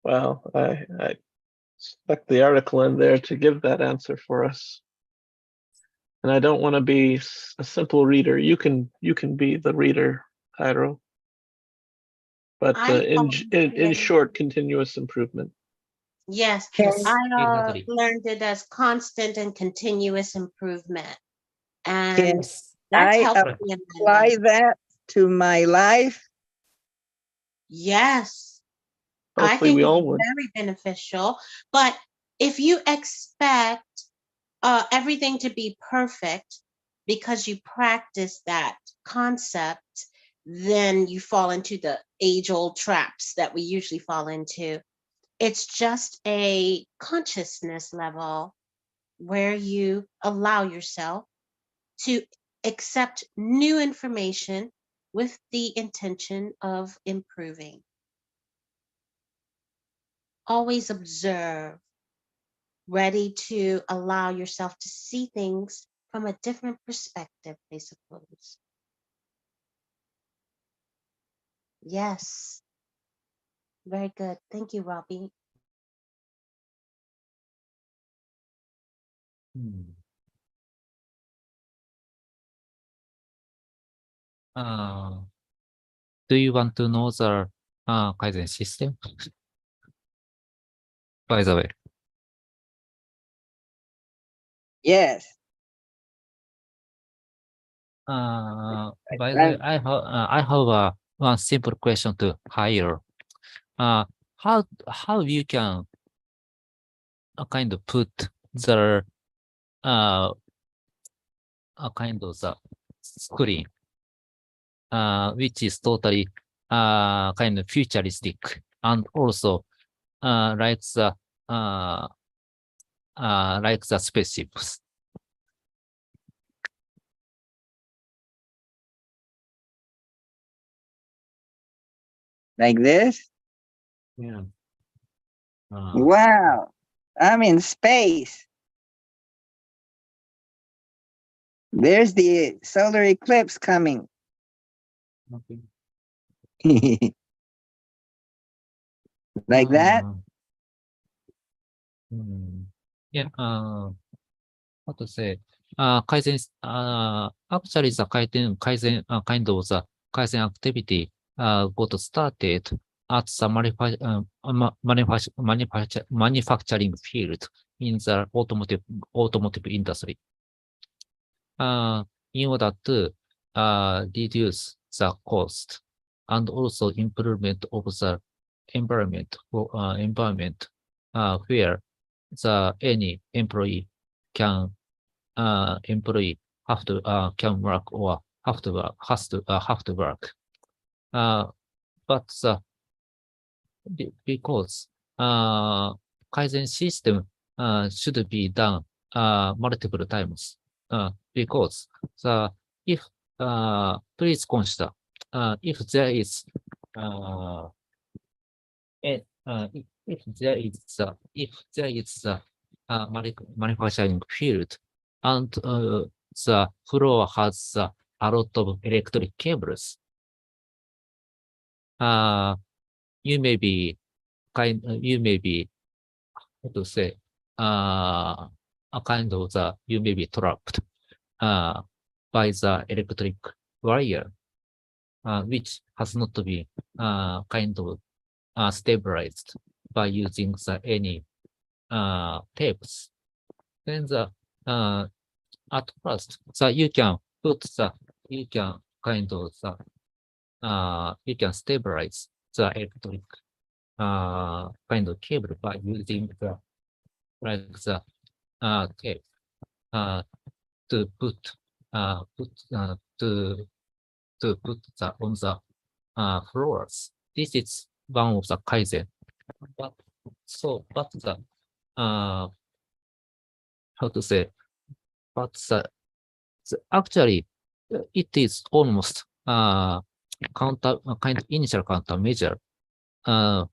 Well, I stuck the article in there to give that answer for us. And I don't want to be a simple reader. You can be the reader, Cairo. But I in short, continuous improvement. Yes, Can I Exactly. learned it as constant and continuous improvement, and can that's I helped Right. me in my life. apply that to my life? Yes, I Hopefully, think we it's all would. very beneficial. But if you expect everything to be perfect because you practice that concept, then you fall into the age-old traps that we usually fall into. It's just a consciousness level where you allow yourself to accept new information with the intention of improving. Always observe, ready to allow yourself to see things from a different perspective, I suppose. Yes, very good. Thank you, Robbie. Do you want to know the Kaizen system? By the way. Yes. By the way, I have one simple question to hire. How you can kind of put the a kind of the screen which is totally kind of futuristic and also like the spaceships. Like this? Yeah. Wow. I'm in space. There's the solar eclipse coming. Okay. Like that? Yeah. How to say? Kaizen. Actually, the Kaizen kind of the Kaizen activity got started at the manufacturing field in the automotive industry. In order to reduce the cost and also improvement of the environment where any employee can can work or have to work have to work. But because Kaizen system should be done multiple times because if please consider if there is if there is manufacturing field and the floor has a lot of electric cables, you may be how to say a kind of you may be trapped by the electric wire, which has not been kind of stabilized by using any tapes. Then at first, you can kind of you can stabilize the electric kind of cable by using the tape to put the on the floors. This is one of the kaizen. But the how to say? But actually it is almost counter kind of initial countermeasure. When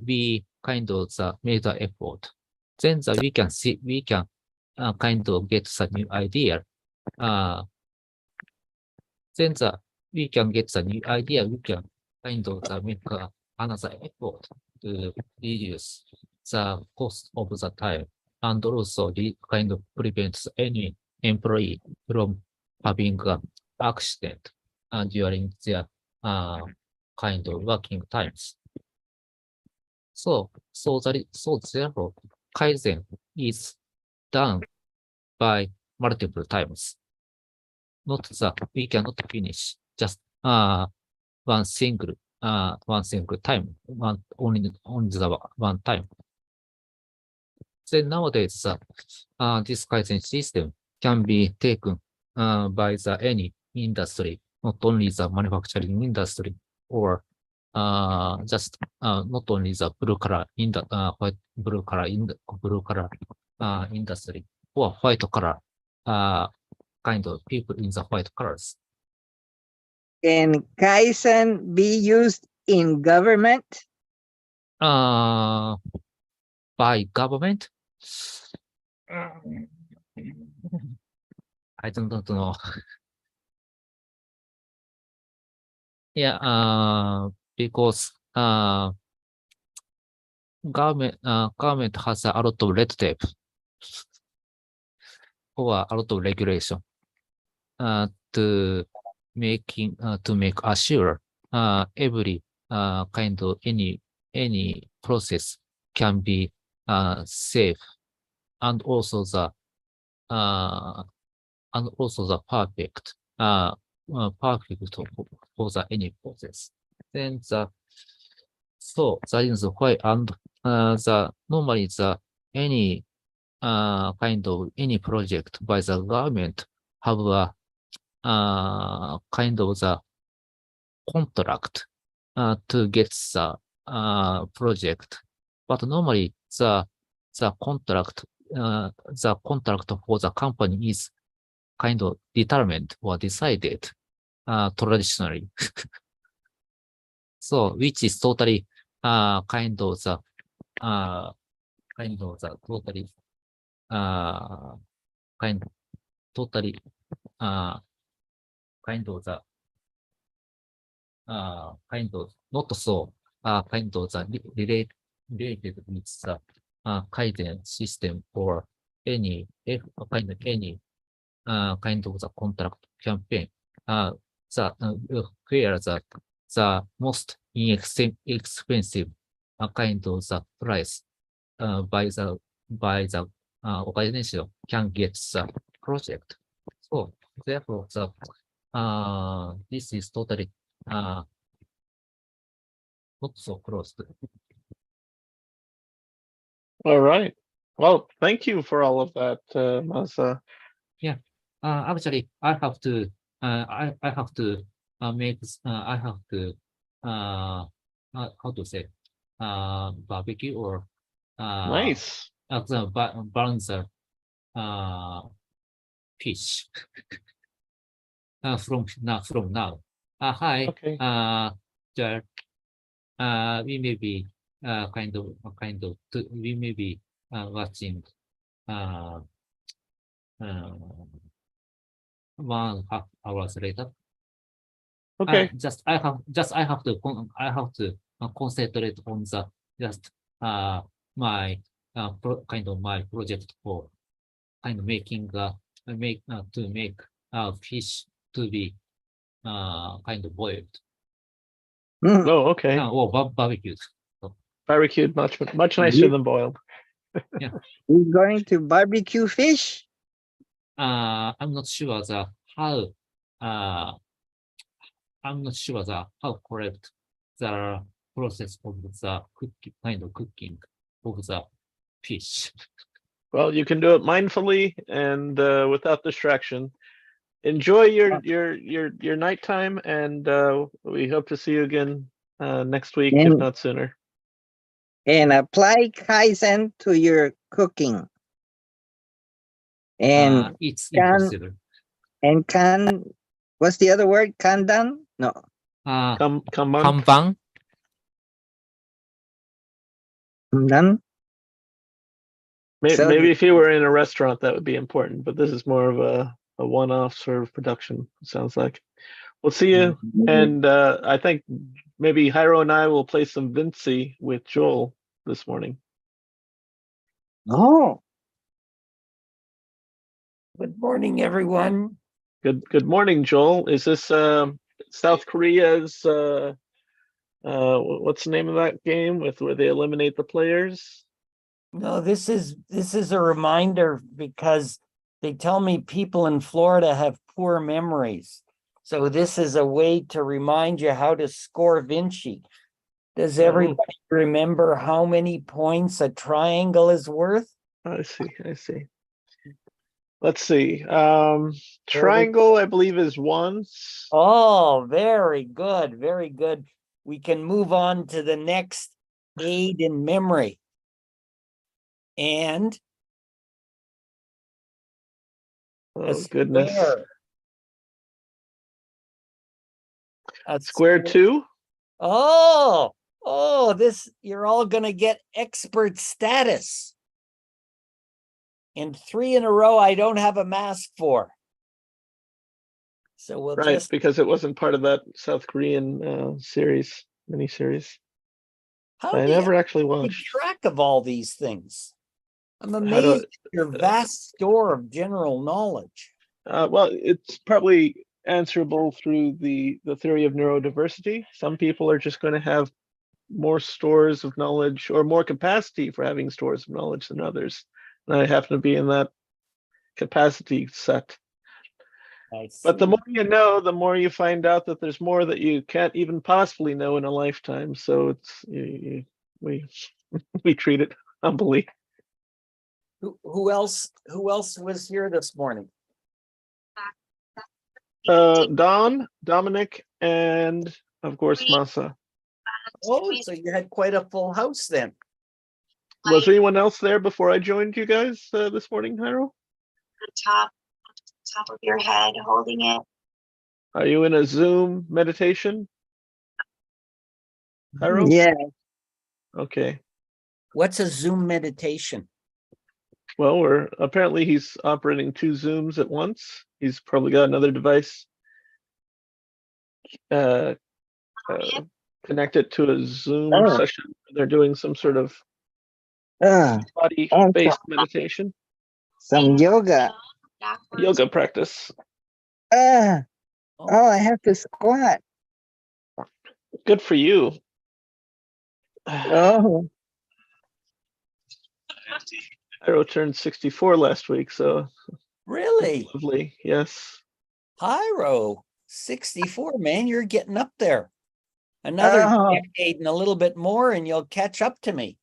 we kind of made the effort, then we can kind of get the new idea. Then we can get the new idea. We can kind of make another effort to reduce the cost of the time, and also kind of prevents any employee from having an accident during their kind of working times. So therefore, Kaizen is done by multiple times. Not that we cannot finish just one single time, only the one time. Then nowadays, this Kaizen system can be taken by any industry, not only the manufacturing industry, or just not only the blue collar industry, or white collar kind of people in the white collars. Can Kaizen be used in government? By government? I don't know. Yeah, because government has a lot of red tape or a lot of regulation to make assure every kind of any process can be safe, and also the perfect for the any process. Then that is why, and the normally the any kind of any project by the government have a kind of the contract to get the project, but normally the contract for the company is kind of determined or decided traditionally. So which is totally kind of the totally kind of the kind of not so kind of the related with the Kaizen system or any kind of the contract campaign. Where the most expensive kind of the price by the organization can get the project. So therefore, this is totally not so close. All right. Well, thank you for all of that, Masa. Actually, I have to make how to say barbecue or Nice. burn the fish from now. Hi. Okay. Jared. We may be we may be watching 1.5 hours later. Okay. I have to concentrate on the my my project for kind of making to make fish to be kind of boiled Oh, okay. or barbecued. Barbecued much nicer than boiled. You're going to barbecue fish? I'm not sure how I'm not sure how correct the process of the cooking of the fish. Well, you can do it mindfully and without distraction. Enjoy your nighttime, and we hope to see you again next week, if And- not sooner. And apply Kaizen to your cooking. And It's can- impossible. what's the other word? Kandan? No. Come on. Kanban? Kandan? So- Maybe if you were in a restaurant, that would be important, but this is more of a one-off sort of production, it sounds like. We'll see you, and I think maybe Jairo and I will play some Vinci with Joel this morning. Oh, Good morning, everyone. Good morning, Joel. Is this South Korea's what's the name of that game with where they eliminate the players? No, this is a reminder because they tell me people in Florida have poor memories. So this is a way to remind you how to score Vinci. Does everybody remember how many points a triangle is worth? I see. Let's see. Triangle, I believe, is once. Oh, very good, very good. We can move on to the next aid in memory. And a Oh goodness. square. A Square two. Oh, this, you're all gonna get expert status. And 3 in a row, I don't have a mask for. So we'll Right, just, because it wasn't part of that South Korean miniseries. how I do you never actually keep watched. track of all these things? I'm How do- amazed at your vast store of general knowledge. Well, it's probably answerable through the theory of neurodiversity. Some people are just going to have more stores of knowledge or more capacity for having stores of knowledge than others. And I happen to be in that capacity set. But the see. more you know, the more you find out that there's more that you can't even possibly know in a lifetime. So it's we we treat it humbly. Who else was here this morning? Don, Dominic, and of course Masa. Oh, so you had quite a full house then. Was anyone else there before I joined you guys this morning, Jairo? The top of your head, holding it. Are you in a Zoom meditation, Jairo? yeah. Okay. What's a Zoom meditation? Well, apparently he's operating 2 Zooms at once. He's probably got another device connected to a Zoom Oh. session. They're doing some sort of Ah, body-based meditation, some yoga. Backwards. yoga practice. Ah, oh, I have to squat. Good for you. Oh, Jairo turned 64 last week, so Really? lovely. Yes. Hyro, 64, man, you're getting up there. Another Oh. decade and a little bit more, and you'll catch up to me.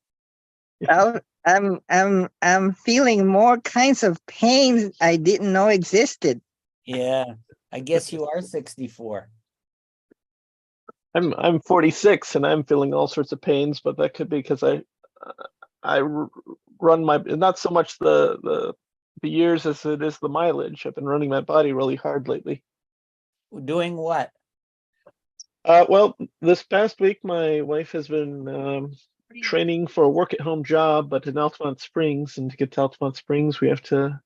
I'm feeling more kinds of pains I didn't know existed. Yeah, I guess you are 64. I'm 46 and I'm feeling all sorts of pains, but that could be because I run my, not so much the years as it is the mileage. I've been running my body really hard lately. Doing what? Well, this past week my wife has been training for a work-at-home job, but in Altamont Springs, and to get to Altamont Springs, we have to.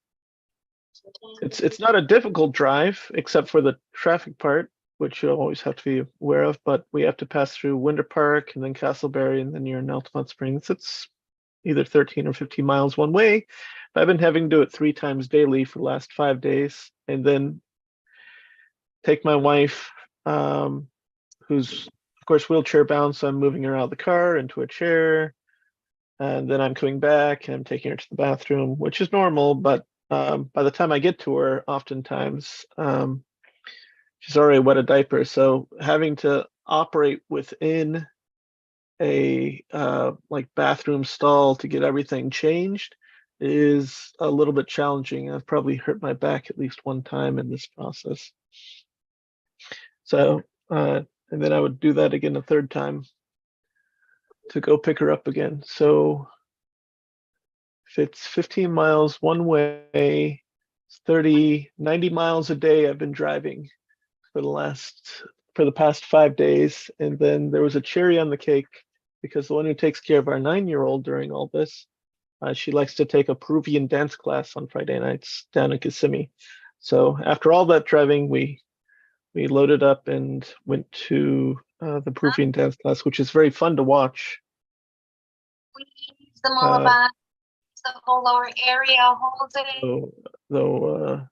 It's not a difficult drive except for the traffic part, which you always have to be aware of. But we have to pass through Winter Park and then Castleberry, and then you're in Altamont Springs. It's either 13 or 15 miles one way. But I've been having to do it 3 times daily for the last 5 days, and then take my wife, who's of course wheelchair bound, so I'm moving her out of the car into a chair, and then I'm coming back and I'm taking her to the bathroom, which is normal. But by the time I get to her, oftentimes she's already wet a diaper. So having to operate within a like bathroom stall to get everything changed is a little bit challenging. I've probably hurt my back at least one time in this process. So, and then I would do that again a third time to go pick her up again. So if it's 15 miles one way, it's 90 miles a day I've been driving for the past 5 days. And then there was a cherry on the cake because the one who takes care of our 9-year-old during all this, she likes to take a Peruvian dance class on Friday nights down in Kissimmee. So after all that driving, we loaded up and went to the Peruvian dance class, which is very fun to watch. We use the Moabite, the whole lower area, whole day. Though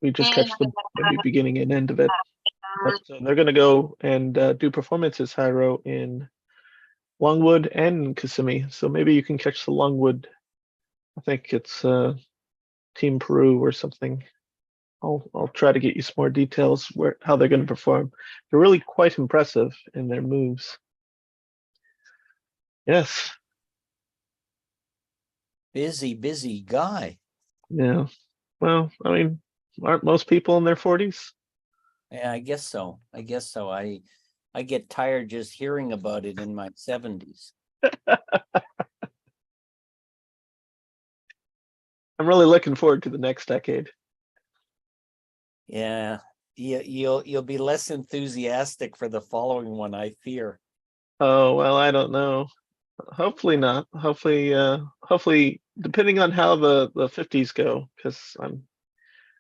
we just catch the maybe beginning and end of it. But they're going to go and do performances, Hyro, in Longwood and Kissimmee. So maybe you can catch the Longwood. I think it's Team Peru or something. I'll try to get you some more details how they're going to perform. They're really quite impressive in their moves. Yes. Busy guy. Yeah. Well, I mean, aren't most people in their 40s? Yeah, I guess so. I get tired just hearing about it in my 70s. I'm really looking forward to the next decade. Yeah, you'll be less enthusiastic for the following one, I fear. Oh, well, I don't know. Hopefully not. Hopefully, depending on how the 50s go, because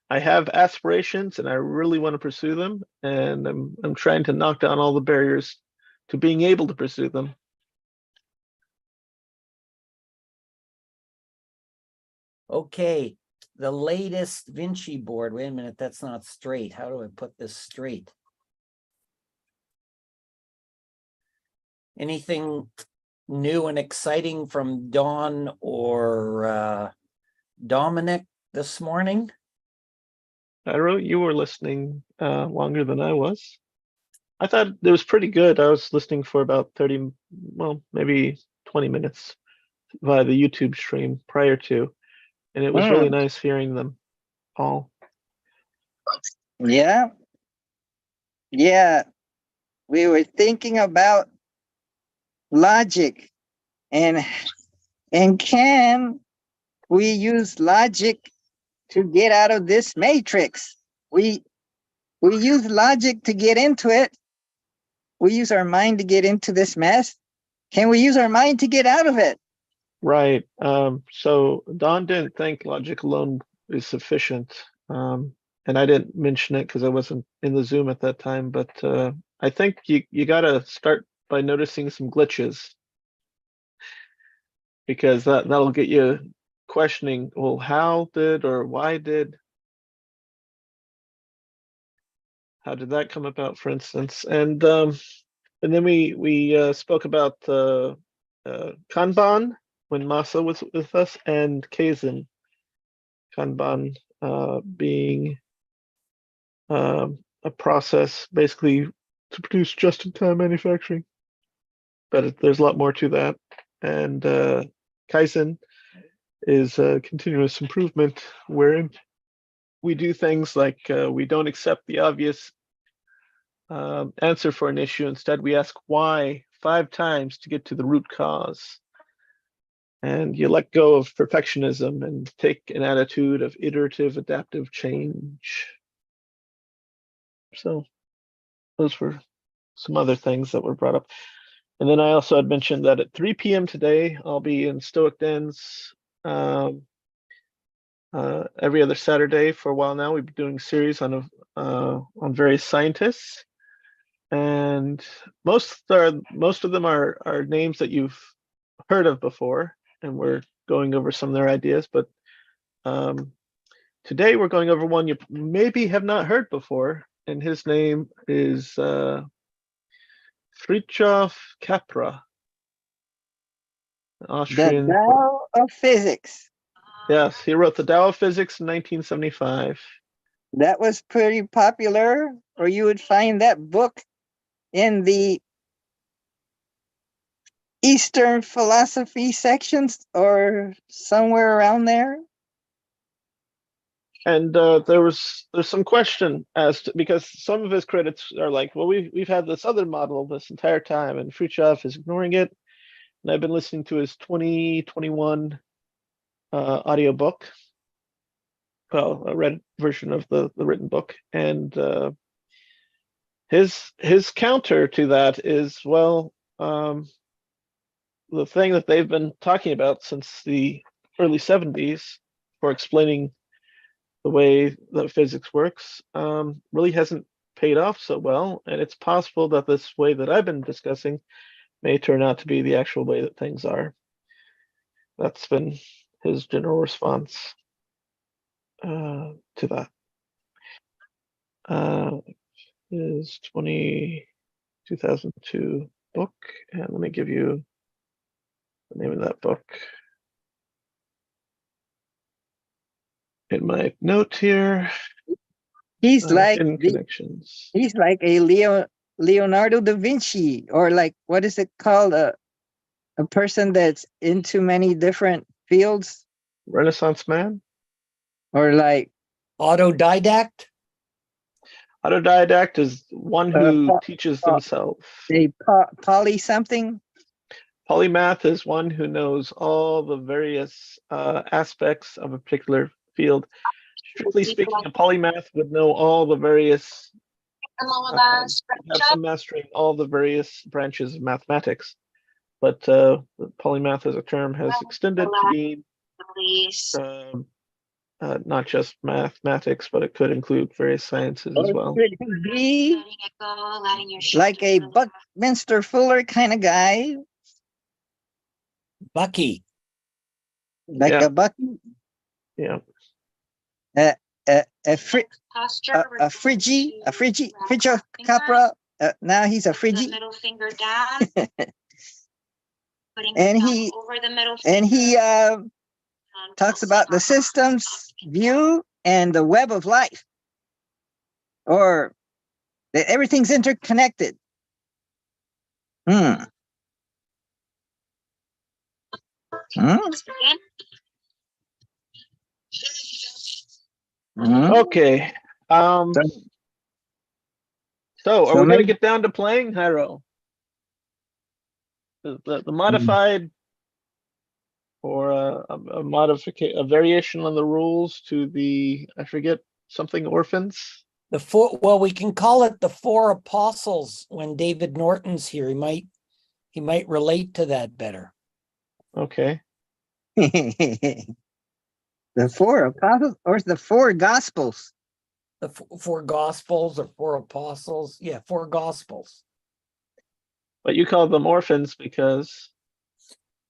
I have aspirations and I really want to pursue them, and I'm trying to knock down all the barriers to being able to pursue them. Okay, the latest Vinci board. Wait a minute, that's not straight. How do I put this straight? Anything new and exciting from Dawn or Dominic this morning? Iro, you were listening longer than I was. I thought it was pretty good. I was listening for about 30, well, maybe 20 minutes via the YouTube stream prior to, and it was really nice hearing them all. Yeah. Yeah. We were thinking about logic and can we use logic to get out of this matrix? We use logic to get into it. We use our mind to get into this mess. Can we use our mind to get out of it? Right. So Don didn't think logic alone is sufficient. And I didn't mention it because I wasn't in the Zoom at that time, but I think you got to start by noticing some glitches, because that'll get you questioning, well, how did or why did, how did that come about, for instance? And then we spoke about Kanban when Masa was with us, and Kaizen. Kanban being a process basically to produce just-in-time manufacturing, but there's a lot more to that. And Kaizen is a continuous improvement wherein we do things like we don't accept the obvious answer for an issue. Instead, we ask why 5 times to get to the root cause. And you let go of perfectionism and take an attitude of iterative, adaptive change. So those were some other things that were brought up. And then I also had mentioned that at 3 p.m. today, I'll be in Stoic Dens every other Saturday for a while now. We've been doing series on various scientists, and most of them are names that you've heard of before, and we're going over some of their ideas. But today we're going over one you maybe have not heard before, and his name is Fritjof Capra, Austrian. The Tao of Physics. Yes, he wrote the Tao of Physics in 1975, That was pretty popular, or you would find that book in the Eastern philosophy sections or somewhere around there. And there's some question as to, because some of his critics are like, well, we've had this other model this entire time, and Khrushchev is ignoring it. And I've been listening to his 2021 audiobook, well, a read version of the written book, and his counter to that is, well, the thing that they've been talking about since the early 70s for explaining the way that physics works really hasn't paid off so well, and it's possible that this way that I've been discussing may turn out to be the actual way that things are. That's been his general response to that. His 2002 book, and let me give you the name of that book in my note here. He's like Hidden Connections. he's like a Leonardo da Vinci, or like, what is it called? A person that's into many different fields, Renaissance man. or like Autodidact? Autodidact is one who teaches themselves. a poly something. Polymath is one who knows all the various aspects of a particular field. Strictly speaking, a polymath would know all the various, The Lumabas, have some mastery in all the various branches of mathematics. But the polymath as a term has extended to mean police. not just mathematics, but it could include various sciences as well. Could he be Letting it go, letting your like a shoulders relax. Buckminster Fuller kind of guy, Bucky. like Yeah. a Bucky, Yeah. Posture. a Frigio Capra. Now he's a The Frigi, middle finger down. Putting and your he- thumb over the middle and finger. he talks about the systems view and the web of life, or that everything's interconnected. Hmm. Let's begin. Hmm. Okay. So are So we going to maybe- get down to playing, Hyro? The modified or a modification, a variation on the rules to the, I forget, something orphans. The four, well, we can call it the four apostles when David Norton's here. He might relate to that better. Okay. The four apostles, or the four gospels? The four gospels or four apostles. Yeah, four gospels. But you call them orphans because,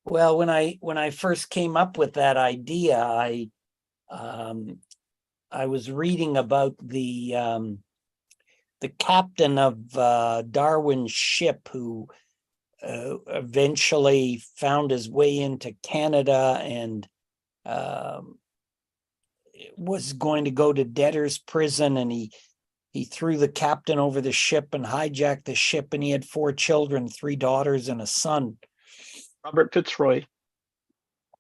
Well, when I first came up with that idea, I was reading about the captain of Darwin's ship who eventually found his way into Canada and was going to go to debtor's prison, and he threw the captain over the ship and hijacked the ship, and he had 4 children, 3 daughters and a son. Robert Fitzroy.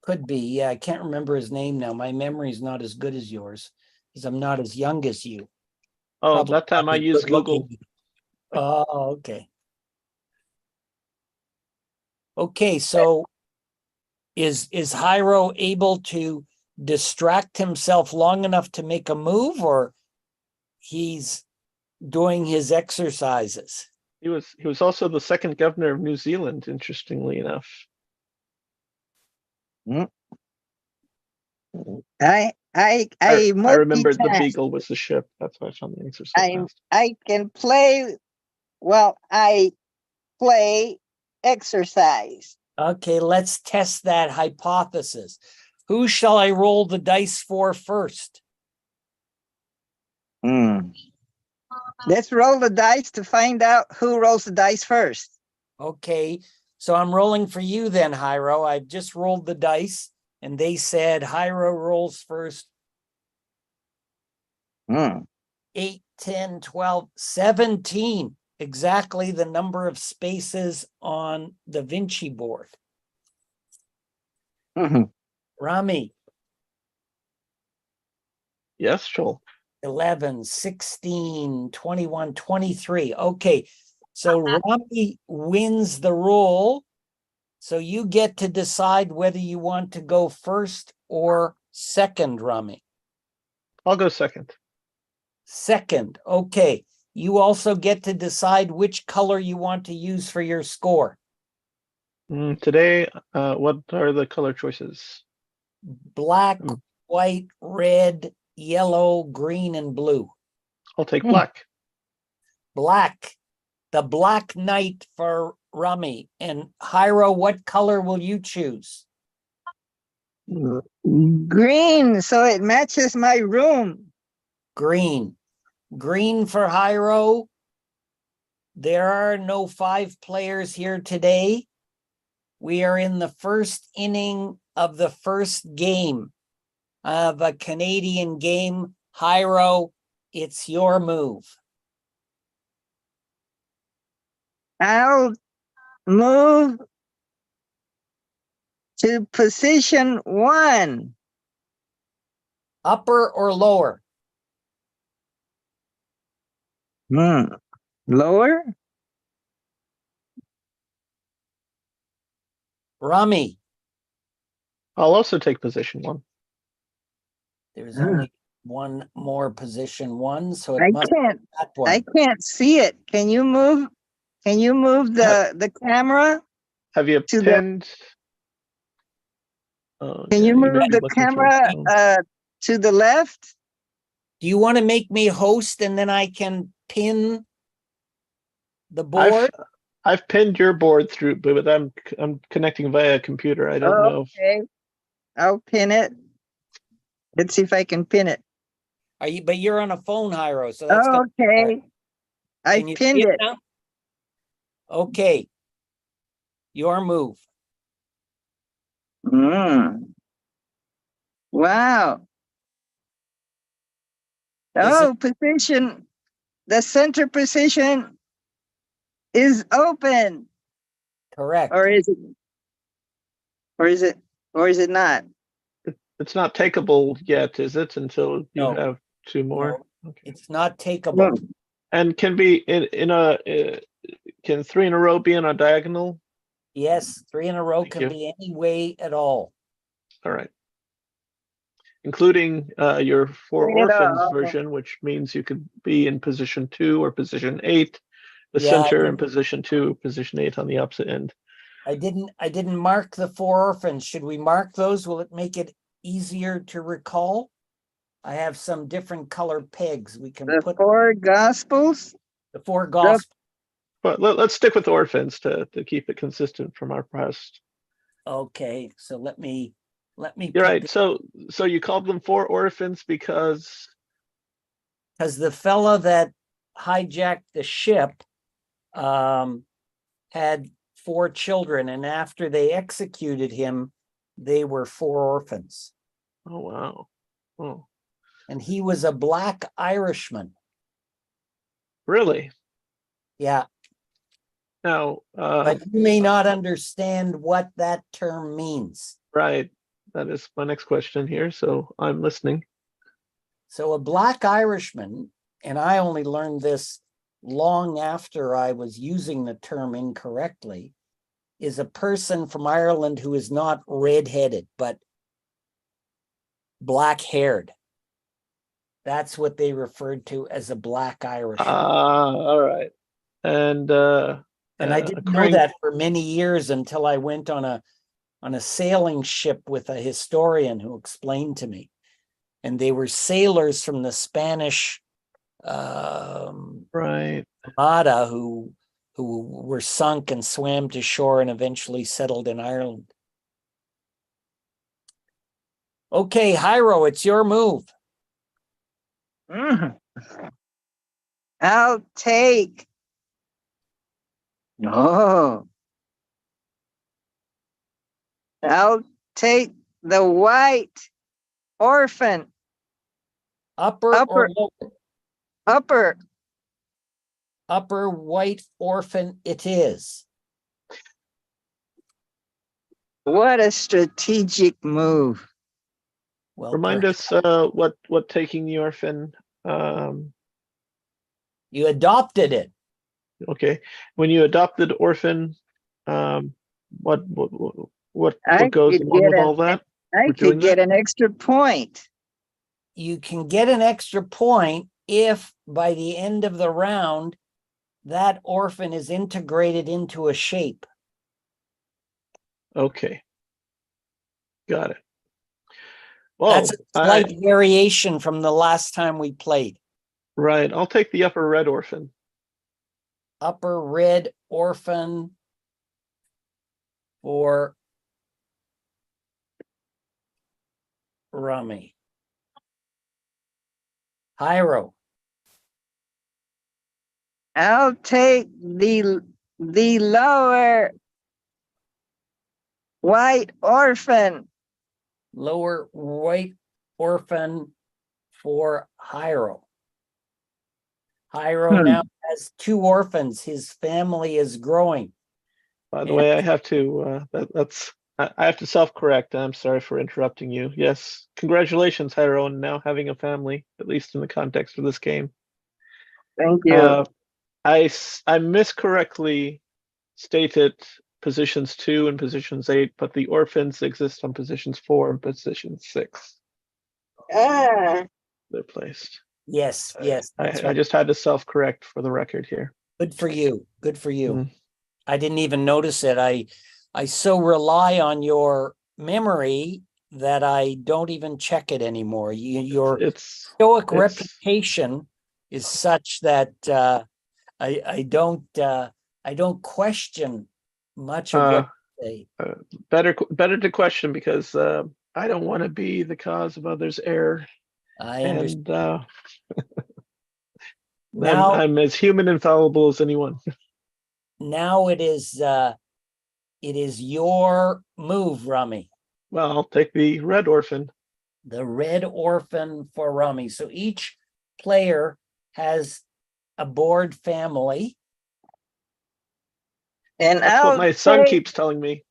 Could be, yeah. I can't remember his name now. My memory's not as good as yours, because I'm not as young as you. Oh, Probably that time I not as used good-looking. Google. Oh, okay. Okay, so is Hyro able to distract himself long enough to make a move, or he's doing his exercises? He was also the second governor of New Zealand, interestingly enough. I I remembered the multitask. Beagle was the ship. That's why I found the answer so fast. I can play while I play exercise. Okay, let's test that hypothesis. Who shall I roll the dice for first? Let's roll the dice to find out who rolls the dice first. Okay, so I'm rolling for you then, Hyro. I've just rolled the dice and they said Hyro rolls first. 8, 10, 12, 17. Exactly the number of spaces on the Vinci board. Mhm. Rami, Yes, Joel. 11, 16, 21, 23. Okay, so Rami wins the roll. So you get to decide whether you want to go first or second, Rami. I'll go second. Second, okay. You also get to decide which color you want to use for your score. Today, what are the color choices? Black, Mm. white, red, yellow, green, and blue. I'll take Hmm. black. Black, the Black Knight for Rami. And Hyro, what color will you choose? Green, so it matches my room. Green. Green for Hyro. There are no 5 players here today. We are in the first inning of the first game of a Canadian game. Hyro, it's your move. I'll move to position 1. Upper or lower? Lower? Rami, I'll also take position 1. there's Ah. only one more position 1, so it I must be can't that one. I can't see it. Can you move the camera? Have you To the- pinned? Oh, Can yeah, you may move be the looking through your camera phone. to the left? Do you want to make me host and then I can pin the board? I've pinned your board through, but I'm connecting via computer. I don't know. Okay. I'll pin it. Let's see if I can pin it. Are you? But you're on a phone, Hyro, so that's gonna be hard. Okay. I Can you see pinned it. now? Okay. Your move. Wow. Is Oh, position. The center position is open. Correct. Or is it? Or is it? Or is it not? It's not takeable yet, is it? Until you No. have 2 more. Okay. It's not takeable. No. And can be can 3 in a row be in a diagonal? Yes, 3 in a row Thank can you. be any way at all. All right. Including your 4 Bring it orphans up. version, which means you could be in position 2 or position 8, the Yeah, I center in didn't- position 2, position 8 on the opposite end. I didn't mark the 4 orphans. Should we mark those? Will it make it easier to recall? I have some different color pegs. We can The put 4 gospels. the 4 gospels. But let's stick with orphans to keep it consistent from our past. Okay, so let me You're put right. So you called them 4 orphans because because the fella that hijacked the ship had 4 children, and after they executed him, they were 4 orphans. oh wow. Oh, And he was a Black Irishman. really? Yeah, Now, but you may not understand what that term means. right. That is my next question here. So I'm listening. So a Black Irishman, and I only learned this long after I was using the term incorrectly, is a person from Ireland who is not red-headed, but black-haired. That's what they referred to as a Black Irishman. All right. And And I didn't know according- that for many years until I went on a sailing ship with a historian who explained to me. And they were sailors from the Spanish right. Armada who were sunk and swam to shore and eventually settled in Ireland. Okay, Hyro, it's your move. I'll take. Oh. I'll take the white orphan. Upper or Upper. lower? Upper. Upper white orphan it is. What a strategic move. Well, Remind us what taking the orphan. you adopted it. Okay, when you adopted orphan, what I goes could along get with all that? I for doing could get that? an extra point. You can get an extra point if by the end of the round, that orphan is integrated into a shape. Okay, got it. Well, That's a slight variation from the last time we played. right. I'll take the upper red orphan. Upper red orphan for Rummy. Hyro. I'll take the lower white orphan. Lower white orphan for Hyro. Hyro now has 2 orphans. His family is growing. By the And- way, I have to I have to self-correct. I'm sorry for interrupting you. Yes, congratulations, Hyro, on now having a family, at least in the context of this game. Thank you. I miscorrectly stated positions 2 and positions 8, but the orphans exist on positions 4 and position 6. Ah, They're placed. Yes, yes. That's I right. just had to self-correct for the record here. Good for you. Good for you. Mm. I didn't even notice it. I so rely on your memory that I don't even check it anymore. Your It's stoic it's- reputation is such that I don't question much of what you say. better to question because I don't want to be the cause of others' error. I understand. And Now, I'm as human and fallible as anyone. now it is your move, Rummy. Well, I'll take the red orphan. The red orphan for Rummy. So each player has a board family. and That's what my son keeps telling me.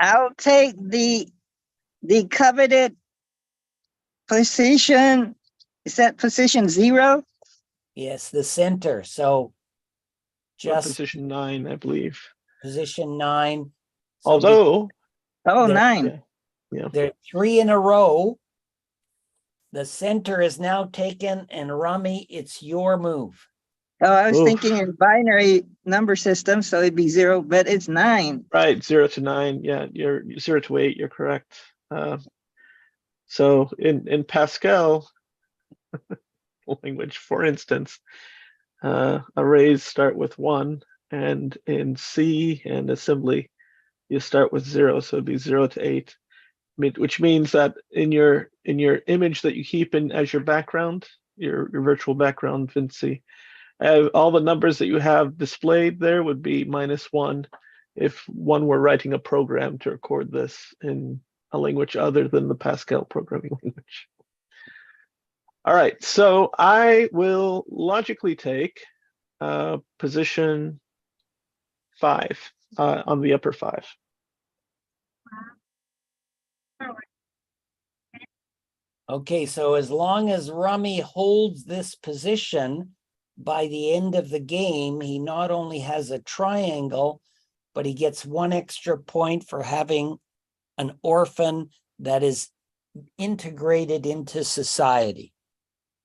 I'll take the coveted position. Is that position 0? Yes, the center. So just Position 9, I believe. position 9. So Although, Oh, There- 9. yeah, there are 3 in a row. The center is now taken, and Rummy, it's your move. Oh, I was Oof. thinking in binary number system, so it'd be 0, but it's 9. right, 0 to 9. Yeah, you're 0 to 8. You're correct. So in Pascal language, for instance, arrays start with 1, and in C and assembly, you start with 0. So it'd be 0 to 8, which means that in your image that you keep in as your background, your virtual background, Vinci, all the numbers that you have displayed there would be -1 if one were writing a program to record this in a language other than the Pascal programming language. All right, so I will logically take position 5 on the upper 5. Okay, so as long as Rummy holds this position, by the end of the game, he not only has a triangle, but he gets 1 extra point for having an orphan that is integrated into society.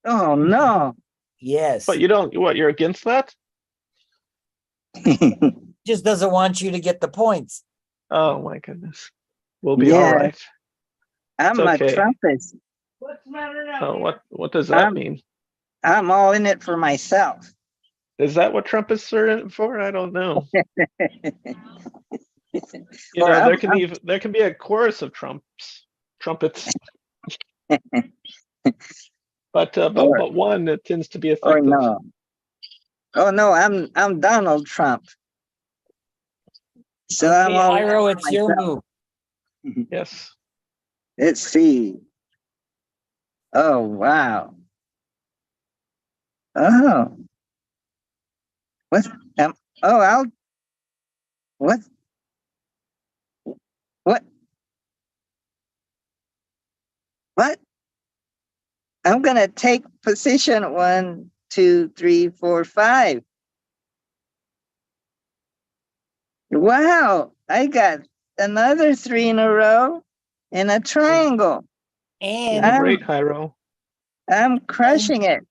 Oh, no. Yes, But you don't, you're against that? just doesn't want you to get the points. Oh my goodness. We'll be all Yeah. right. I'm It's a okay. trumpet. Oh, what does that mean? I'm all in it for myself. Is that what trumpets are in for? I don't know. You Or know, I'm- there can be a chorus of trumpets. But one that tends to be Or effective. no. Oh no, I'm Donald Trump. So I'm Okay, all in it Iro, for it's your myself. move. Yes. Let's see. Oh wow. Oh. What? Oh, what? What? What? I'm gonna take position 1, 2, 3, 4, 5. Wow, I got another 3 in a row and a triangle. Doing And, great, Hyro. I'm crushing it.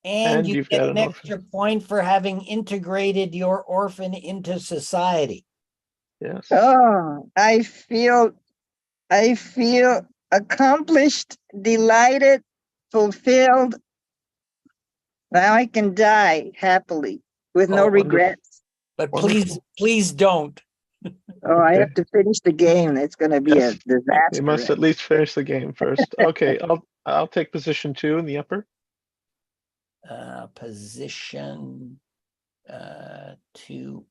and And you you've get got an an orphan. extra point for having integrated your orphan into society. Yes. Oh, I feel accomplished, delighted, fulfilled. Now I can die happily with no Oh, wonderful. regrets. But Wonderful. please don't. Oh, I Okay. have to finish the game. It's going to be a Yes. You disaster. must at least finish the game first. Okay, I'll take position 2 in the upper. Position 2.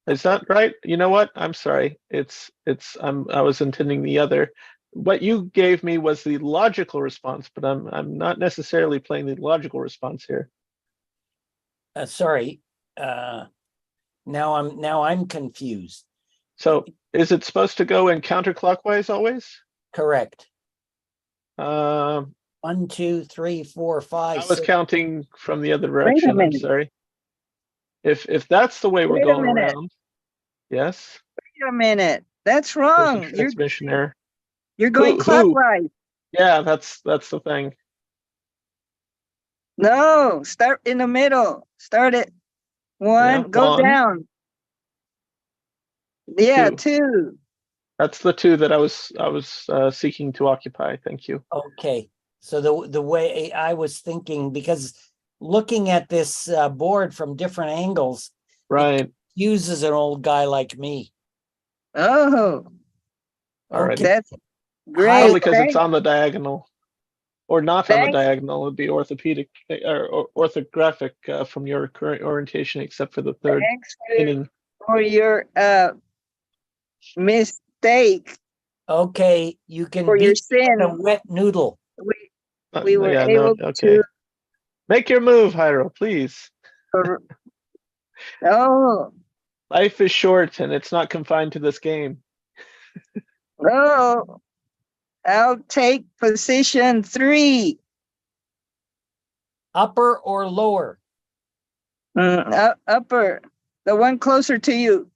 Is that right? You know what? I'm sorry. I was intending the other. What you gave me was the logical response, but I'm not necessarily playing the logical response here. Sorry. Now I'm confused. So is it supposed to go in counterclockwise always? Correct. Um, 1, 2, 3, 4, 5, I was 6. counting from the other Wait a direction. I'm minute. sorry. If that's the way we're Wait a going minute. around, yes, Wait a minute. That's there's a wrong. transmission error. You're going Who? clockwise. Yeah, that's the thing. No, start in the middle. Start it. 1, Yeah, go 1, down. Yeah, 2. 2. That's the 2 that I was seeking to occupy. Thank you. Okay. So the way I was thinking, because looking at this board from different angles Right. uses an old guy like me. Oh, Alrighty. Okay. that's Hi- Probably great. because it's Thanks. on the diagonal, or not on the Thanks. diagonal. It'd be orthopedic or orthographic from your current orientation, except for the third Thanks inning. for your mistake, Okay, you can for your beat me with a sin. wet noodle. We were Yeah, no, able okay. to. Make your move, Hyro, please. Oh, Life is short and it's not confined to this game. oh, I'll take position 3. Upper or lower? Upper, the one closer to you.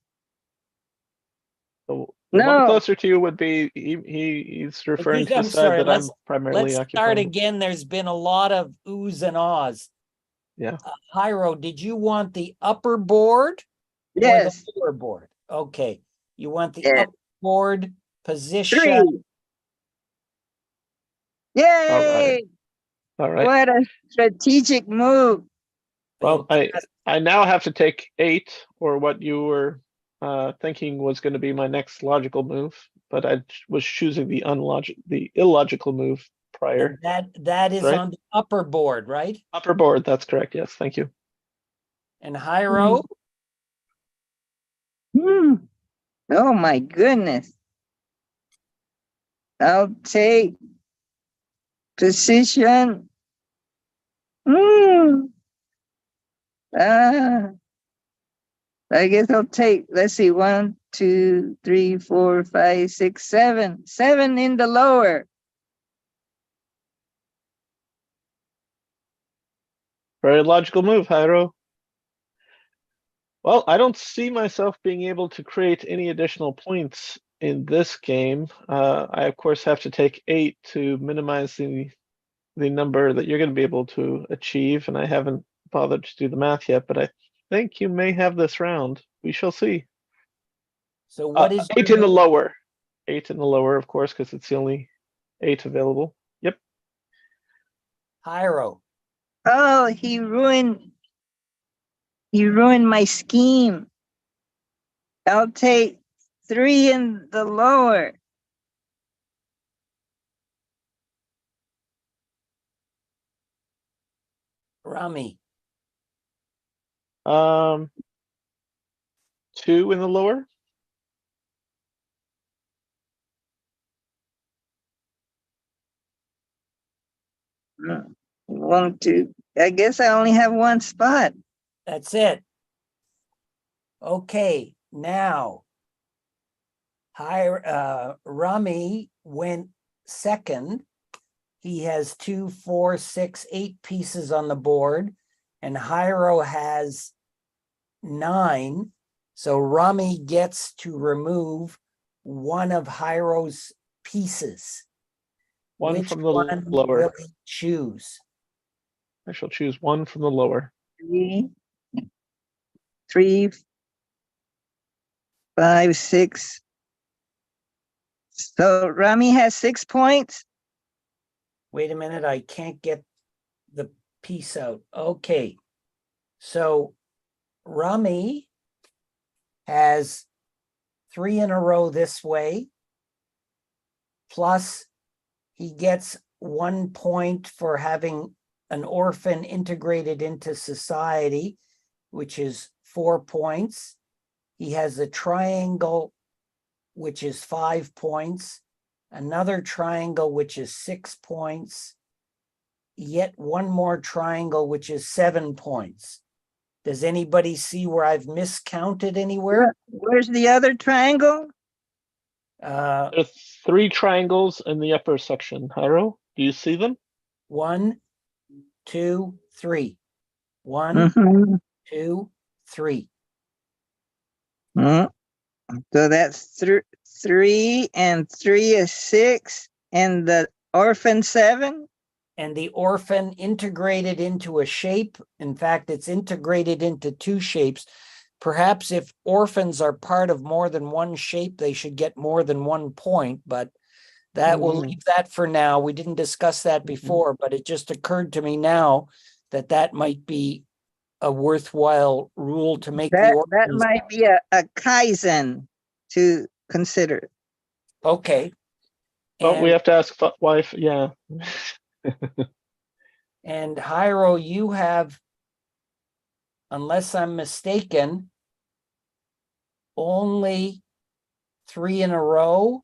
The one No, closer to you would be he's referring to the I'm side sorry, that I'm primarily let's start occupying. again. There's been a lot of oohs and ahs. Yeah. Hyro, did you want the upper board or yes, the lower board? Okay, you want the Yeah. upper board position. 3. Yay! All right. What a strategic move. Well, I now have to take 8, or what you were thinking was going to be my next logical move, but I was choosing the illogical move prior. And that is right? on the upper board, right? Upper board, that's correct. Yes, thank you. And Hyro, Oh my goodness. I'll take position. I guess I'll take, let's see, 1, 2, 3, 4, 5, 6, 7. 7 in the lower. Very logical move, Hyro. Well, I don't see myself being able to create any additional points in this game. I, of course, have to take 8 to minimize the number that you're going to be able to achieve, and I haven't bothered to do the math yet, but I think you may have this round. We shall see. so what is 8 in the lower. 8 in the lower, of course, because it's the only 8 available. Yep. Hyro? Oh, he ruined my scheme. I'll take 3 in the lower. Rami? 2 in the lower. 1, 2. I guess I only have one spot. That's it. Okay, now. Rami went second. He has 2, 4, 6, 8 pieces on the board, and Jairo has 9. So Rami gets to remove one of Jairo's pieces. One Which from the one lower. will he choose? I shall choose one from the lower. 3, 5, 6. So Rami has 6 points. Wait a minute, I can't get the piece out. Okay. So Rami has 3 in a row this way. Plus he gets 1 point for having an orphan integrated into society, which is 4 points. He has a triangle, which is 5 points. Another triangle, which is 6 points. Yet one more triangle, which is 7 points. Does anybody see where I've miscounted anywhere? Where's the other triangle? There's 3 triangles in the upper section. Jairo, do you see them? 1, 2, 3. 1, Mhm. 2, 3. Mm. So that's 3 and 3 is 6, and the orphan 7. And the orphan integrated into a shape. In fact, it's integrated into 2 shapes. Perhaps if orphans are part of more than one shape, they should get more than 1 point, but that we'll leave that for now. We didn't discuss that before, but it just occurred to me now that that might be a worthwhile rule to make the That orphans. might be a kaizen to consider. Okay. But we And, have to ask wife. Yeah. and Jairo, you have, unless I'm mistaken, only 3 in a row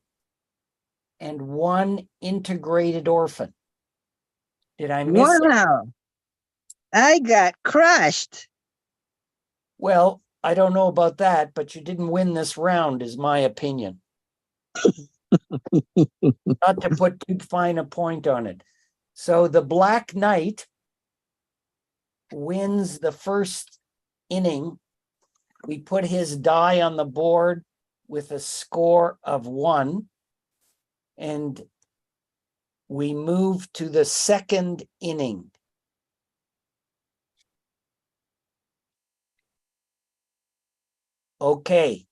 and 1 integrated orphan. Did I miss it? Wow. I got crushed. Well, I don't know about that, but you didn't win this round, is my opinion. Not to put too fine a point on it. So the Black Knight wins the first inning. We put his die on the board with a score of 1. And we move to the second inning. Okay.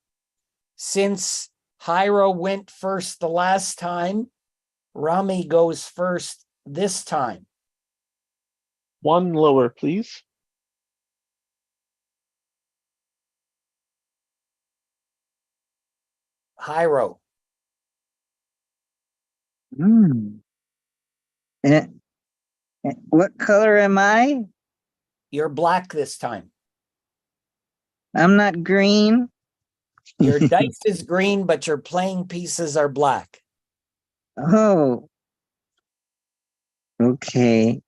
Since Jairo went first the last time, Rami goes first this time. 1 lower, please. Jairo. Mm. What color am I? You're black this time. I'm not green. Your dice is green, but your playing pieces are black. Oh. Okay.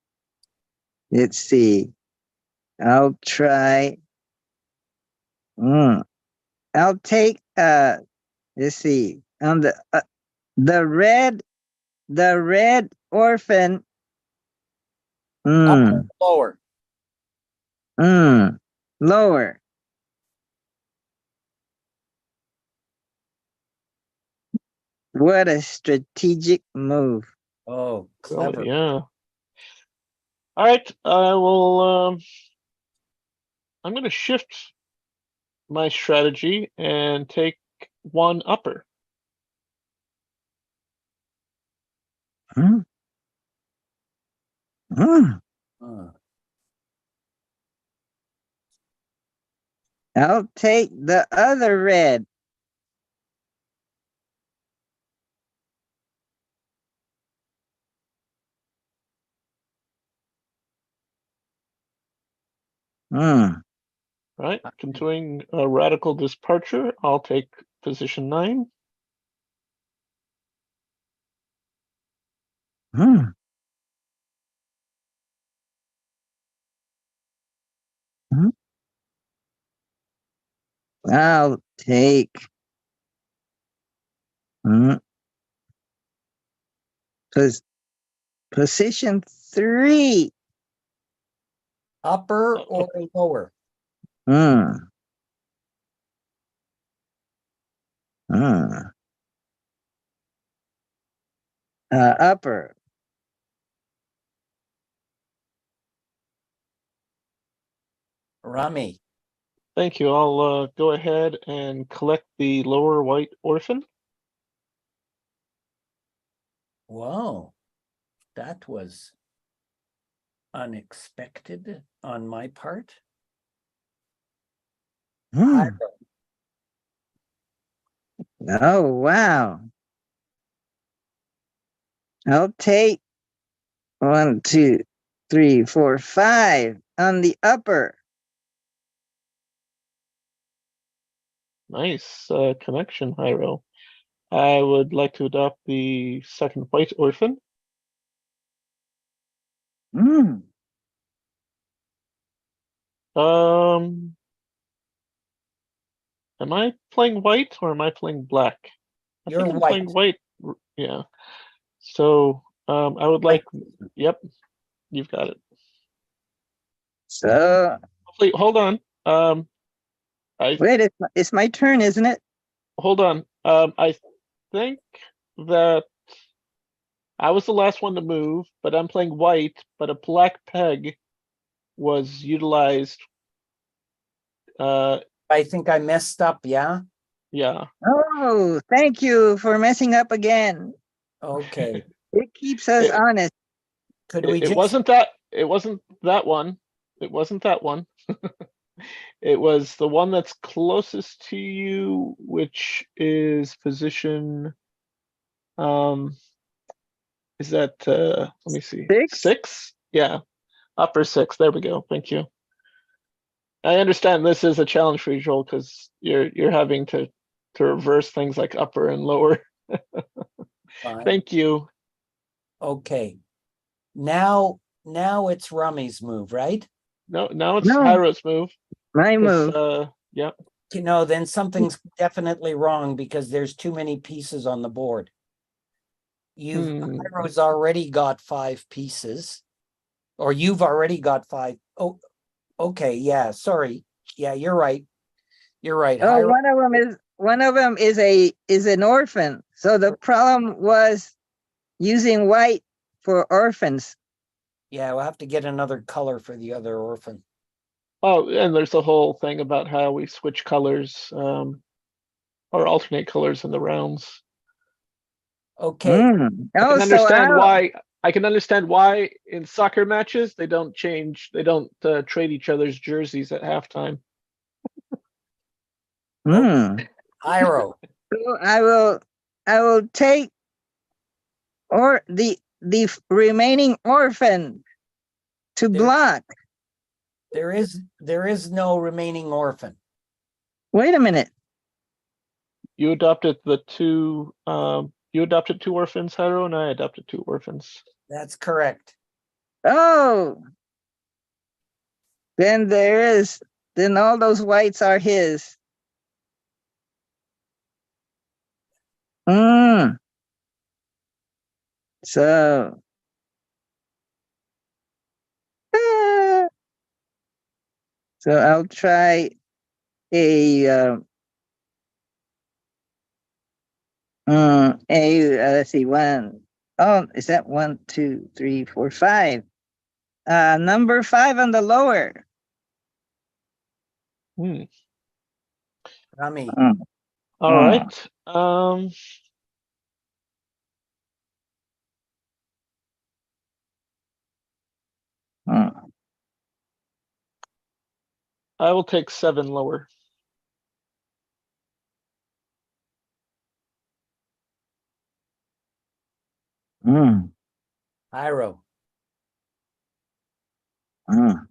Let's see. I'll try. I'll take let's see. On the red orphan. Upper, lower. Lower. What a strategic move. Oh, clever. Yeah. All right. I will. I'm going to shift my strategy and take 1 upper. Hmm. I'll take the other red. All right. Continuing a radical departure, I'll take position 9. I'll take mm, position 3. Upper or lower? Hmm. Hmm. Upper. Rami, Thank you. I'll go ahead and collect the lower white orphan. whoa, that was unexpected on my part. Hmm. Hiro, Oh, wow. I'll take 1, 2, 3, 4, 5 on the upper. Nice connection, Hyro. I would like to adopt the second white orphan. Hmm. Um, am I playing white or am I playing black? I You're think I'm playing white. Yeah. So I would like. Yep, you've got it. So, Hopefully, hold on. wait, it's my turn, isn't it? Hold on. I think that I was the last one to move, but I'm playing white. But a black peg was utilized. I think I messed up, yeah? Yeah. Oh, thank you for messing up again. Okay, It keeps us It- honest. could we It just, wasn't that. It wasn't that one. It wasn't that one. It was the one that's closest to you, which is position. Is that let me see. 6? 6? Yeah. Upper 6. There we go. Thank you. I understand this is a challenge for you, Joel, because you're having to reverse things like upper and lower. fine, Thank you. okay. Now it's Rami's move, right? No, now it's No. Hyro's move. My 'Cause, move. yeah. You know, then something's definitely wrong because there's too many pieces on the board. Hiro's already got 5 pieces. Or you've already got 5. Oh, okay, yeah, sorry. Yeah, you're right. You're right. Oh, Hiro, one of them is an orphan. So the problem was using white for orphans. yeah, we'll have to get another color for the other orphan. Oh, and there's a whole thing about how we switch colors, or alternate colors in the rounds. Okay, Mm. I Oh, can so understand I'll, why. I can understand why in soccer matches they don't change. They don't trade each other's jerseys at halftime. mm. Hiro, So I will take the remaining orphan to There- block. there is no remaining orphan. Wait a minute. You adopted the two. You adopted 2 orphans, Hyro, and I adopted 2 orphans. That's correct. Oh, then all those whites are his. Mm. So so I'll try let's see, one. Oh, is that 1, 2, 3, 4, 5? Number 5 on the lower. Hmm. Rami, Mm, All right. mm, I will take 7 lower. mm, Hiro, mm.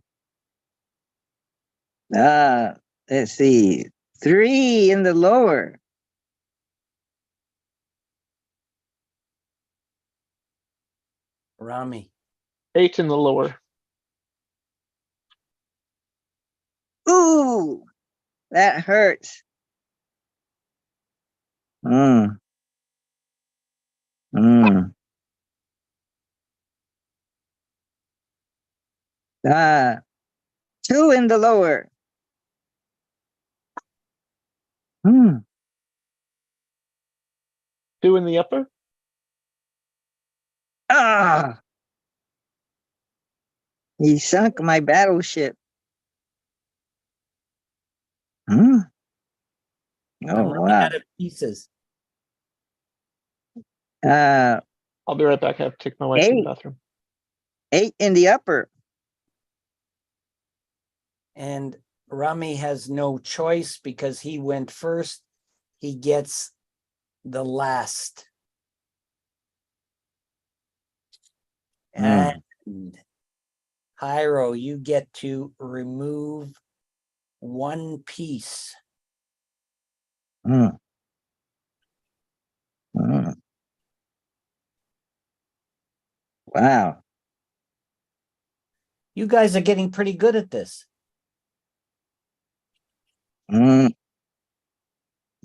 Let's see, 3 in the lower. Rami, 8 in the lower. Ooh, that hurts. Mm. Mm. Ah, 2 in the lower. Hmm. 2 in the upper? Ah, he sunk my battleship. Hmm. I'm Oh, running wow. out of pieces. Uh, I'll be right back. I have to take my wife to the 8, bathroom. 8 in the upper. And Rami has no choice because he went first. He gets the last. Mm. And Hyro, you get to remove 1 piece. Mm. Mm. Wow. You guys are getting pretty good at this. Mm.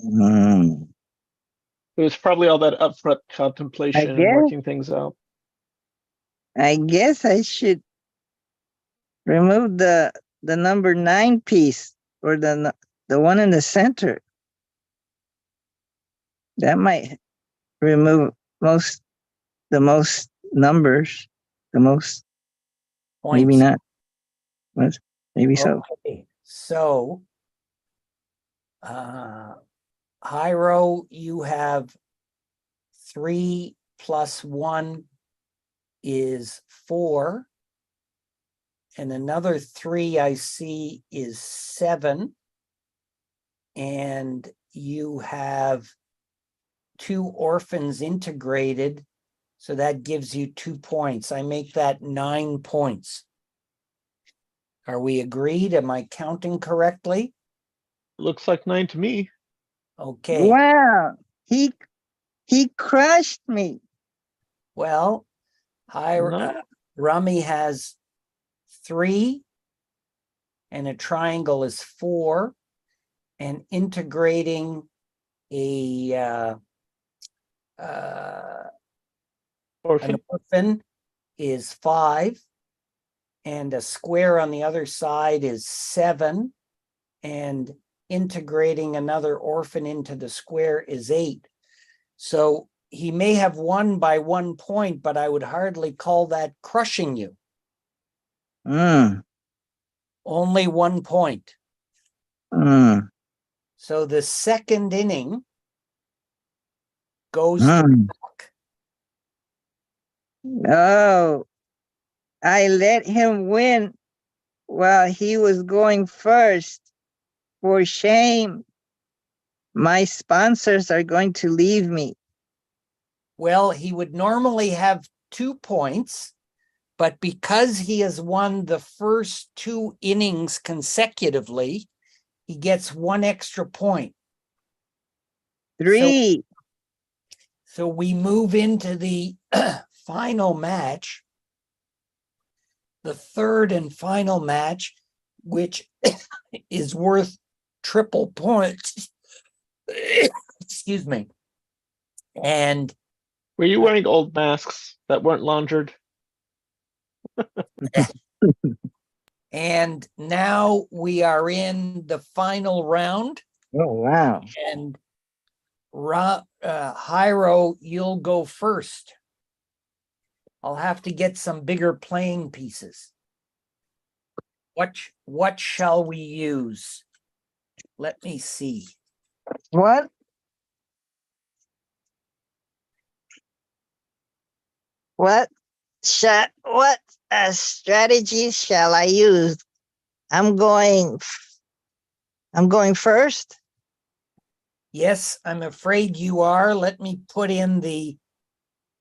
Mm. It was probably all that upfront I contemplation and guess, working things out. I guess I should remove the number 9 piece, or the one in the center. That might remove the most numbers, the most, maybe Points. not. But maybe so. Okay, so Hyro, you have 3 plus 1 is 4. And another 3 I see is 7. And you have 2 orphans integrated. So that gives you 2 points. I make that 9 points. Are we agreed? Am I counting correctly? Looks like 9 to me. Okay. Wow. He crushed me. Well, No. Rami has 3 and a triangle is 4, and integrating a an Orphan. orphan is 5, and a square on the other side is 7, and integrating another orphan into the square is 8. So he may have won by 1 point, but I would hardly call that crushing you. Mm. Only 1 point. Mm. So the second inning goes to Mm. Buck. Oh, I let him win while he was going first. For shame. My sponsors are going to leave me. Well, he would normally have 2 points, but because he has won the first 2 innings consecutively, he gets 1 extra point. 3. So we move into the final match, the third and final match, which is worth triple points. Excuse me. And Were you wearing old masks that weren't laundered? and now we are in the final round, Oh, wow. and Hyro, you'll go first. I'll have to get some bigger playing pieces. What shall we use? Let me see. What? What strategy shall I use? I'm going first. Yes, I'm afraid you are. Let me put in the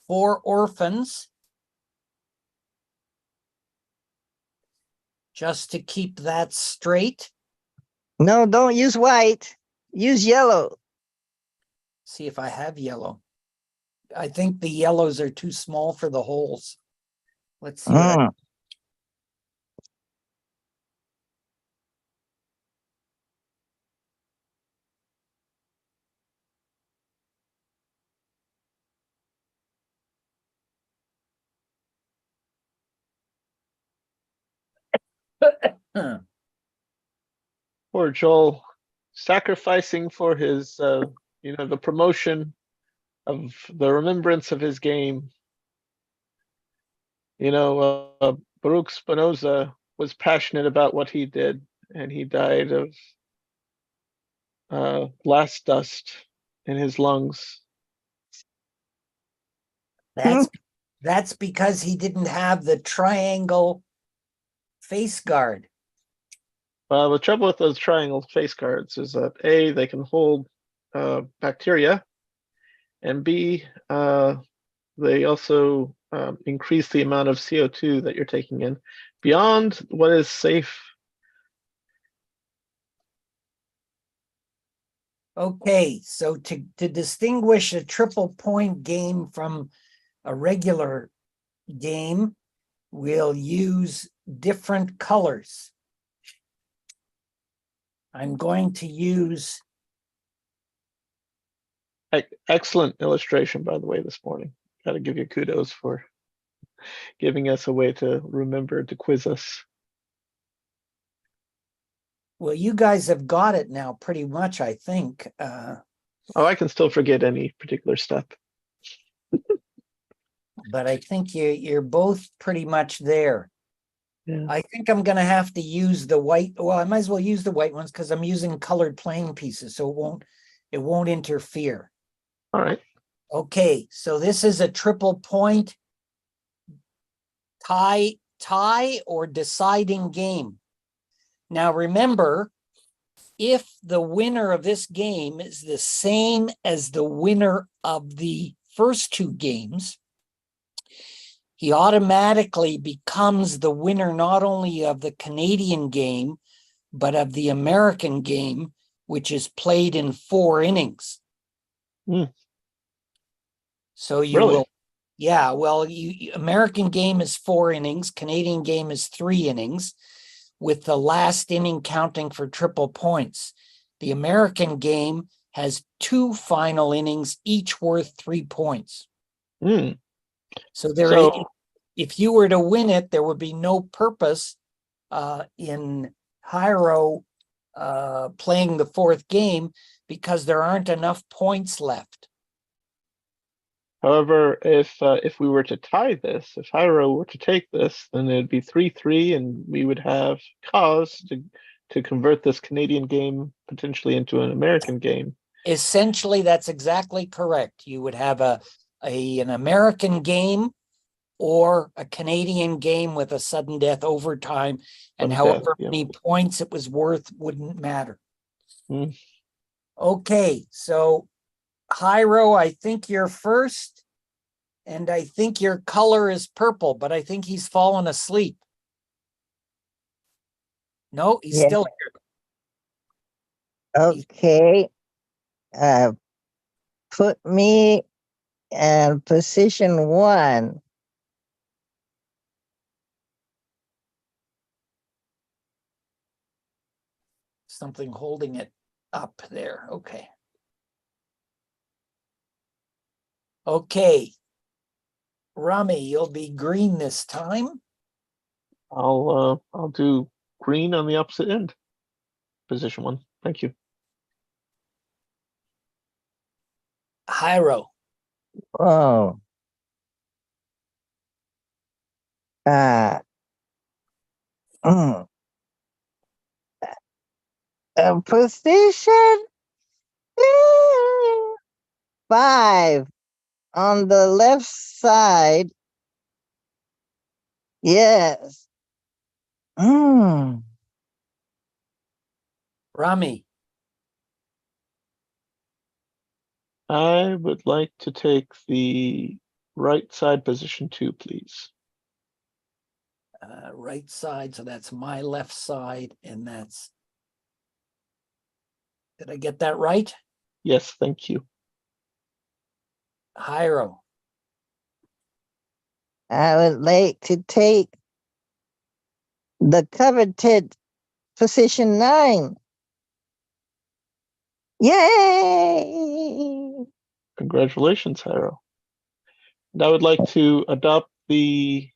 4 orphans just to keep that straight. No, don't use white. Use yellow. See if I have yellow. I think the yellows are too small for the holes. Let's see. Mm. Poor Joel, sacrificing for his, the promotion of the remembrance of his game. Baruch Spinoza was passionate about what he did, and he died of glass dust in his lungs. That's because he didn't have the triangle face guard. The trouble with those triangle face guards is that A, they can hold bacteria, and B, they also increase the amount of CO2 that you're taking in beyond what is safe. Okay, so to distinguish a triple point game from a regular game, we'll use different colors. I'm going to use, Excellent illustration, by the way, this morning. Got to give you kudos for giving us a way to remember to quiz us. well, you guys have got it now pretty much, I think. Oh, I can still forget any particular step. But I think you're both pretty much there. Yeah. I think I'm going to have to use the white. Well, I might as well use the white ones because I'm using colored playing pieces, so it won't interfere. All right. Okay, so this is a triple point tie or deciding game. Now remember, if the winner of this game is the same as the winner of the first two games, he automatically becomes the winner not only of the Canadian game, but of the American game, which is played in 4 innings. Mm. So you Really? will, yeah, well, American game is 4 innings, Canadian game is 3 innings, with the last inning counting for triple points. The American game has 2 final innings, each worth 3 points. Mm. So if you were to win it, there would be no purpose in Jairo playing the 4th game because there aren't enough points left. However, if we were to tie this, if Jairo were to take this, then it'd be 3-3, and we would have cause to convert this Canadian game potentially into an American game. Essentially, that's exactly correct. You would have an American game or a Canadian game with a sudden death overtime, and Sudden death, however yeah. many points it was worth wouldn't matter. Mm. Okay, so Jairo, I think you're first, and I think your color is purple, but I think he's fallen asleep. No, he's Yeah. still here. Okay. Put me in position 1. Something holding it up there. Okay. Okay. Rami, you'll be green this time. I'll do green on the opposite end. Position 1. Thank you. Jairo. Oh. Position 5 on the left side. Yes. Rami. I would like to take the right side position 2, please. Right side, so that's my left side, and that's. Did I get that right? Yes, thank you. Jairo. I would like to take the coveted position 9. Yay! Congratulations, Jairo. And I would like to adopt the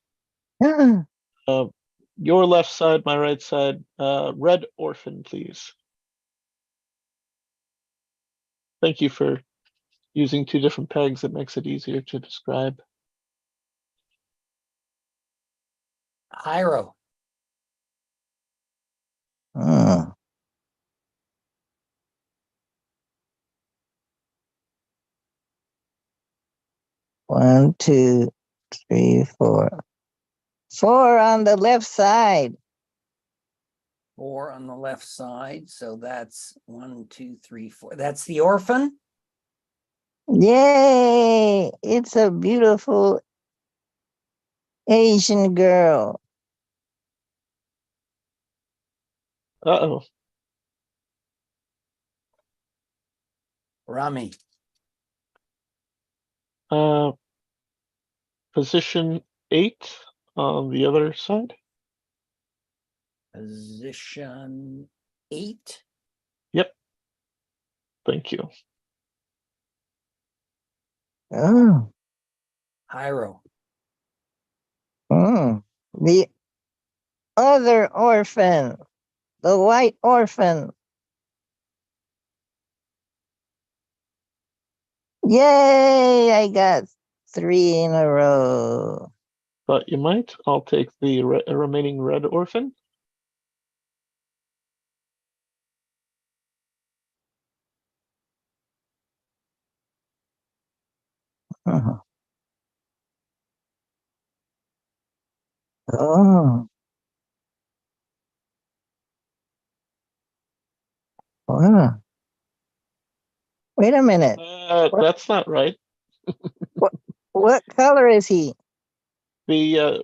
your left side, my right side, red orphan, please. Thank you for using two different pegs. It makes it easier to describe. Hyro. Hmm. One, two, three, four. Four on the left side. 4 on the left side. So that's 1, 2, 3, 4. That's the orphan. Yay! It's a beautiful Asian girl. Uh-oh. Rami. Position 8 on the other side. Position 8. Yep. Thank you. Oh. Hyro. Hmm. The other orphan. The white orphan. Yay! I got 3 in a row. But you might. I'll take the remaining red orphan. Uh-huh. Oh. Wow. Wait a minute. What, That's not right. what color is he? The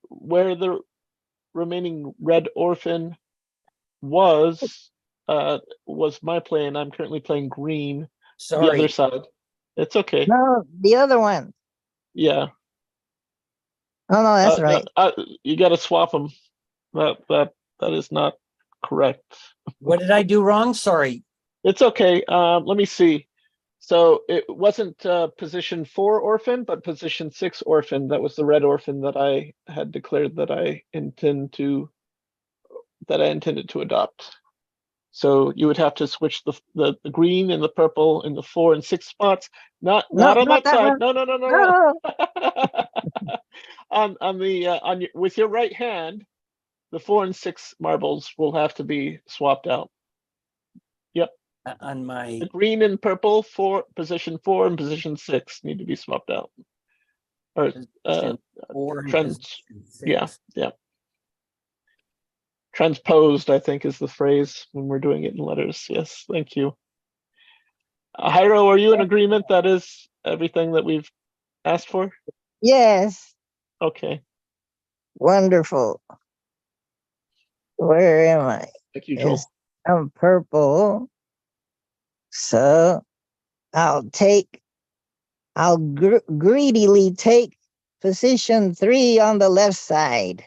where the remaining red orphan was my play, and I'm currently playing green. The other Sorry. side. It's okay. No, the other one. Yeah. Oh no, that's right. You got to swap them. That is not correct. What did I do wrong? Sorry. It's okay. Let me see. So it wasn't position 4 orphan, but position 6 orphan. That was the red orphan that I had declared that I intended to adopt. So you would have to switch the green and the purple in the 4 and 6 spots. Not No, on not that that side. one. No, no, no, no, No. no. on your, with your right hand, the 4 and 6 marbles will have to be swapped out. Yep. On my The green and purple for position 4 and position 6 need to be swapped out. Or position 4 and trans, position 6. yeah. Transposed, I think, is the phrase when we're doing it in letters. Yes, thank you. Hyro, are you in agreement? That is everything that we've asked for? Yes. Okay. Wonderful. Where am I? Thank you, Joel. Yes, I'm purple. So I'll greedily take position 3 on the left side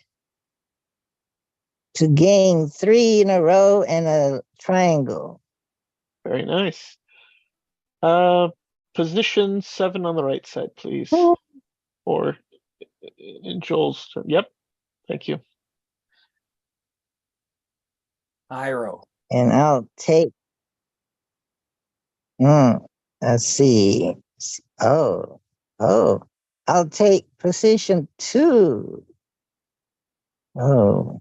to gain 3 in a row and a triangle. Very nice. Position 7 on the right side, please. Or in Joel's turn. Yep. Thank you. Hyro. And I'll take, let's see. Oh, I'll take position 2. Oh,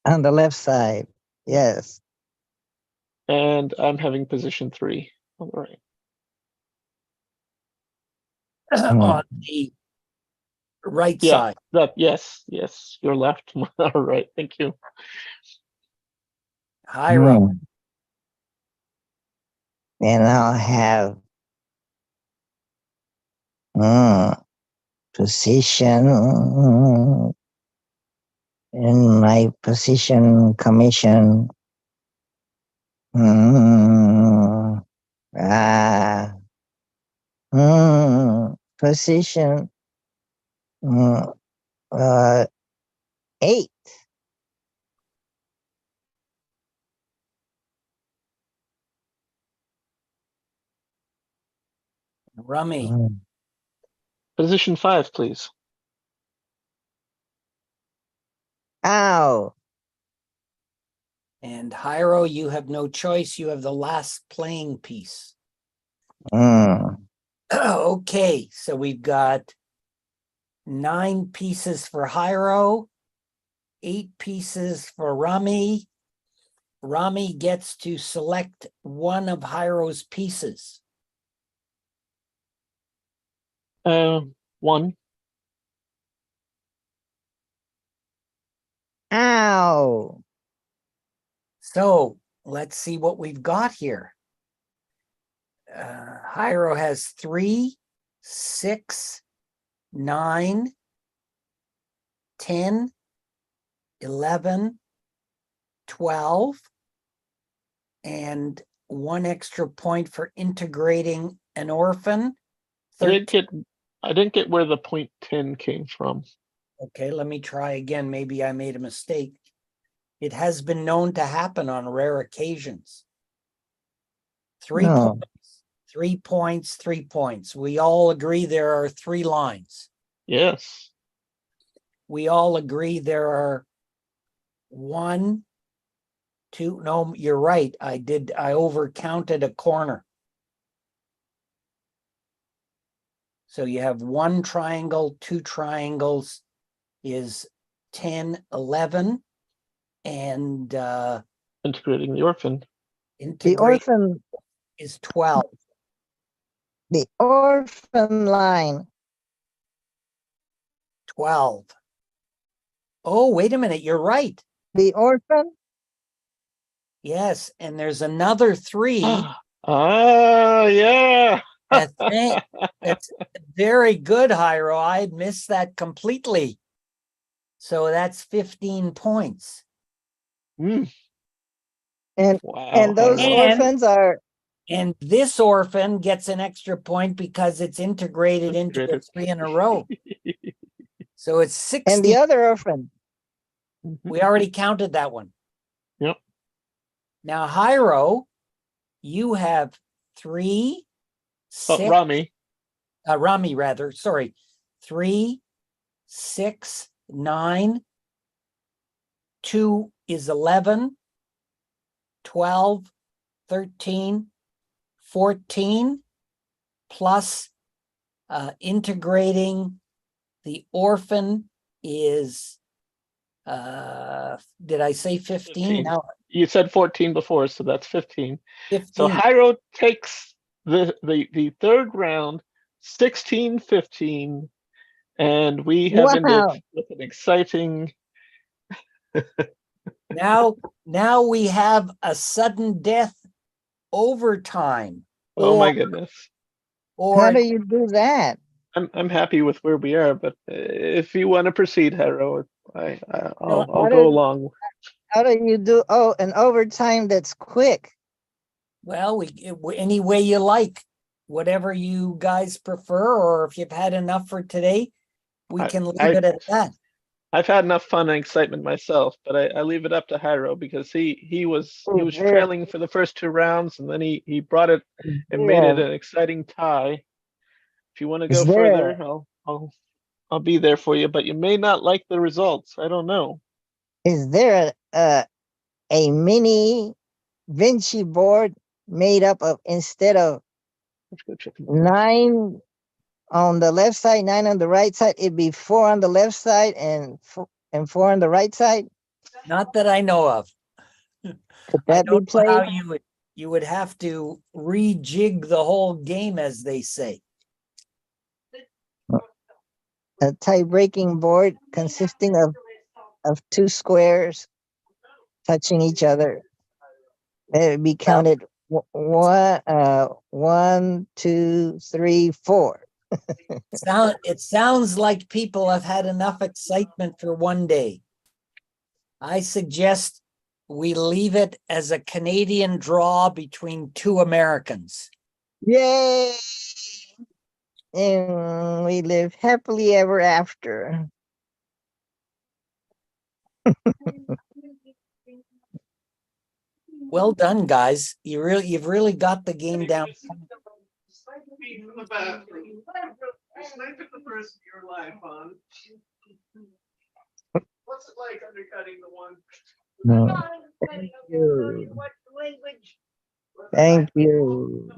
on the left side. Yes. And I'm having position 3 on the right. On the right Yeah, side. yes, your left. All right, thank you. Hyro. And I'll have position in my position commission. Position 8. Rummy. Position 5, please. Ow. And Hiro, you have no choice. You have the last playing piece. Mm. Okay, so we've got 9 pieces for Hiro, 8 pieces for Rami. Rami gets to select one of Hiro's pieces. One. Ow. So let's see what we've got here. Hiro has 3, 6, 9, 10, 11, 12, and 1 extra point for integrating an orphan. I didn't get where the point 10 came from. Okay, let me try again. Maybe I made a mistake. It has been known to happen on rare occasions. 3 No. points, 3 points, 3 points. We all agree there are 3 lines. Yes. We all agree there are 1, 2. No, you're right. I overcounted a corner. So you have 1 triangle, 2 triangles is 10, 11, and Integrating the orphan. The integrate orphan, is 12. the orphan line. 12. Oh, wait a minute. You're right. The orphan? Yes, and there's another 3. Yeah. That's very good, Hiro. I had missed that completely. So that's 15 points. Mm. And Wow. and those Hiro. orphans are And this orphan gets an extra point because it's integrated into the Integrated. 3 in a row. So it's 60. and the other orphan. Mhm. We already counted that one. Yep. Now, Hiro, you have 3, 6, Rami. Rami rather, sorry, 3, 6, 9, 2 is 11, 12, 13, 14, plus integrating the orphan is, did I say 15? 15. Now You said 14 before, so that's 15. 15. So Hiro takes the third round, 16-15, and we have ended Wow. with an exciting. Now we have a sudden death overtime. Oh my or- goodness. Or How do you do that? I'm happy with where we are, but if you want to proceed, Hiro, I'll how go do- along. How do you do an overtime that's quick? well, any way you like, whatever you guys prefer, or if you've had enough for today, we can leave it at that. I've had enough fun and excitement myself, but I leave it up to Hiro because he was Yeah. trailing for the first 2 rounds, and then he brought it and made it Yeah. an exciting tie. If you want to Is go there- further, I'll be there for you, but you may not like the results. I don't know. Is there a mini Vinci board made up of, instead of Let's go check. 9 on the left side, 9 on the right side, it'd be 4 on the left side and 4 on the right side? Not that I know of. Could I that be don't know how played? you would have to rejig the whole game, as they say. A tie-breaking board consisting of 2 squares touching each other. It would be counted 1, 2, 3, 4. It sounds like people have had enough excitement for one day. I suggest we leave it as a Canadian draw between 2 Americans. Yay! And we live happily ever after. Well done, guys. You've really got the game down. From the bathroom. Snipe at the person you're live on. What's No. Thank you. Thank you.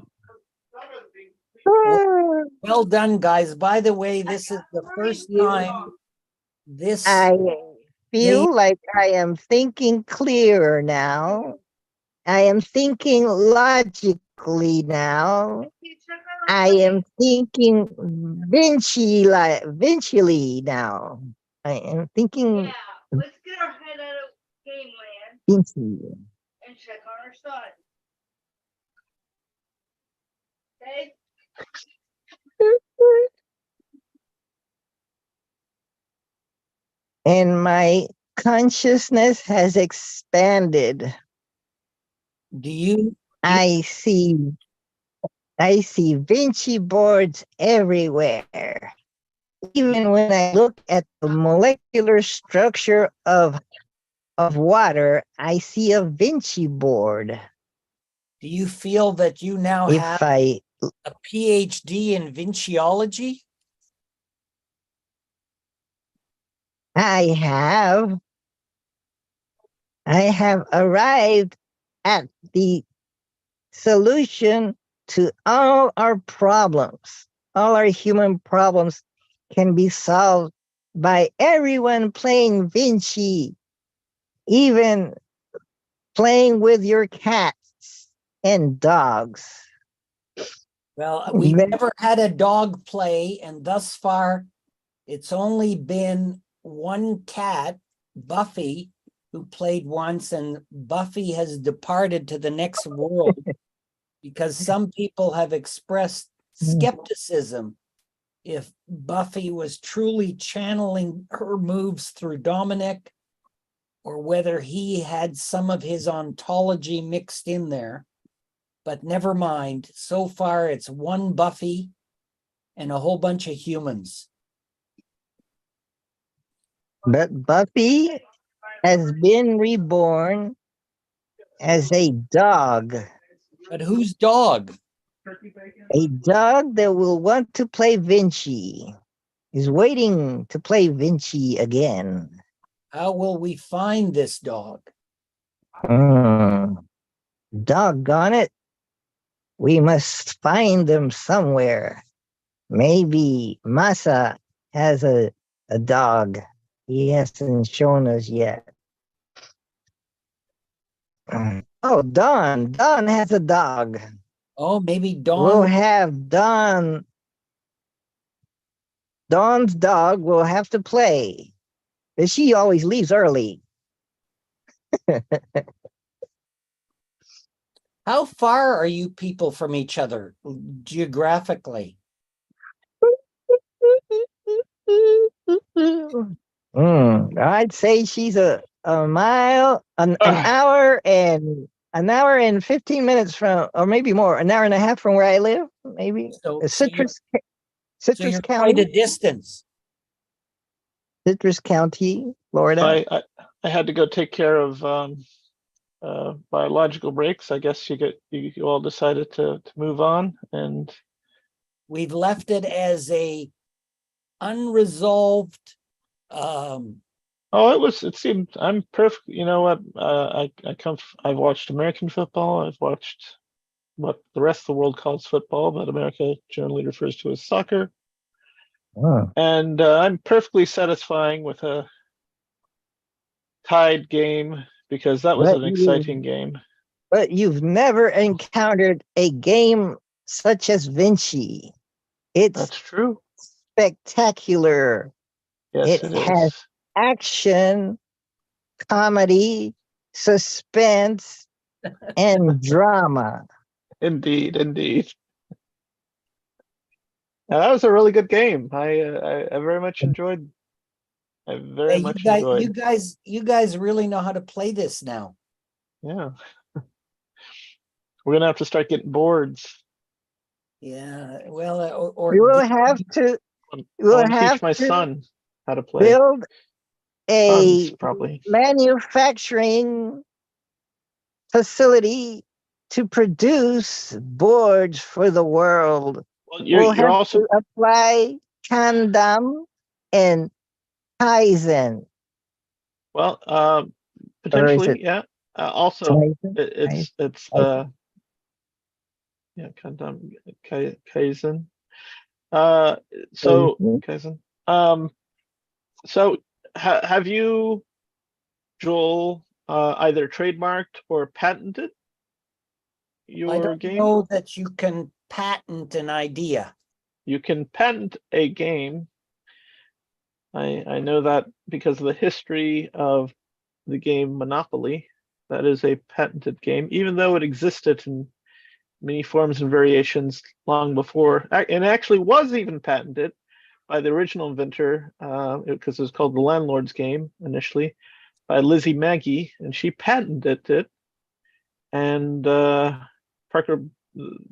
Ah, Well done, guys. By the way, this is the first time this, I feel like I am thinking clearer now. I am thinking logically now. I am thinking Vincially now. I am thinking Yeah, let's get our head out of game land Vinci. and check on our son. Okay? And my consciousness has expanded. do you, I see Vinci boards everywhere. Even when I look at the molecular structure of water, I see a Vinci board. do you feel that you now If have I a PhD in Vinciology? I have arrived at the solution to all our problems. All our human problems can be solved by everyone playing Vinci, even playing with your cats and dogs. Well, we've Then- never had a dog play, and thus far, it's only been one cat, Buffy, who played once, and Buffy has departed to the next world because some people have expressed skepticism if Buffy was truly channeling her moves through Dominic or whether he had some of his ontology mixed in there. But never mind. So far, it's one Buffy and a whole bunch of humans. But Buffy has been reborn as a dog. But whose dog? A dog that will want to play Vinci. Is waiting to play Vinci again. How will we find this dog? Doggone it. We must find them somewhere. Maybe Masa has a dog. He hasn't shown us yet. Oh, Dawn. Dawn has a dog. Oh, maybe Dawn. We'll have Dawn. Dawn's dog will have to play. But she always leaves early. How far are you people from each other geographically? I'd say she's a mile, an hour and 15 minutes from, or maybe more, an hour and a half from where I live, maybe. So, Citrus so you're County. quite a distance. Citrus County, Florida. I had to go take care of biological breaks. I guess you all decided to move on, and We've left it as a unresolved. it seemed I'm perfect. You know what? I've watched American football. I've watched what the rest of the world calls football, but America generally refers to as soccer. Oh. And I'm perfectly satisfying with a tied game because that was an exciting game. But you've never encountered a game such as Vinci. It's That's true. spectacular. Yes, It it has is. action, comedy, suspense, and drama. Indeed. Now, that was a really good game. I very much enjoyed. I very much enjoyed. You guys really know how to play this now. Yeah. We're gonna have to start getting boards. Yeah, well, or We will have to. I We'll want to have teach my to son how to play. build a Sons, probably. manufacturing facility to produce boards for the world. Well, We'll you're have also to apply Kandam and Kaizen. Well, Or is potentially, it yeah. Also, Kaizen? it's Okay. yeah, Kaizen. Uh, so Mhm. Kaizen. So have you, Joel, either trademarked or patented I your don't game? know that you can patent an idea. You can patent a game. I know that because of the history of the game Monopoly. That is a patented game, even though it existed in many forms and variations long before, and actually was even patented by the original inventor, because it was called the Landlord's Game initially, by Lizzie Magie, and she patented it. And Parker,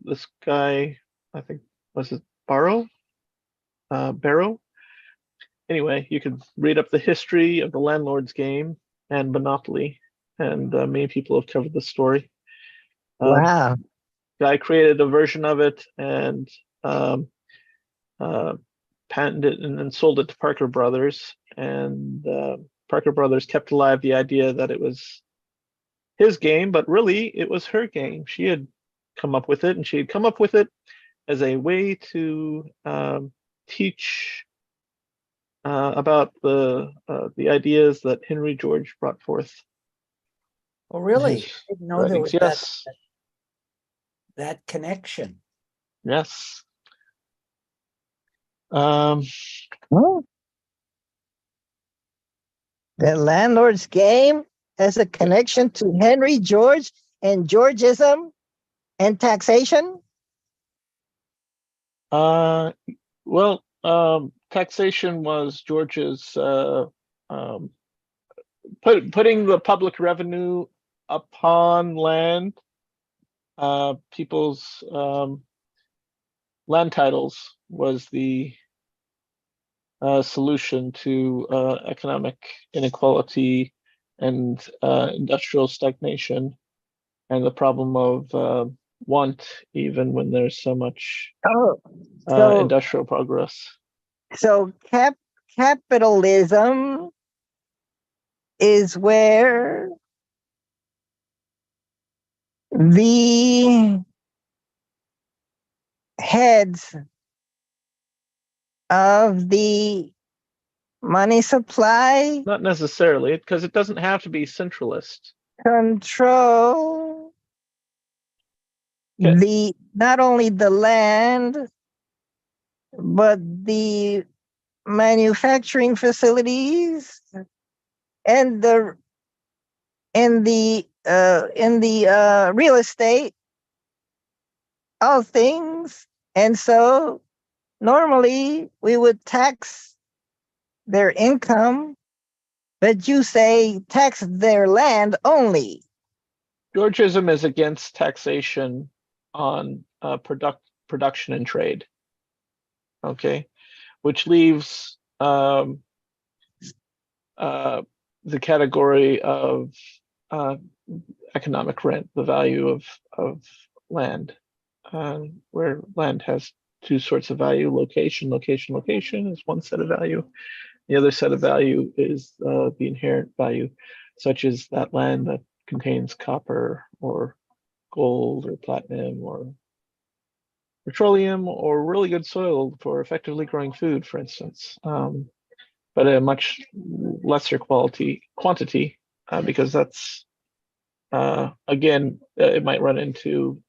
this guy, I think, was it Barrow? Barrow? Anyway, you could read up the history of the Landlord's Game and Monopoly, and many people have covered the story. Wow. Guy created a version of it and patented it and then sold it to Parker Brothers. And Parker Brothers kept alive the idea that it was his game, but really it was her game. She had come up with it, and she had come up with it as a way to teach about the ideas that Henry George brought forth. Oh, really? His I didn't know there writings. was Yes, that connection. yes. Oh, the Landlord's Game has a connection to Henry George and Georgism and taxation. Well, taxation was George's putting the public revenue upon land, people's land titles was the solution to economic inequality and industrial stagnation, and the problem of want, even when there's so much Oh, so industrial progress. so capitalism is where the heads of the money supply Not necessarily, because it doesn't have to be centralist. control Okay. the not only the land but the manufacturing facilities and the in the real estate, all things. And so normally we would tax their income, but you say tax their land only. Georgism is against taxation on production and trade. Okay, which leaves the category of economic rent, the value of land, where land has two sorts of value: location is one set of value. The other set of value is the inherent value, such as that land that contains copper or gold or platinum or petroleum or really good soil for effectively growing food, for instance, but a much lesser quantity, because that's again, it might run into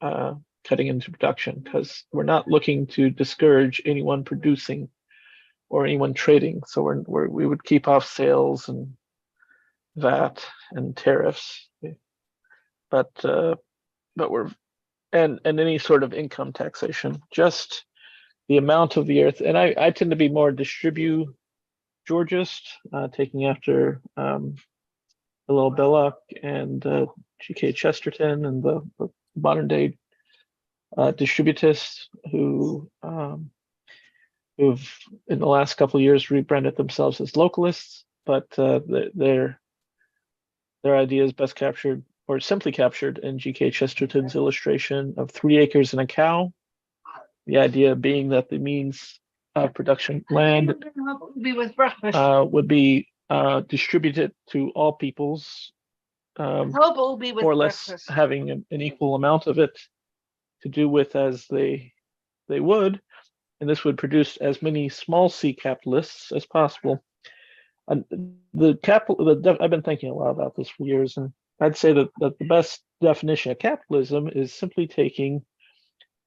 cutting into production, because we're not looking to discourage anyone producing or anyone trading. So we would keep off sales and VAT and tariffs, but we're and any sort of income taxation, just the amount of the earth. And I tend to be more distributivist, taking after Hillel Belloc and G.K. Chesterton and the modern day distributists who've in the last couple of years rebranded themselves as localists, but their idea is best captured or simply captured in G.K. Chesterton's illustration of 3 acres and a cow. The idea being that the means of production land Be with breakfast. would be distribute it to all peoples, I hope it will be with more or less breakfast. having an equal amount of it to do with as they would, and this would produce as many small c capitalists as possible. And I've been thinking a lot about this for years, and I'd say that the best definition of capitalism is simply taking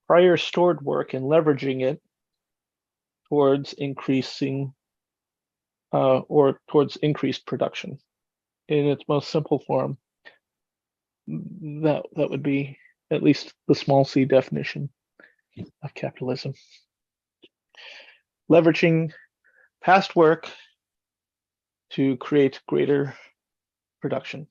prior stored work and leveraging it towards increasing or towards increased production in its most simple form. That would be at least the small c definition of capitalism. Leveraging past work to create greater production.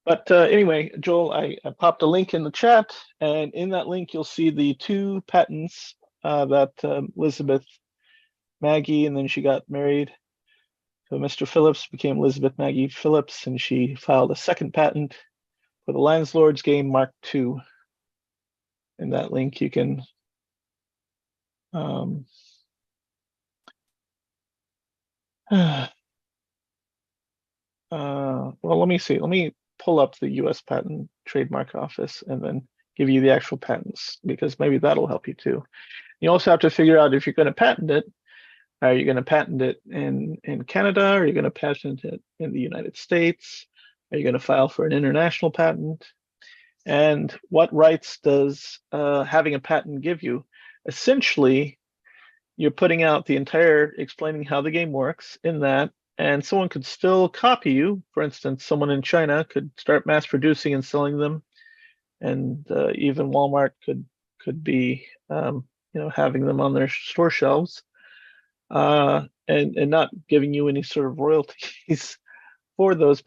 But anyway, Joel, I popped a link in the chat, and in that link, you'll see the 2 patents that Elizabeth Maggie, and then she got married. So Mr. Phillips became Elizabeth Maggie Phillips, and she filed a 2nd patent for the Landlord's Game Mark II. In that link, you can well, let me see. Let me pull up the US Patent Trademark Office and then give you the actual patents, because maybe that'll help you too. You also have to figure out if you're going to patent it. Are you going to patent it in Canada? Are you going to patent it in the United States? Are you going to file for an international patent? And what rights does having a patent give you? Essentially, you're putting out the entire explaining how the game works in that, and someone could still copy you. For instance, someone in China could start mass producing and selling them, and even Walmart could be having them on their store shelves, and not giving you any sort of royalties for those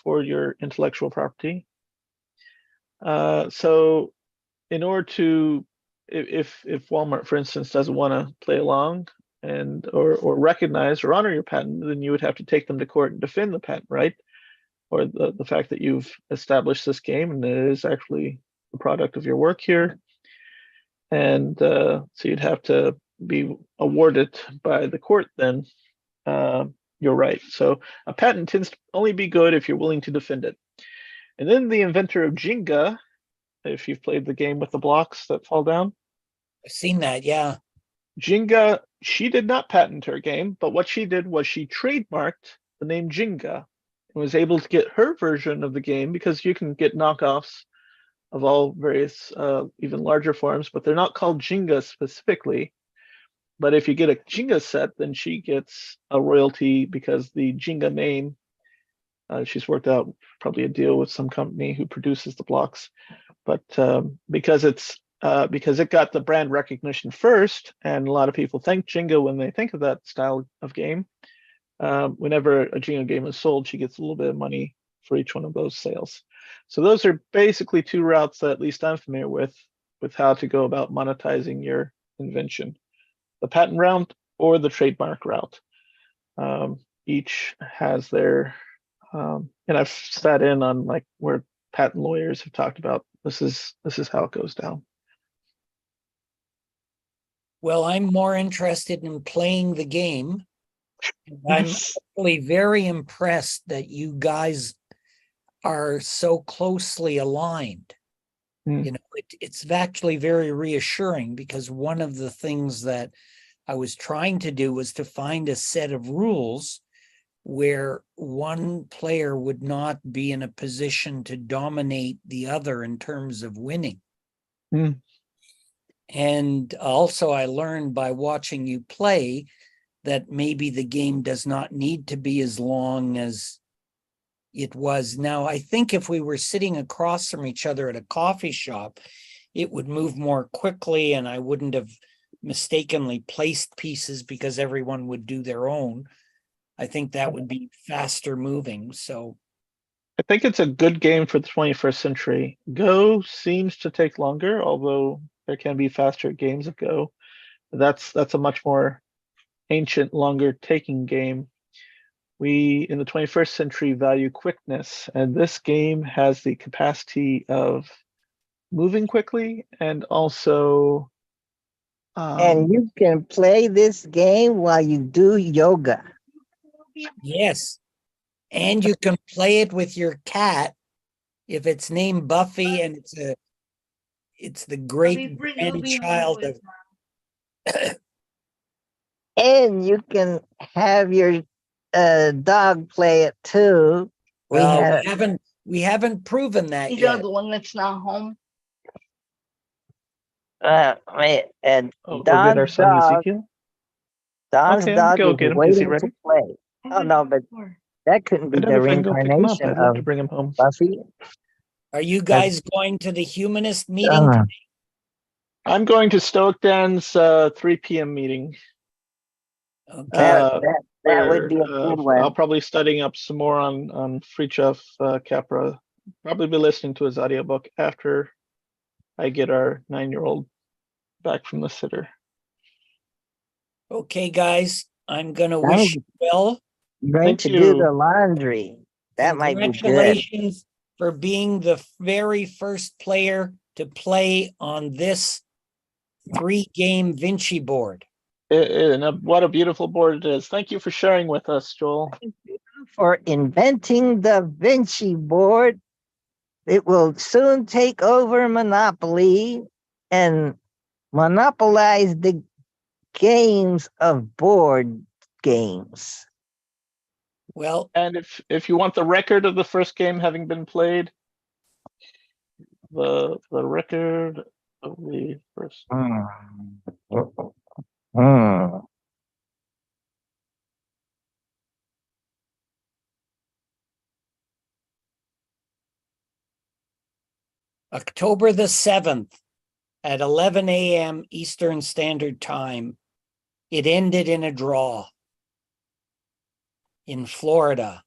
for your intellectual property. So in order to, if Walmart, for instance, doesn't want to play along and or recognize or honor your patent, then you would have to take them to court and defend the patent, right? Or the fact that you've established this game and it is actually the product of your work here. And so you'd have to be awarded by the court then your right. So a patent tends to only be good if you're willing to defend it. And then the inventor of Jenga, if you've played the game with the blocks that fall down. I've seen that, yeah. Jenga, she did not patent her game, but what she did was she trademarked the name Jenga and was able to get her version of the game, because you can get knockoffs of all various even larger forms, but they're not called Jenga specifically. But if you get a Jenga set, then she gets a royalty because the Jenga name, she's worked out probably a deal with some company who produces the blocks. But because it got the brand recognition first, and a lot of people thank Jenga when they think of that style of game, whenever a Jenga game is sold, she gets a little bit of money for each one of those sales. So those are basically 2 routes that at least I'm familiar with how to go about monetizing your invention: the patent route or the trademark route. Each has their, and I've sat in on like where patent lawyers have talked about this is how it goes down. Well, I'm more interested in playing the game. I'm actually very impressed that you guys are so closely aligned. You know, it's actually very reassuring, because one of the things that I was trying to do was to find a set of rules where one player would not be in a position to dominate the other in terms of winning. And also I learned by watching you play that maybe the game does not need to be as long as it was. Now, I think if we were sitting across from each other at a coffee shop, it would move more quickly and I wouldn't have mistakenly placed pieces because everyone would do their own. I think that would be faster moving. So I think it's a good game for the 21st century. Go seems to take longer, although there can be faster games of Go. That's a much more ancient, longer taking game. We, in the 21st century, value quickness, and this game has the capacity of moving quickly and also And you can play this game while you do yoga. Yes. And you can play it with your cat if it's named Buffy and it's the great grandchild of. And you can have your dog play it too. Well, we haven't proven that These yet. are the one that's not home. And Go get our son Ezekiel. Don's Okay, dog go is get him. Is he waiting ready? to play. Oh no, but that couldn't be I the don't know if I can go pick him up. reincarnation I'd love of to bring him home. Buffy. Are you guys going to the humanist meeting? I'm going to Stoic Dan's 3 p.m. meeting. Okay. That would be a good one. I'll probably studying up some more on Fritjof Capra. Probably be listening to his audiobook after I get our 9-year-old back from the sitter. Okay, guys, I'm gonna wish you well. Going Thank to you. do the laundry. That might be good. Congratulations for being the very first player to play on this 3-game Vinci board. And what a beautiful board it is. Thank you for sharing with us, Joel. For inventing the Vinci board. It will soon take over Monopoly and monopolize the games of board games. Well, and if you want the record of the first game having been played, the record of the first. October the 7th at 11 a.m. Eastern Standard Time, it ended in a draw in Florida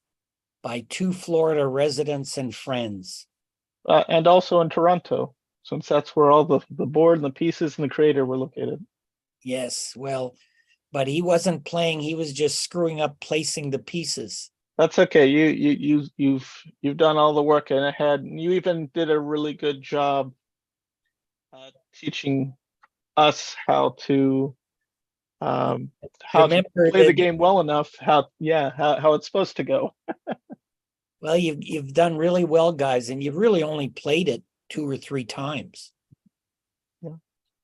by 2 Florida residents and friends. And also in Toronto, since that's where all the board and the pieces and the creator were located. Yes, well, but he wasn't playing, he was just screwing up placing the pieces. That's okay. You've done all the work ahead, and you even did a really good job teaching us how to play the game well enough. How it's supposed to go. Well, you've done really well, guys, and you've really only played it 2 or 3 times. Yeah.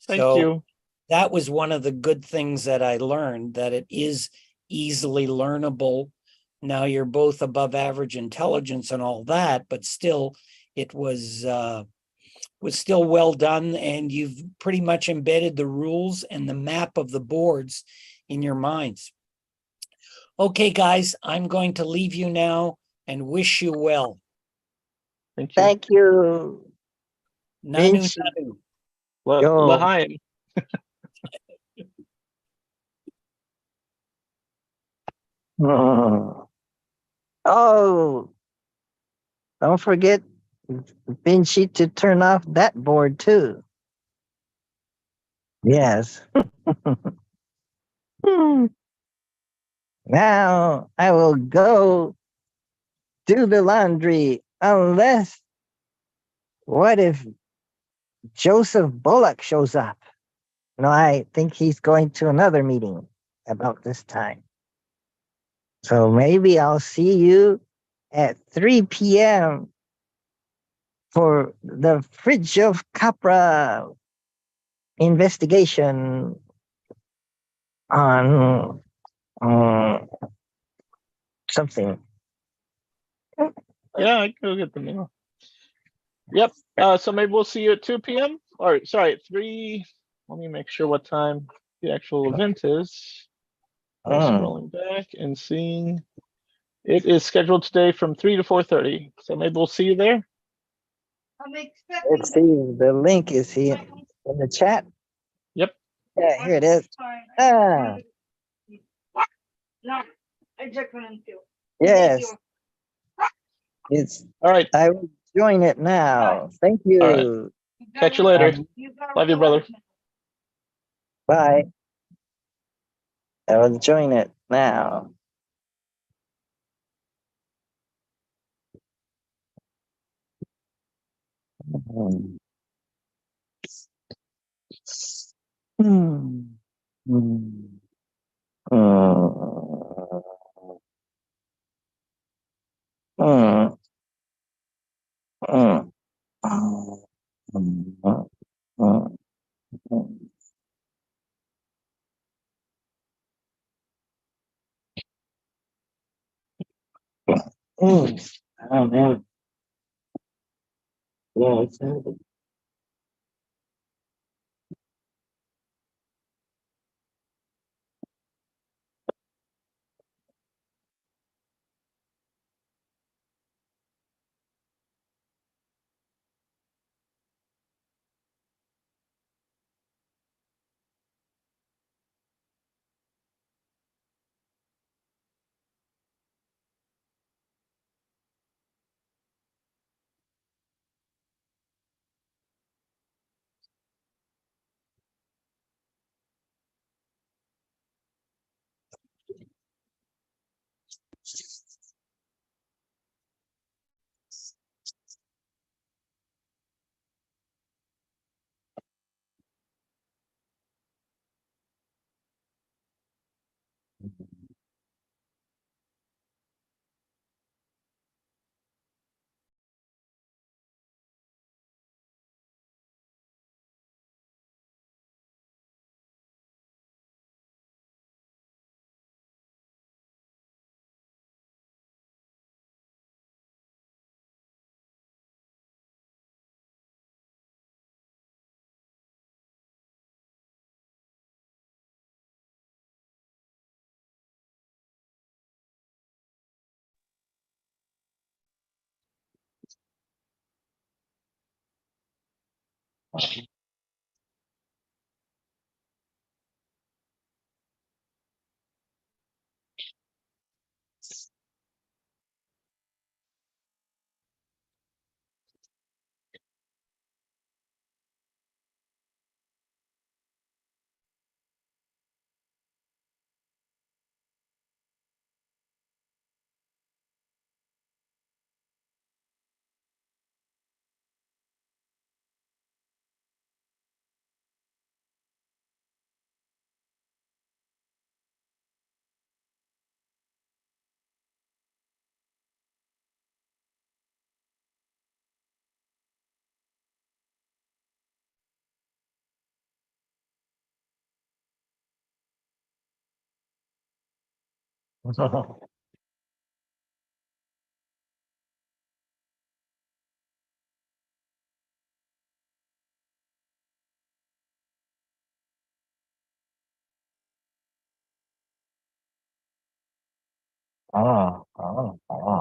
Thank So you. that was one of the good things that I learned, that it is easily learnable. Now you're both above average intelligence and all that, but still it was still well done, and you've pretty much embedded the rules and the map of the boards in your minds. Okay, guys, I'm going to leave you now and wish you well. Thank you. Thank you. Nanu, Vinci. nanu. L'chaim. Oh, don't forget Vinci to turn off that board too. Yes. Now I will go do the laundry, unless, what if Joseph Bullock shows up? No, I think he's going to another meeting about this time. So maybe I'll see you at 3 p.m. for the Fritjof Capra investigation on something. Yeah, I can go get the mail. Yep. So maybe we'll see you at 2 p.m. Or sorry, at 3. Let me make sure what time the actual event is. Scrolling back and seeing. It is scheduled today from 3 to 4:30. So maybe we'll see you there. Let's see, the link is here in the chat. Yep. Yeah, here it is. Yes. It's all right. I will join it now. Thank you. All right. Catch you later. Love you, brother. Bye. I will join it now. Hmm. Hmm. Uh, uh, uh, uh, uh, Oh man. Yeah, it's oh, oh, oh.